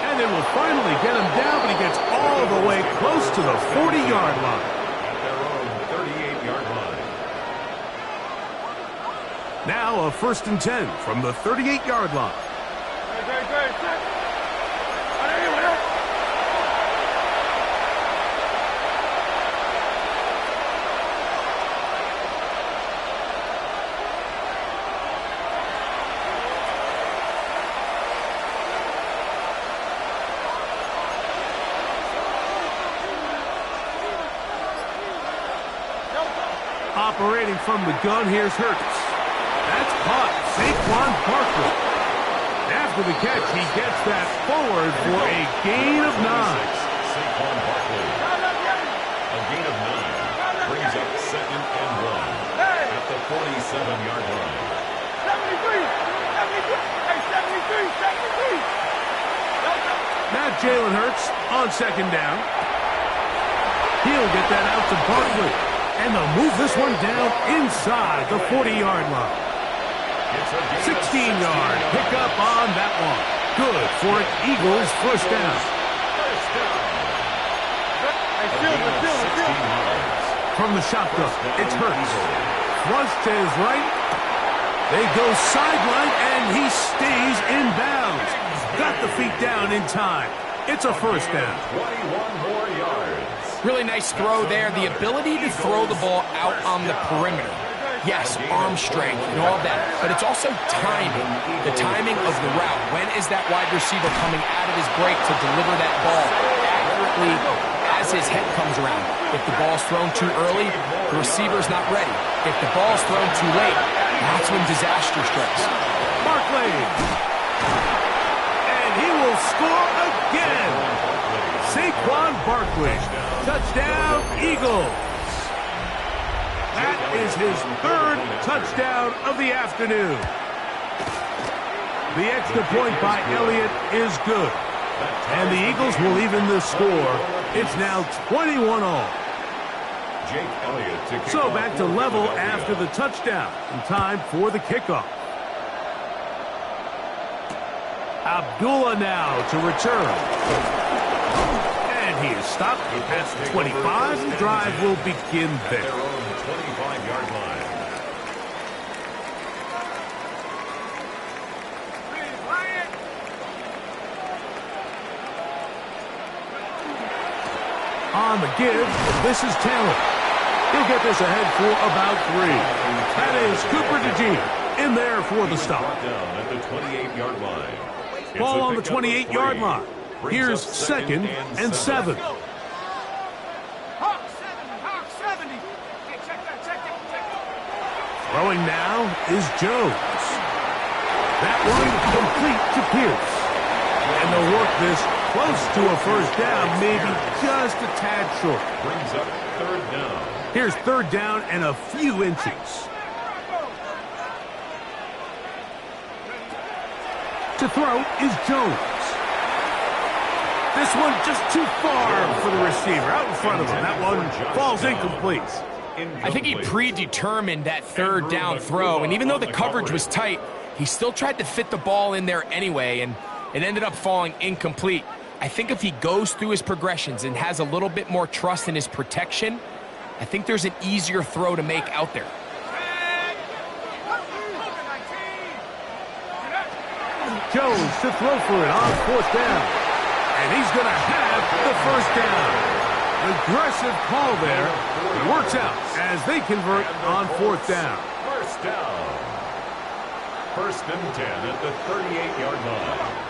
And they will finally get him down, but he gets all the way close to the 40-yard line. At their own 38-yard line. Now a 1st and 10 from the 38-yard line. Operating from the gun, here's Hurts. That's caught. Saquon Barkley. After the catch, he gets that forward for a gain of 9. Saquon Barkley. A gain of 9. Brings up 2nd and 1. At the 47-yard line. 73! Now Jalen Hurts on 2nd down. He'll get that out to Barkley. And they'll move this one down inside the 40-yard line. 16-yard pickup on that one. Good for an Eagles first down. From the shotgun, it's Hurts. Flush to his right. They go sideline, and he stays in bounds. Got the feet down in time. It's a first down. 21 more yards. Really nice throw there. The ability to throw the ball out on the perimeter. Yes, arm strength and all that, but it's also timing. The timing of the route. When is that wide receiver coming out of his break to deliver that ball accurately as his head comes around? If the ball's thrown too early, the receiver's not ready. If the ball's thrown too late, that's when disaster strikes. Barkley. And he will score again. Saquon Barkley. Touchdown, Eagles. That is his 3rd touchdown of the afternoon. The extra point by Elliott is good. And the Eagles will even the score. It's now 21-all. Jake Elliott to kick So off back to for level Philadelphia. after the touchdown. And time for the kickoff. Abdullah now to return. And he is stopped at the 25. The drive will begin there. Their own 25-yard line. On the give, this is Taylor. He'll get this ahead for about 3. That is Cooper DeGene in there for the stop. Down at the 28-yard line. Ball on the 28-yard line. Here's second and 7. Throwing now is Jones. That one complete to Pierce. And they'll work this close to a first down, maybe just a tad short. Brings up third down. Here's third down and a few inches. To throw is Jones. This one just too far for the receiver. Out in front of him. That one falls incomplete. I think he predetermined that third down throw, and even though the coverage was tight, he still tried to fit the ball in there anyway, and it ended up falling incomplete. I think if he goes through his progressions and has a little bit more trust in his protection, I think there's an easier throw to make out there. Jones to throw for it on fourth down. And he's going to have the first down. Aggressive call there. It works out as they convert on fourth down. First down. First and 10 at the 38-yard line.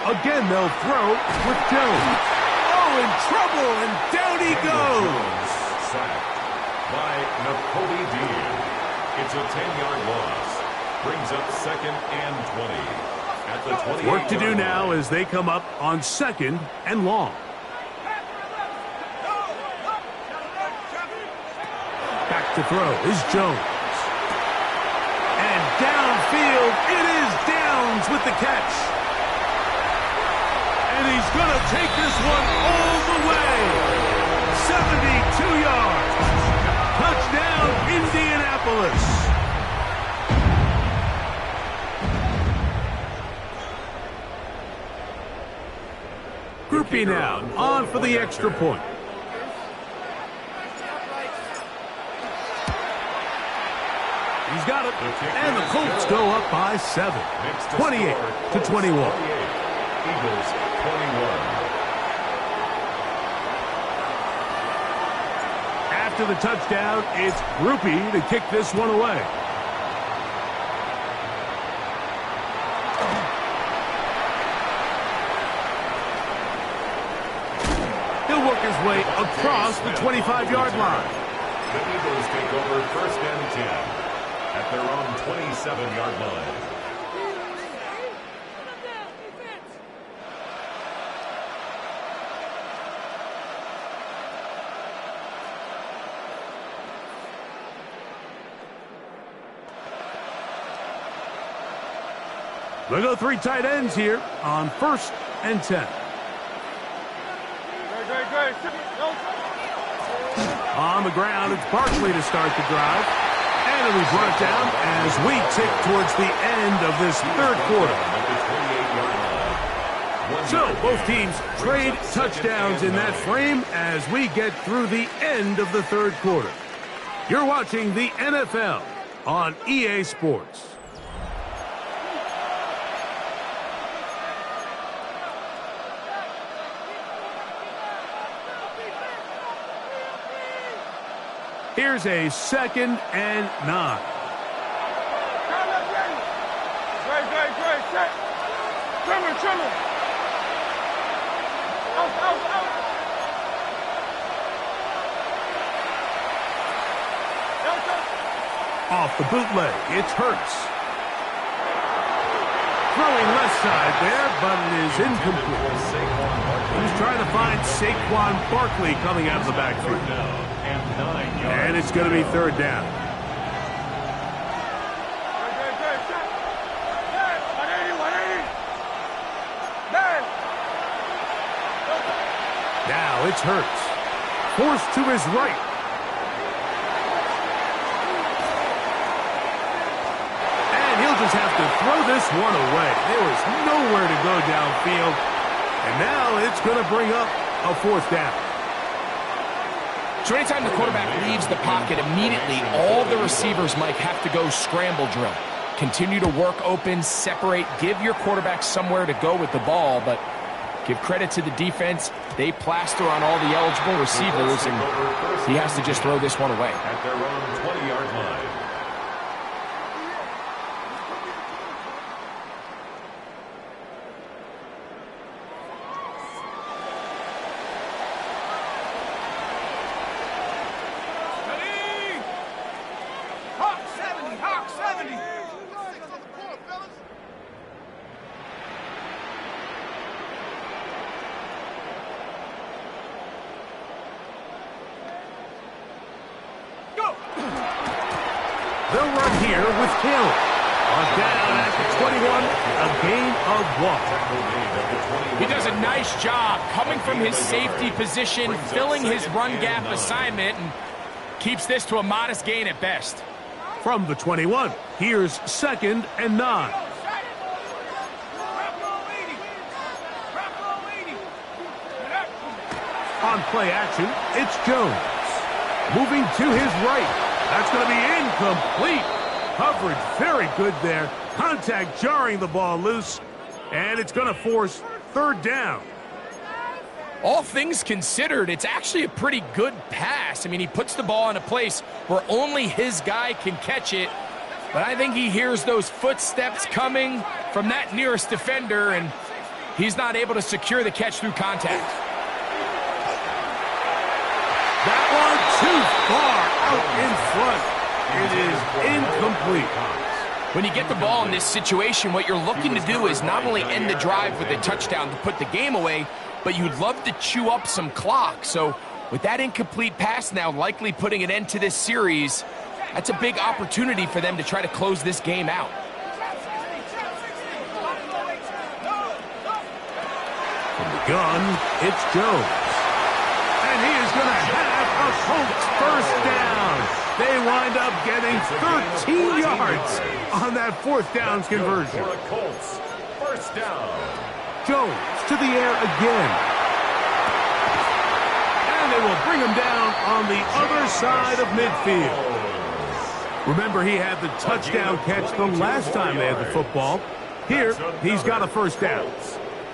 Again, they'll throw with Jones. Oh, in trouble, and down he goes. Sacked by Nakobe Dean. It's a 10-yard loss. Brings up second and 20 at the 28. Work to do now as they come up on second and long. Back to throw is Jones. And downfield, it is Downs with the catch. And he's going to take this one all the way. 72 yards. Touchdown, Indianapolis. Groupie now on for the extra point. He's got it. And the Colts go up by 7. 28-21. Eagles 21. After the touchdown, it's Groupie to kick this one away. He'll work his way across the 25-yard line. The Eagles take over first and 10 at their own 27-yard line. We'll go 3 tight ends here on first and 10. On the ground, it's Barkley to start the drive. And it'll be brought down as we tick towards the end of this third quarter. So, both teams trade touchdowns in that frame as we get through the end of the third quarter. You're watching the NFL on EA Sports. Here's a second and 9. Great. Set. Trimmer. Out. Off the bootleg, it's Hurts. Throwing left side there, but it is incomplete. He's trying to find Saquon Barkley coming out of the backfield. And it's going to be third down. Now it's Hurts. Forced to his right. And he'll just have to throw this one away. There was nowhere to go downfield. And now it's going to bring up a fourth down. So anytime the quarterback leaves the pocket, immediately all the receivers, Mike, have to go scramble drill. Continue to work open, separate, give your quarterback somewhere to go with the ball, but give credit to the defense. They plaster on all the eligible receivers, and he has to just throw this one away. At their own 20-yard line. They'll run here with Hill. On down at the 21, a gain of 1. He does a nice job coming from his safety position, filling his run gap assignment, and keeps this to a modest gain at best. From the 21, here's 2nd and 9. On play action, it's Jones. Moving to his right. That's going to be incomplete. Coverage very good there. Contact jarring the ball loose. And it's going to force 3rd down. All things considered, it's actually a pretty good pass. I mean, he puts the ball in a place where only his guy can catch it. But I think he hears those footsteps coming from that nearest defender, and he's not able to secure the catch through contact. That one too far out in front. It is incomplete. When you get the ball in this situation, what you're looking to do is not only end the drive with a touchdown to put the game away, but you'd love to chew up some clock. So with that incomplete pass now likely putting an end to this series, that's a big opportunity for them to try to close this game out. From the gun, it's Jones. And he is going to have a Colts first down. They wind up getting 13 yards on that 4th down conversion. For a Colts first down. Jones to the air again. And they will bring him down on the other side of midfield. Remember, he had the touchdown catch the last time they had the football. Here, he's got a first down.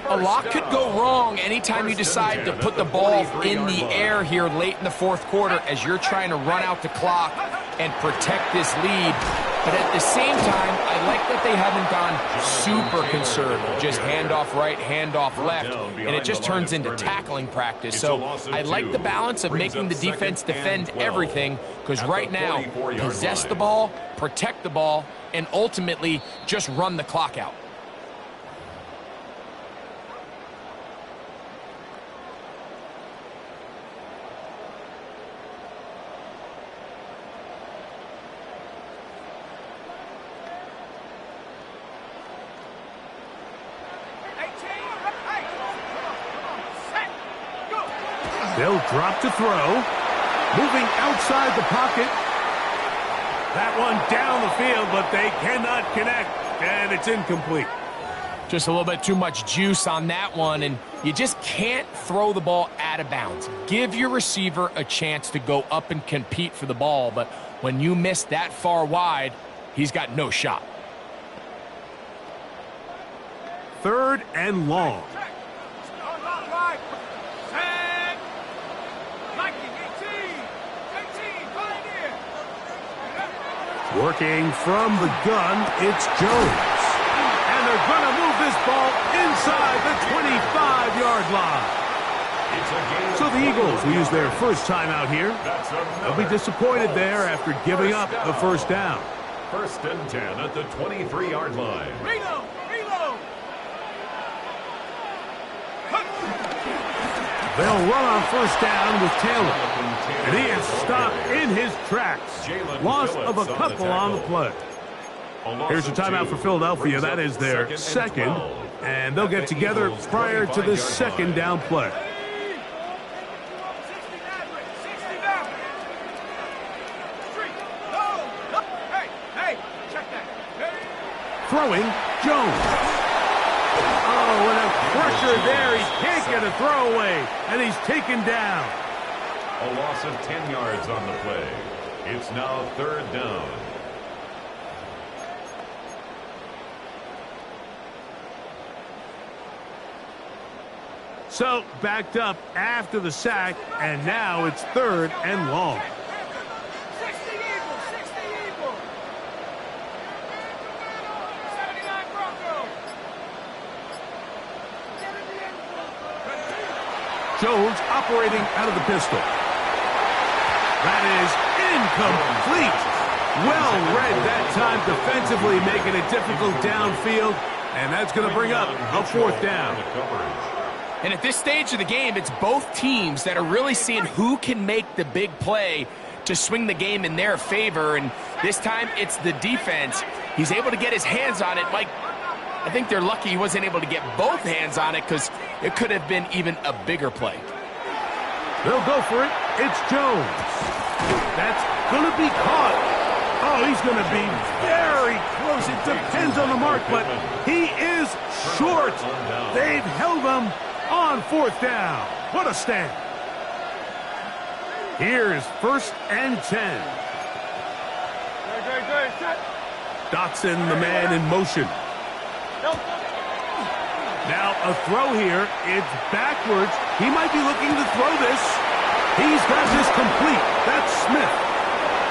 A lot could go wrong anytime you decide to put the ball in the air here late in the 4th quarter as you're trying to run out the clock and protect this lead. But at the same time, I like that they haven't gone super conservative. Just handoff right, handoff left, and it just turns into tackling practice. So I like the balance of making the defense defend everything, because right now, possess the ball, protect the ball, and ultimately just run the clock out. They'll drop to throw. Moving outside the pocket. That one down the field, but they cannot connect, and it's incomplete. Just a little bit too much juice on that one, and you just can't throw the ball out of bounds. Give your receiver a chance to go up and compete for the ball, but when you miss that far wide, he's got no shot. 3rd and long. Working from the gun, it's Jones. And they're going to move this ball inside the 25-yard line. So the Eagles will use their first time out here. They'll be disappointed there after giving up the first down. 1st and 10 at the 23-yard line. Reload! They'll run on first down with Taylor. And he is stopped in his tracks. Loss of a couple on the play. Here's a timeout for Philadelphia. That is their 2nd. And they'll get together prior to the 2nd down play. Throwing, Jones. Oh, and a pressure there. He can't get a throwaway, and he's taken down. A loss of 10 yards on the play. It's now 3rd down. So, backed up after the sack, and now it's 3rd and long. 60 Eagles, 60 Eagles. 79 Broncos. Get in the end zone. Jones operating out of the pistol. That is incomplete. Well read that time defensively, making it difficult downfield, and that's going to bring up a 4th down. And at this stage of the game, it's both teams that are really seeing who can make the big play to swing the game in their favor. And this time, it's the defense. He's able to get his hands on it. Mike, I think they're lucky he wasn't able to get both hands on it because it could have been even a bigger play. They'll go for it. It's Jones. That's going to be caught. Oh, he's going to be very close. It depends on the mark, but he is short. They've held him on 4th down. What a stand. Here's 1st and 10. Dotson, the man in motion. Now a throw here. It's backwards. He might be looking to throw this. He's got this complete. That's Smith.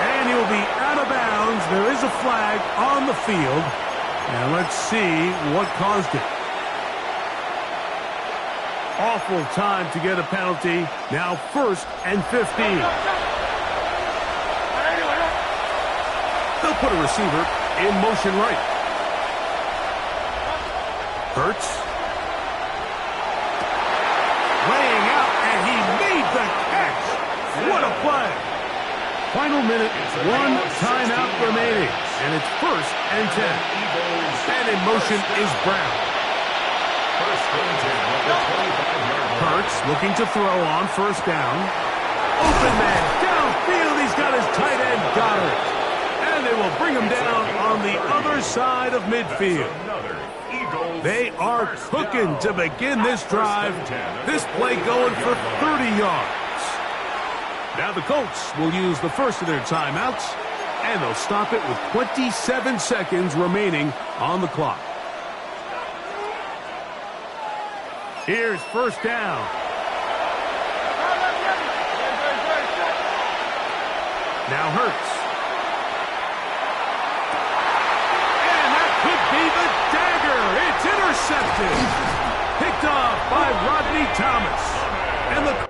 And he'll be out of bounds. There is a flag on the field. And let's see what caused it. Awful time to get a penalty. Now 1st and 15. They'll put a receiver in motion right. Hurts. Laying out, and he made the catch. What a play. Final minute, 1 timeout remaining. And it's 1st and 10. And in motion is Brown. Hurts looking to throw on 1st down. Open man downfield. He's got his tight end Goddard. And they will bring him down on the other side of midfield. They are cooking to begin this drive. This play going for 30 yards. Now the Colts will use the first of their timeouts, and they'll stop it with 27 seconds remaining on the clock. Here's 1st down. Now Hurts. And that could be the dagger. It's intercepted. Picked off by Rodney Thomas. And the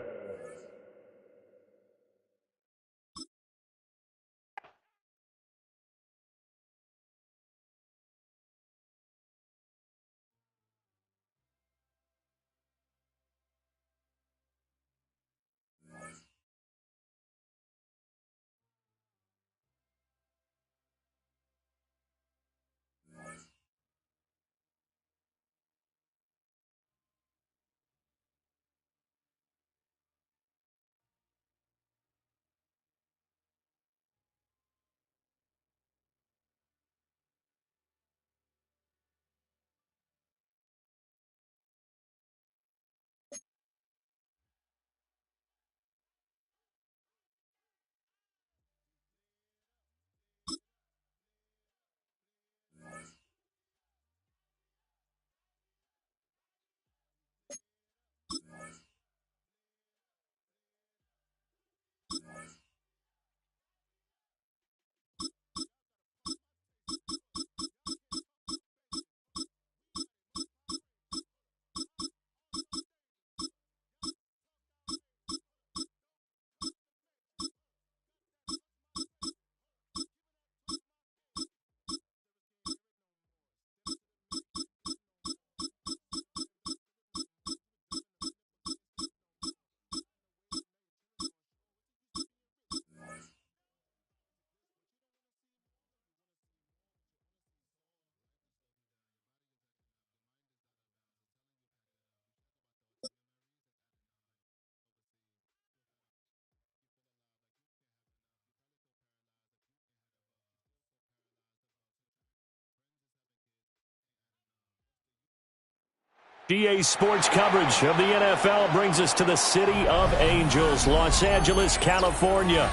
GA Sports coverage of the NFL brings us to the City of Angels, Los Angeles, California.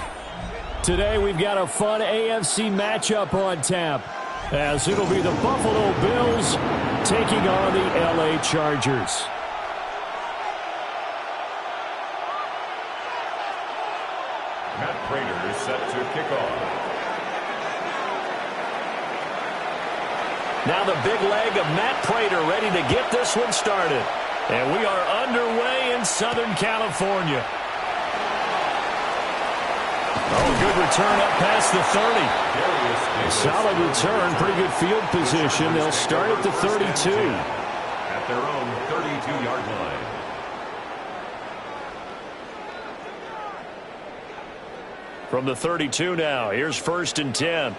Today we've got a fun AFC matchup on tap, as it'll be the Buffalo Bills taking on the LA Chargers. Matt Prater is set to kick off. Now the big leg of Matt Prater ready to get this one started. And we are underway in Southern California. Oh, good return up past the 30. Solid return, pretty good field position. They'll start at the 32. At their own 32-yard line. From the 32 now, here's 1st and 10.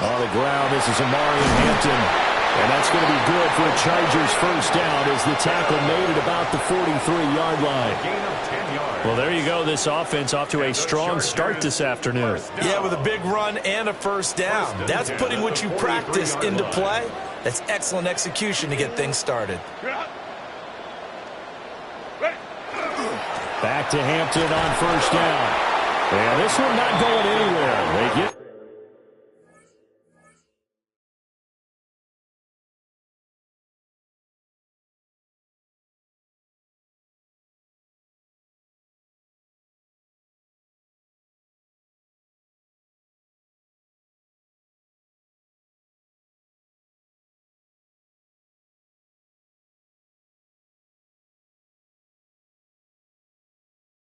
On the ground, this is Amari Hampton. And that's going to be good for a Chargers first down as the tackle made it about the 43-yard line. Gain of 10 yards. Well, there you go. This offense off to a strong start this afternoon. Yeah, with a big run and a first down. That's putting what you practice into play. That's excellent execution to get things started. Back to Hampton on first down. And this one not going anywhere. They get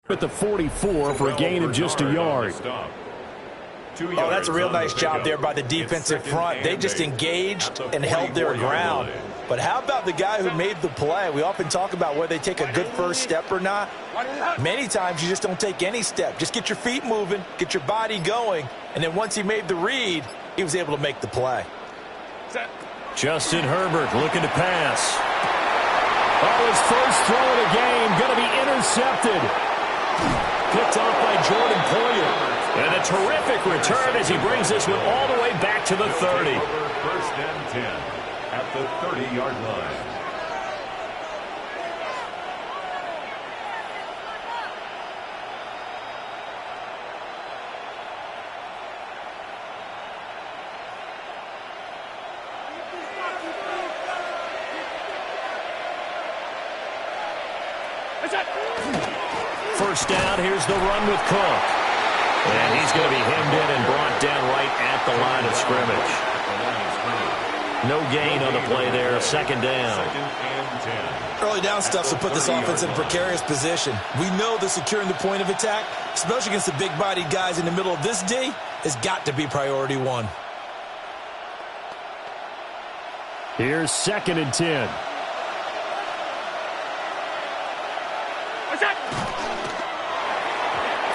at the 44 for a gain of just a yard. Oh, that's a real nice job there by the defensive front. They just engaged and held their ground. But how about the guy who made the play? We often talk about whether they take a good first step or not. Many times you just don't take any step. Just get your feet moving, get your body going, and then once he made the read, he was able to make the play. Justin Herbert looking to pass. Oh, his first throw of the game going to be intercepted. Picked off by Jordan Poyer. And a terrific return as he brings this one all the way back to the 30. 1st and 10 at the 30-yard line. First down, here's the run with Cook. And he's going to be hemmed in and brought down right at the line of scrimmage. No gain on the play there, 2nd down. 2nd and 10. Early down stuff to put this offense in a precarious position. We know that securing the point of attack, especially against the big-bodied guys in the middle of this D, has got to be priority one. Here's 2nd and 10.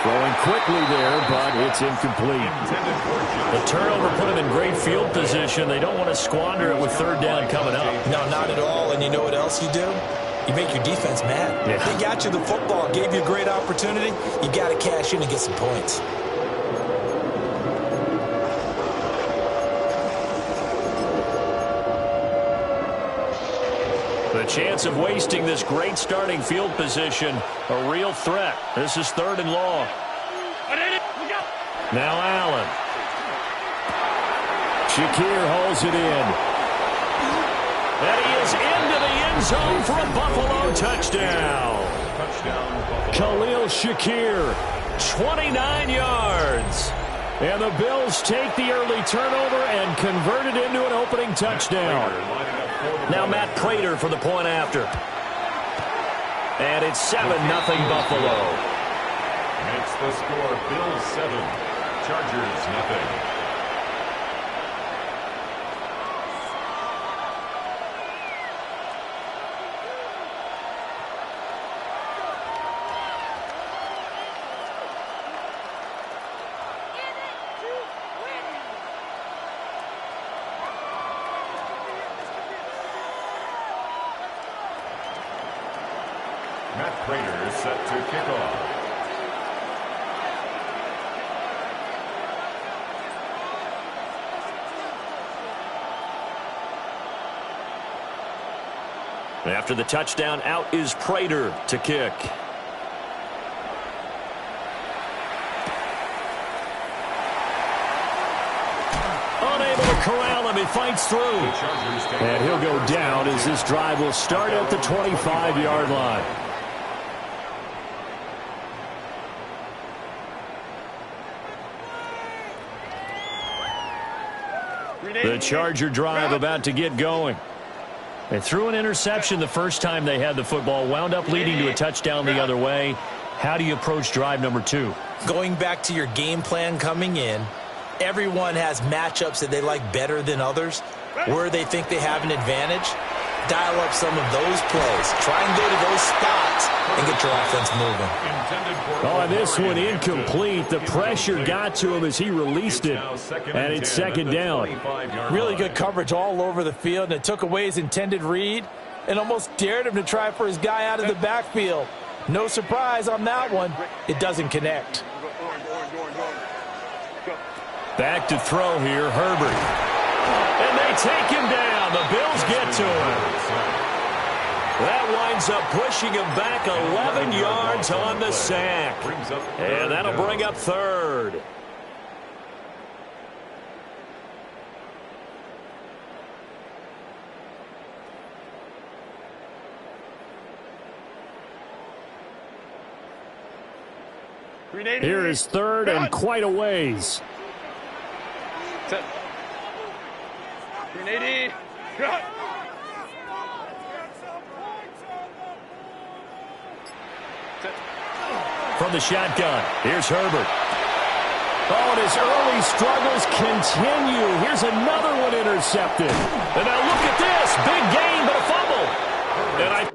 Throwing quickly there, but it's incomplete. The turnover put them in great field position. They don't want to squander it with 3rd down coming up. No, not at all. And you know what else you do? You make your defense mad. Yeah. They got you the football, gave you a great opportunity. You got to cash in and get some points. The chance of wasting this great starting field position, a real threat. This is 3rd and long. Now Allen. Shakir holds it in. And he is into the end zone for a Buffalo touchdown. Khalil Shakir, 29 yards. And the Bills take the early turnover and convert it into an opening touchdown. Now Matt Prater for the point after. And it's 7-0 Buffalo. Makes the score Bills 7, Chargers nothing. Matt Prater is set to kick off. After the touchdown, out is Prater to kick. Unable to corral him. He fights through. And he'll go down as this drive will start at the 25-yard line. The Charger drive about to get going. They threw an interception the first time they had the football, wound up leading to a touchdown the other way. How do you approach drive number 2? Going back to your game plan coming in, everyone has matchups that they like better than others, where they think they have an advantage. Dial up some of those plays. Try and go to those spots and get your offense moving. Oh, and this one incomplete. The pressure got to him as he released it, and it's second down. Really good coverage all over the field, and it took away his intended read and almost dared him to try for his guy out of the backfield. No surprise on that one. It doesn't connect. Back to throw here, Herbert. And they take him down. The Bills get to him. That winds up pushing him back 11 yards on the sack. And that'll bring up third. Here is third and quite a ways. 380. Cut. From the shotgun, here's Herbert. Oh, and his early struggles continue. Here's another one intercepted. And now look at this. Big gain, but a fumble. And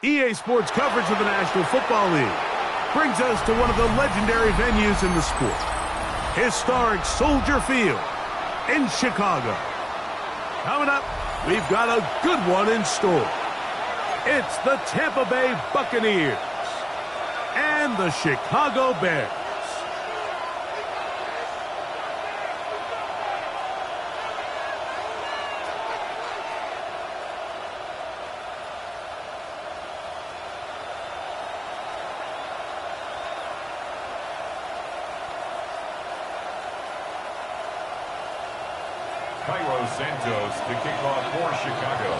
EA Sports coverage of the National Football League brings us to one of the legendary venues in the sport, historic Soldier Field in Chicago. Coming up, we've got a good one in store. It's the Tampa Bay Buccaneers and the Chicago Bears. Santos to kick off for Chicago.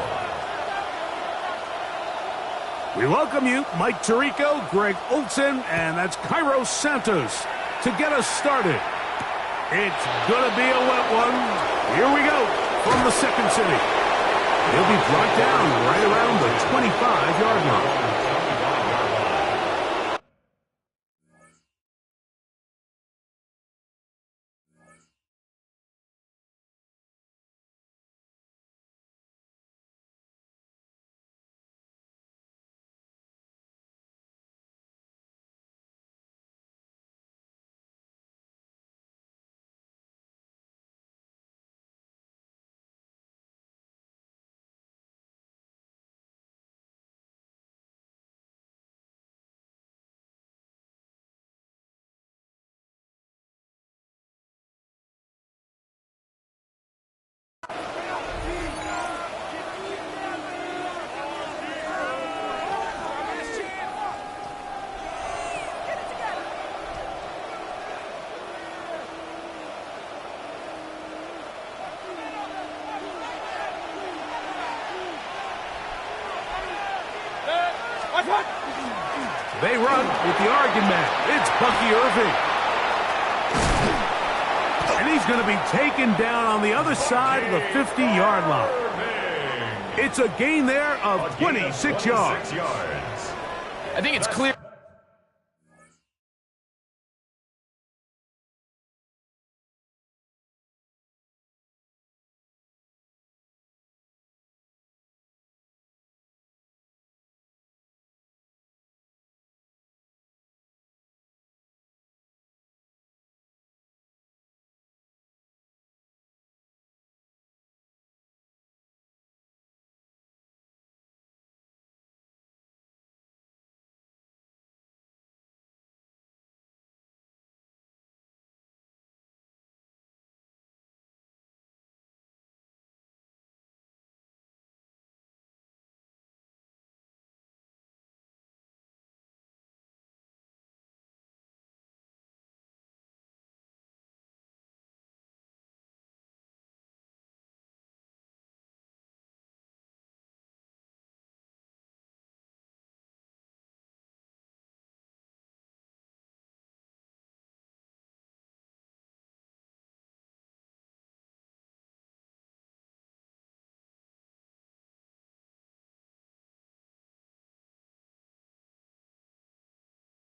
We welcome you, Mike Tirico, Greg Olsen, and that's Cairo Santos to get us started. It's going to be a wet one. Here we go from the second city. He'll be brought down right around the 25-yard line. They run with the Oregon man. It's Bucky Irving. he's going to be taken down on the other side of the 50-yard line. It's a gain there of 26 yards. I think it's clear.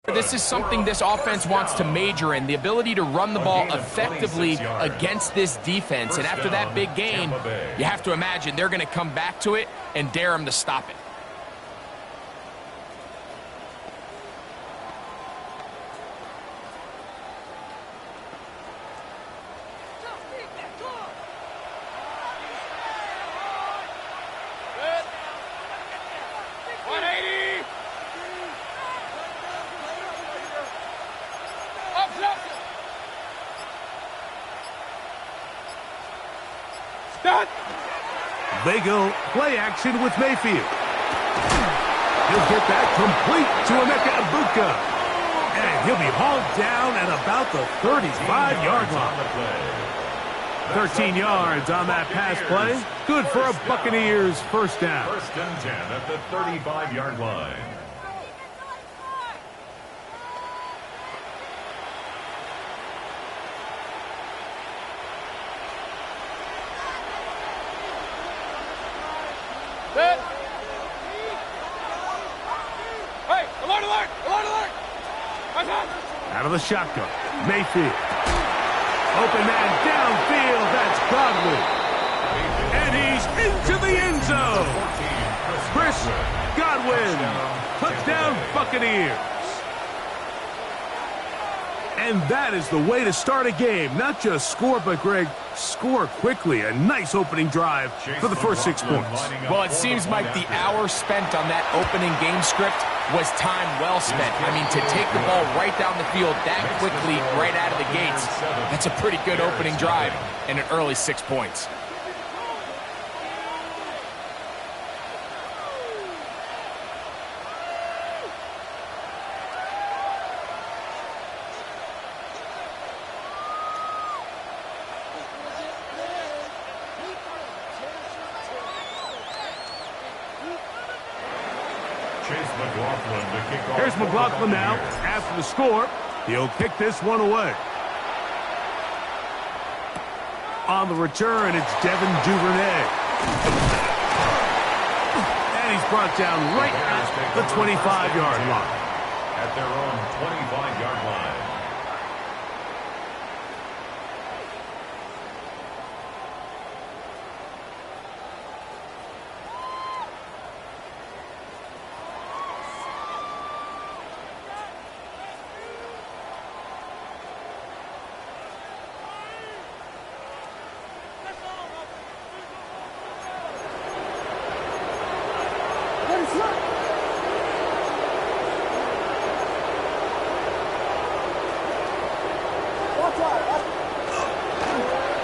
This is something this offense wants to major in, the ability to run the ball effectively against this defense. And after that big game, you have to imagine they're going to come back to it and dare them to stop it. They go play action with Mayfield. He'll get that complete to Emeka Egbuka. And he'll be hauled down at about the 35-yard line. 13 yards on that pass play. Good for a Buccaneers first down. First and 10 at the 35-yard line. Out of the shotgun, Mayfield. Open man downfield, that's Godwin. And he's into the end zone. Chris Godwin, touchdown Buccaneers. And that is the way to start a game. Not just score, but, Greg, score quickly. A nice opening drive for the first 6 points. Well, it seems like the hour spent on that opening game script was time well spent. I mean, to take the ball right down the field that quickly right out of the gates, that's a pretty good opening drive and an early 6 points. Here's McLaughlin now. After the score, he'll kick this one away. On the return, it's Devin Duvernay. And he's brought down right at the 25-yard line. At their own 25-yard line.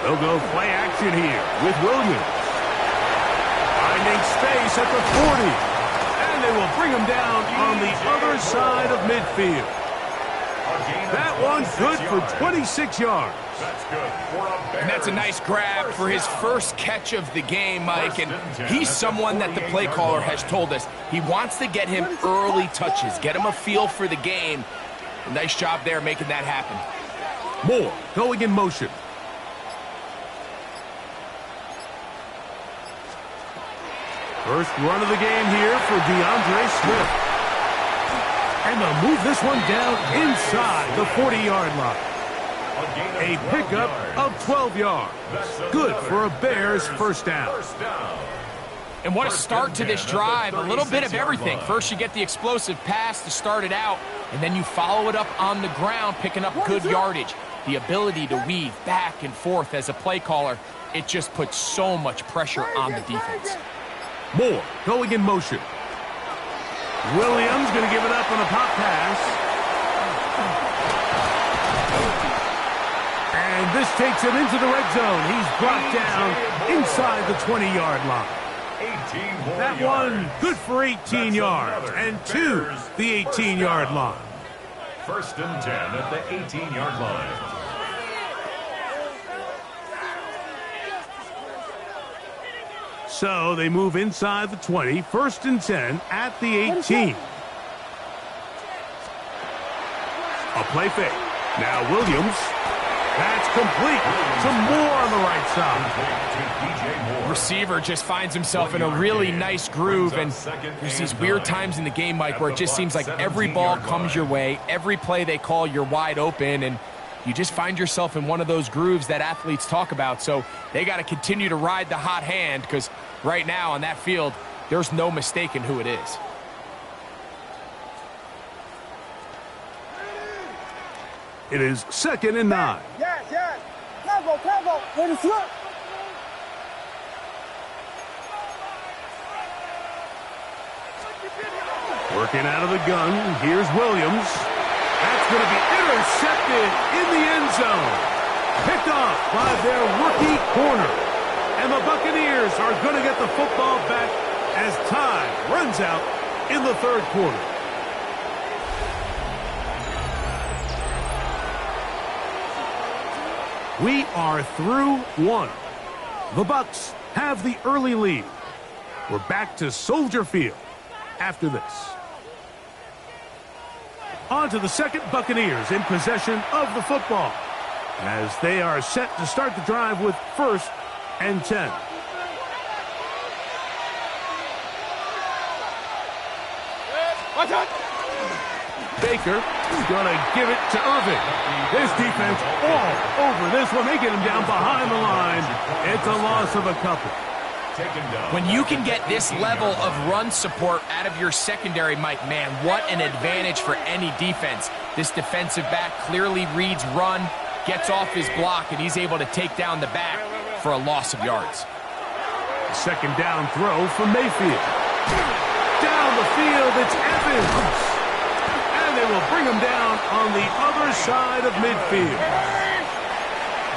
They'll go play action here with Williams. Finding space at the 40. And they will bring him down on the other side of midfield. That one's good for 26 yards. That's good. And that's a nice grab for his first catch of the game, Mike. And he's someone that the play caller has told us he wants to get him early touches, get him a feel for the game. A nice job there making that happen. Moore going in motion. First run of the game here for DeAndre Swift. And they'll move this one down inside the 40-yard line. A pickup of 12 yards. Good for a Bears first down. And what a start to this drive. A little bit of everything. First, you get the explosive pass to start it out, and then you follow it up on the ground, picking up good yardage. The ability to weave back and forth as a play caller, it just puts so much pressure on the defense. Moore going in motion. Williams going to give it up on a pop pass. And this takes him into the red zone. He's brought down inside the 20-yard line. That one good for 18 yards and to the 18-yard line. First and 10 at the 18-yard line. So they move inside the 20. First and 10 at the 18. A play fake. Now Williams. That's complete. Some more on the right side. Receiver just finds himself in a really nice groove, and there's these weird times in the game, Mike, where it just seems like every ball comes your way, every play they call, you're wide open, and you just find yourself in one of those grooves that athletes talk about. So they got to continue to ride the hot hand, because right now on that field, there's no mistaking who it is. It is 2nd and 9. Yes. Tempo. Where the slip? Working out of the gun. Here's Williams. That's going to be intercepted in the end zone. Picked off by their rookie corner. And the Buccaneers are going to get the football back as time runs out in the third quarter. We are through one. The Bucs have the early lead. We're back to Soldier Field after this. On to the second, Buccaneers in possession of the football as they are set to start the drive with 1st and 10. Baker going to give it to Irving. This defense all over this one. They get him down behind the line. It's a loss of a couple. When you can get this level of run support out of your secondary, Mike, man, what an advantage for any defense. This defensive back clearly reads run, gets off his block, and he's able to take down the back for a loss of yards. Second down throw for Mayfield. Down the field, it's Evans. And they will bring him down on the other side of midfield.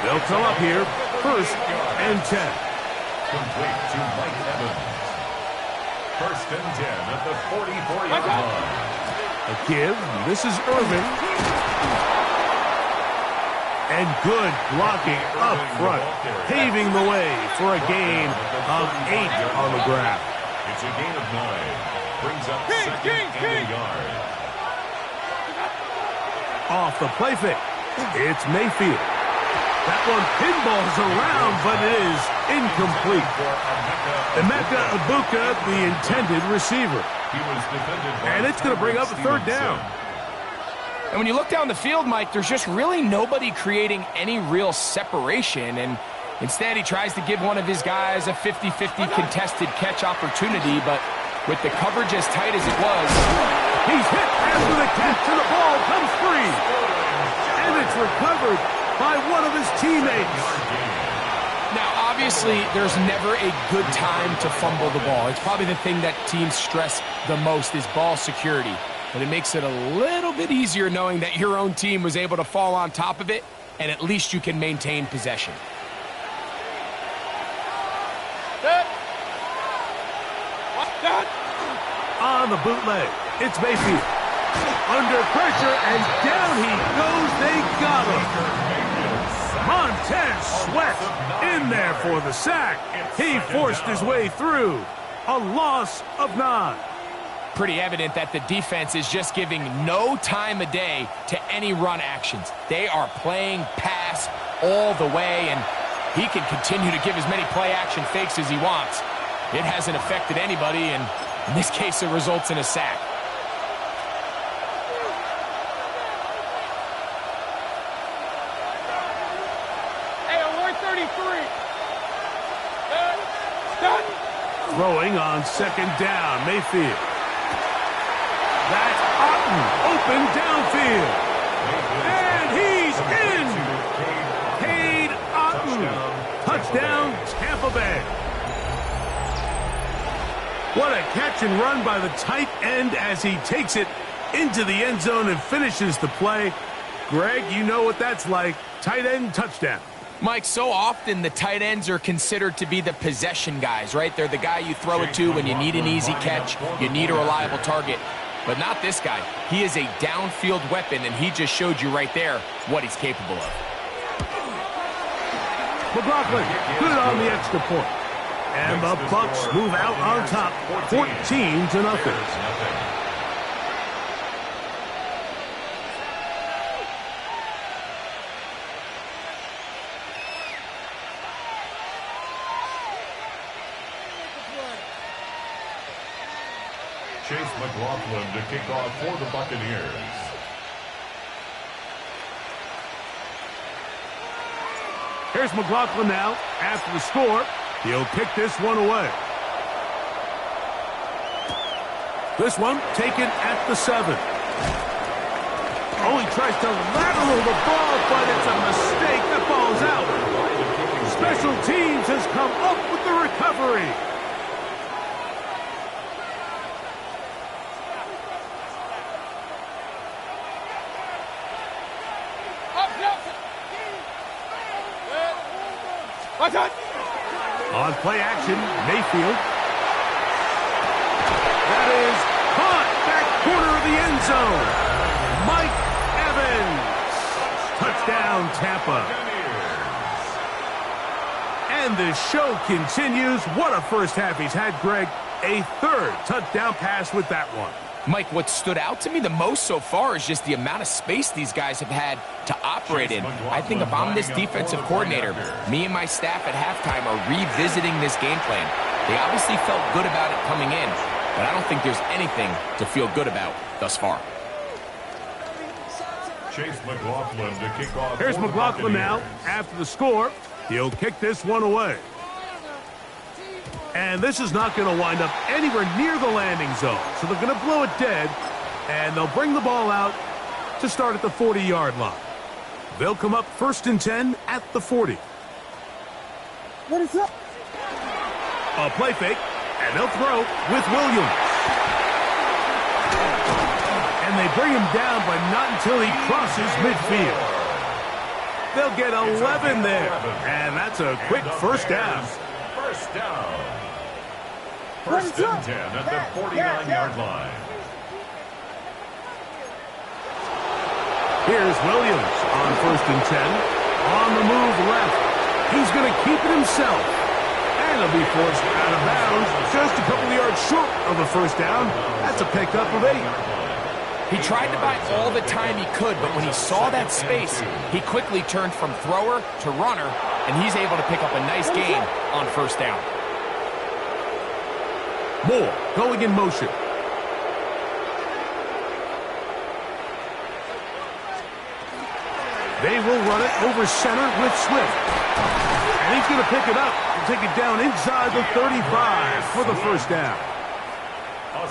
They'll come up here, 1st and 10. Complete to Mike Evans. 1st and 10 at the 44-yard line. A give. This is Irving. And good blocking up front, paving the way for a gain of 8 on the ground. It's a gain of 9. Brings up 2nd and a yard. Off the play fake. It's Mayfield. That one pinballs around, but it is incomplete. Emeka Egbuka, the intended receiver. And it's going to bring up a 3rd down. And when you look down the field, Mike, there's just really nobody creating any real separation. And instead, he tries to give one of his guys a 50-50 contested catch opportunity. But with the coverage as tight as it was, he's hit after the catch, and the ball comes free. And it's recovered by one of his teammates. Now, obviously, there's never a good time to fumble the ball. It's probably the thing that teams stress the most is ball security. But it makes it a little bit easier knowing that your own team was able to fall on top of it, and at least you can maintain possession. On the bootleg, it's Mayfield. Under pressure, and down he goes. They got him. Montez Sweat in there for the sack. He forced his way through. A loss of 9. Pretty evident that the defense is just giving no time of day to any run actions. They are playing pass all the way, and he can continue to give as many play action fakes as he wants. it hasn't affected anybody, and in this case, it results in a sack. Hey, alert 33. Throwing on second down, Mayfield. That's Otten, open downfield. And he's in. Cade Otten. Touchdown, Tampa Bay. What a catch and run by the tight end as he takes it into the end zone and finishes the play. Greg, you know what that's like. Tight end touchdown. Mike, so often the tight ends are considered to be the possession guys, right? They're the guy you throw it to when you need an easy catch, you need a reliable target. But not this guy. He is a downfield weapon, and he just showed you right there what he's capable of. McLaughlin, good on the extra point. And the Bucs move out on top, 14-0. Chase McLaughlin to kick off for the Buccaneers. Here's McLaughlin now. After the score, he'll kick this one away. This one taken at the 7. Oh, he tries to lateral the ball, but it's a mistake. That ball's out. Special teams has come up with the recovery. On play action, Mayfield. That is caught back corner of the end zone. Mike Evans. Touchdown, Tampa. And the show continues. What a first half he's had, Greg. A third touchdown pass with that one. Mike, what stood out to me the most so far is just the amount of space these guys have had to operate in. I think if I'm this defensive coordinator, me and my staff at halftime are revisiting this game plan. They obviously felt good about it coming in, but I don't think there's anything to feel good about thus far. Chase McLaughlin to kick off. Here's McLaughlin now. After the score, he'll kick this one away. And this is not going to wind up anywhere near the landing zone. So they're going to blow it dead, and they'll bring the ball out to start at the 40-yard line. They'll come up 1st and 10 at the 40. What is up? A play fake, and they'll throw with Williams. And they bring him down, but not until he crosses midfield. They'll get 11 there, and that's a quick first down. First down. 1st and 10 at the 49-yard line. Here's Williams on 1st and 10. On the move left. He's going to keep it himself. And he'll be forced out of bounds just a couple of yards short of the first down. That's a pickup of 8. He tried to buy all the time he could, but when he saw that space, he quickly turned from thrower to runner, and he's able to pick up a nice gain on first down. Moore going in motion. They will run it over center with Swift. And he's going to pick it up and take it down inside the 35 for the first down.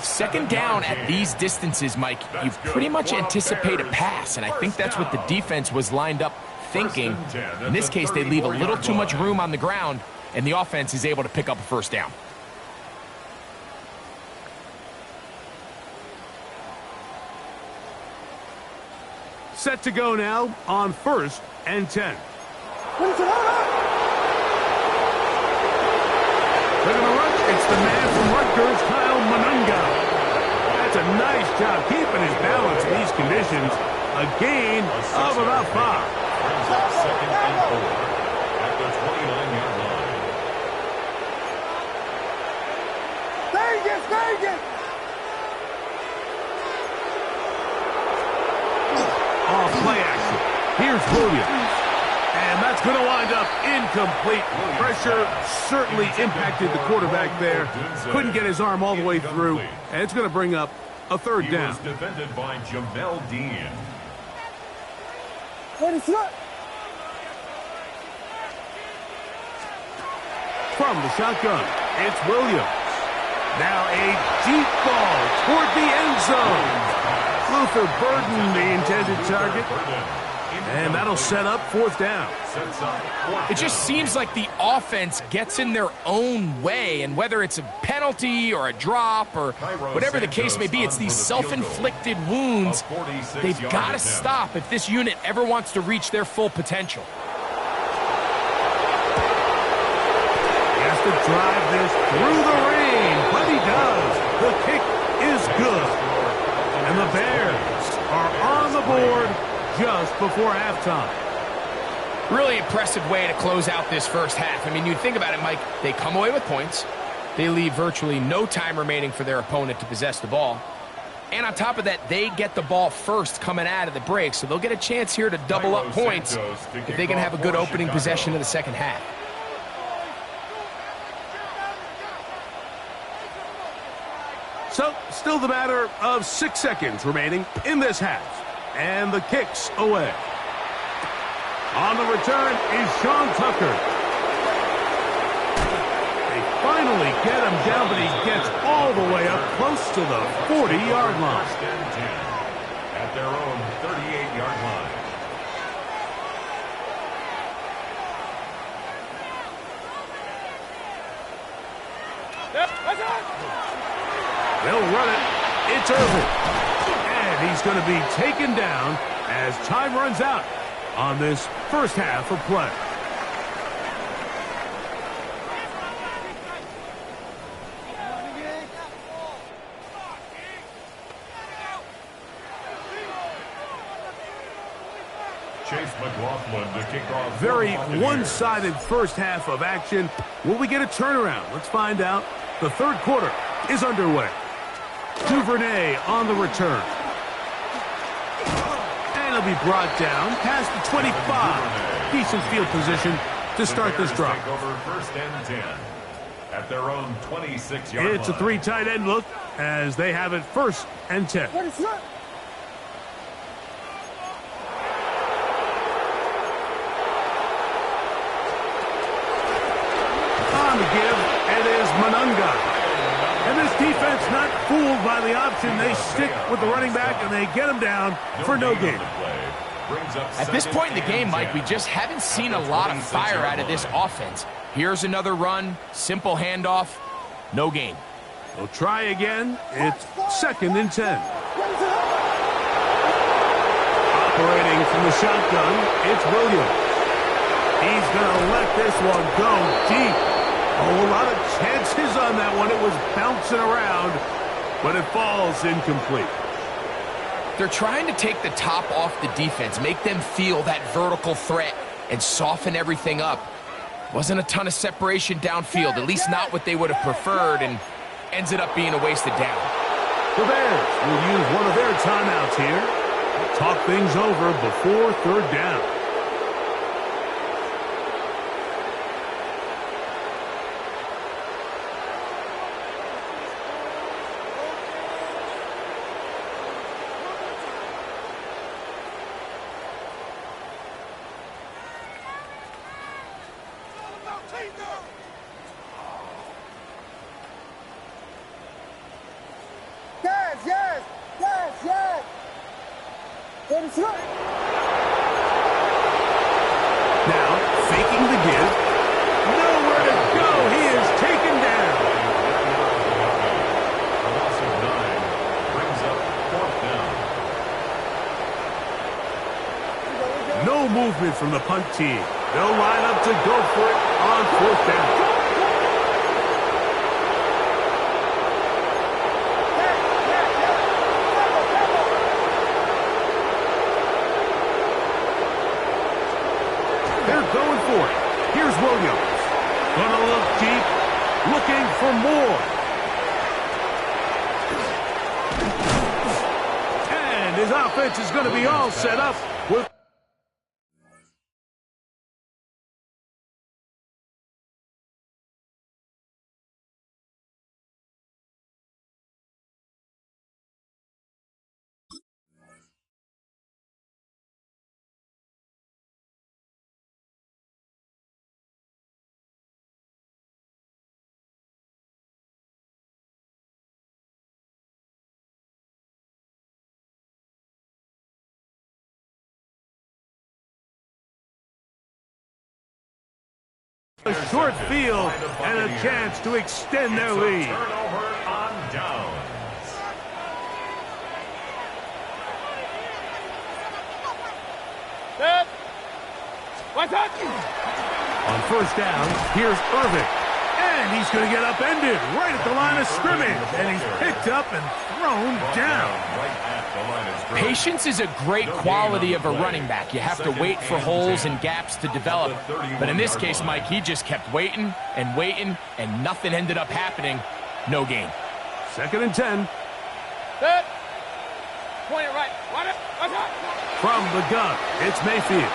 Second down at these distances, Mike, you pretty much anticipate a pass, and I think that's what the defense was lined up thinking. In this case, they leave a little too much room on the ground, and the offense is able to pick up a first down. Set to go now on 1st and 10. What is it? They're going to rush. It's the man from Rutgers, Kyle Monunga. That's a nice job keeping his balance in these conditions. A gain of about 5. Brings up 2nd and 4 at the 29-yard line. Vegas! Off play action. Here's Williams. And that's going to wind up incomplete. Pressure certainly impacted the quarterback there. Couldn't get his arm all the way through. And it's going to bring up a third down. He was defended by Jamel Dean. From the shotgun, it's Williams. Now a deep ball toward the end zone. Luther Burden, the intended target. And that'll set up fourth down. It just seems like the offense gets in their own way, and whether it's a penalty or a drop or whatever the case may be, it's these self-inflicted wounds they've got to stop if this unit ever wants to reach their full potential. He has to drive this through the rain, but he does. The kick is good. And the Bears are on the board just before halftime. Really impressive way to close out this first half. I mean, you think about it, Mike, they come away with points. They leave virtually no time remaining for their opponent to possess the ball. And on top of that, they get the ball first coming out of the break, so they'll get a chance here to double up points if they can have a good opening possession in the second half. So, still the matter of 6 seconds remaining in this half. And the kick's away. On the return is Sean Tucker. They finally get him down, but he gets all the way up close to the 40-yard line. First and 10 at their own 38-yard line. They'll run it. It's Irvin. And he's going to be taken down as time runs out on this first half of play. Chase McLaughlin to kick off. Very one-sided first half of action. Will we get a turnaround? Let's find out. The third quarter is underway. Duvernay on the return. And he'll be brought down past the 25. Decent field position to start this drive. Take over first and 10 at their own 26-yard line. It's a three tight end look as they have it first and 10. What is that? On the give, it is Monunga. And this defense not fooled by the option. They stick with the running back, and they get him down for no gain. At this point in the game, Mike, we just haven't seen a lot of fire out of this offense. Here's another run, simple handoff, no gain. They'll try again. It's second and 10. Operating from the shotgun, it's Williams. He's going to let this one go deep. Oh, a lot of chances on that one. It was bouncing around, but it falls incomplete. They're trying to take the top off the defense, make them feel that vertical threat, and soften everything up. Wasn't a ton of separation downfield, at least not what they would have preferred, and ends it up being a wasted down. The Bears will use one of their timeouts here to talk things over before third down. Now, faking the give. Nowhere to go. He is taken down. A loss of 9 brings up fourth down. No movement from the punt team. They'll line up to go for it on fourth down. Going for it. Here's Williams. Gonna look deep, looking for more. And his offense is going to be all set up with A short field and a chance to extend their lead. Turnover on downs. On first down, here's Irving. And he's going to get upended right at the line of scrimmage. And he's picked up and thrown down. Patience is a great quality of a running back. You have to wait for holes and gaps to develop. But in this case, Mike, he just kept waiting and waiting, and nothing ended up happening. No gain. 2nd and 10. Point it right. From the gun, it's Mayfield.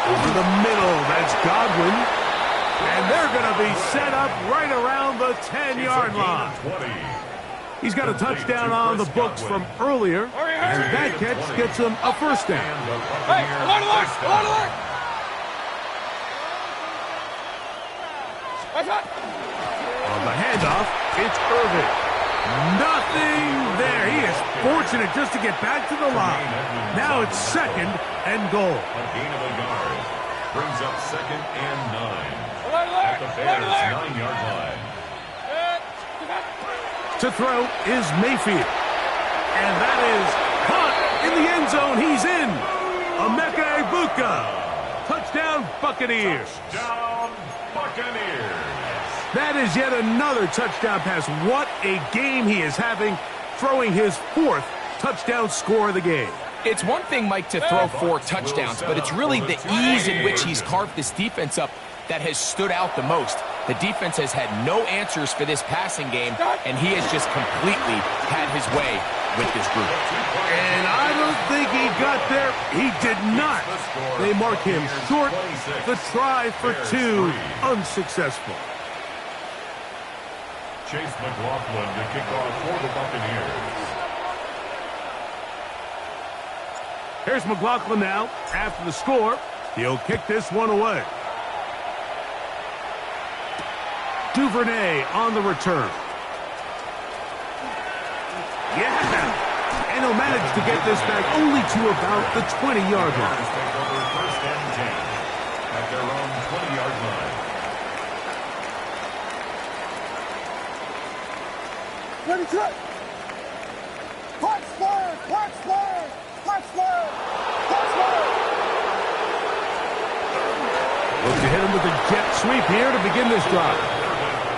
Over the middle, that's Godwin. And they're going to be set up right around the 10-yard line. He's got a touchdown on the books from earlier, and that catch gets him a first down. Hey, alert, alert, alert, alert. On the handoff, it's Irving. Nothing there. He is fortunate just to get back to the line. Now it's 2nd and goal. A gain of a yard. Brings up 2nd and 9. Alert, alert, At the Bears' alert, 9-yard line. To throw is Mayfield. And that is caught in the end zone. He's in. Emeka Egbuka. Touchdown, Buccaneers. Down, Buccaneers. That is yet another touchdown pass. What a game he is having, throwing his 4th touchdown score of the game. It's one thing, Mike, to throw 4 touchdowns, but it's really the ease in which he's carved this defense up that has stood out the most. The defense has had no answers for this passing game, and he has just completely had his way with this group. And I don't think he got there. He did not. They mark him short. The try for 2, unsuccessful. Chase McLaughlin to kick off for the Buccaneers. Here's McLaughlin now. After the score, he'll kick this one away. Duvernay on the return. Yeah! And he'll manage to get this back only to about the 20-yard line. Take over 1st and 10 at their own 20-yard line. Ready, cut! Punch forward! Punch forward! Punch forward! Punch forward! Look to hit him with a jet sweep here to begin this drive.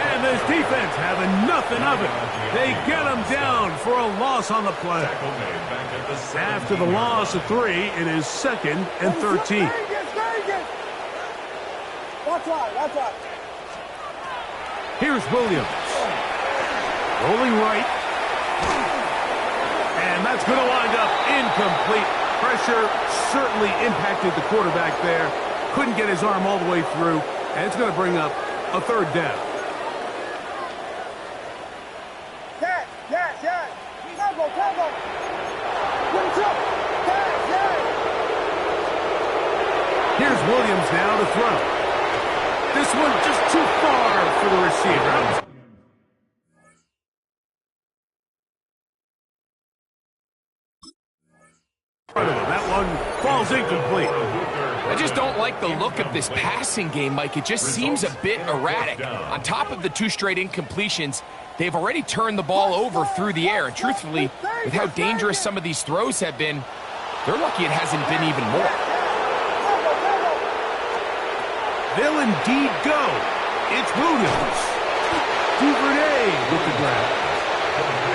And this defense having nothing of it. They get him down for a loss on the play. After the loss of 3, it is 2nd and 13. Watch out! Here's Williams. Rolling right. And that's going to wind up incomplete. Pressure certainly impacted the quarterback there. Couldn't get his arm all the way through. And it's going to bring up a 3rd down. Yes. Tempo. Here's Williams now to throw. This one just too far for the receiver. That one falls incomplete. I just don't like the look of this passing game, Mike. It just seems a bit erratic. On top of the 2 straight incompletions, they've already turned the ball over through the air. And truthfully, with how dangerous some of these throws have been, they're lucky it hasn't been even more. They'll indeed go. It's Williams. Duvernay with the grab.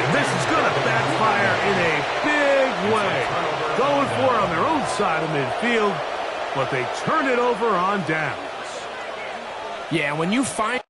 And this is going to backfire in a big way. Going for it on their own side of midfield, but they turn it over on downs. Yeah, when you find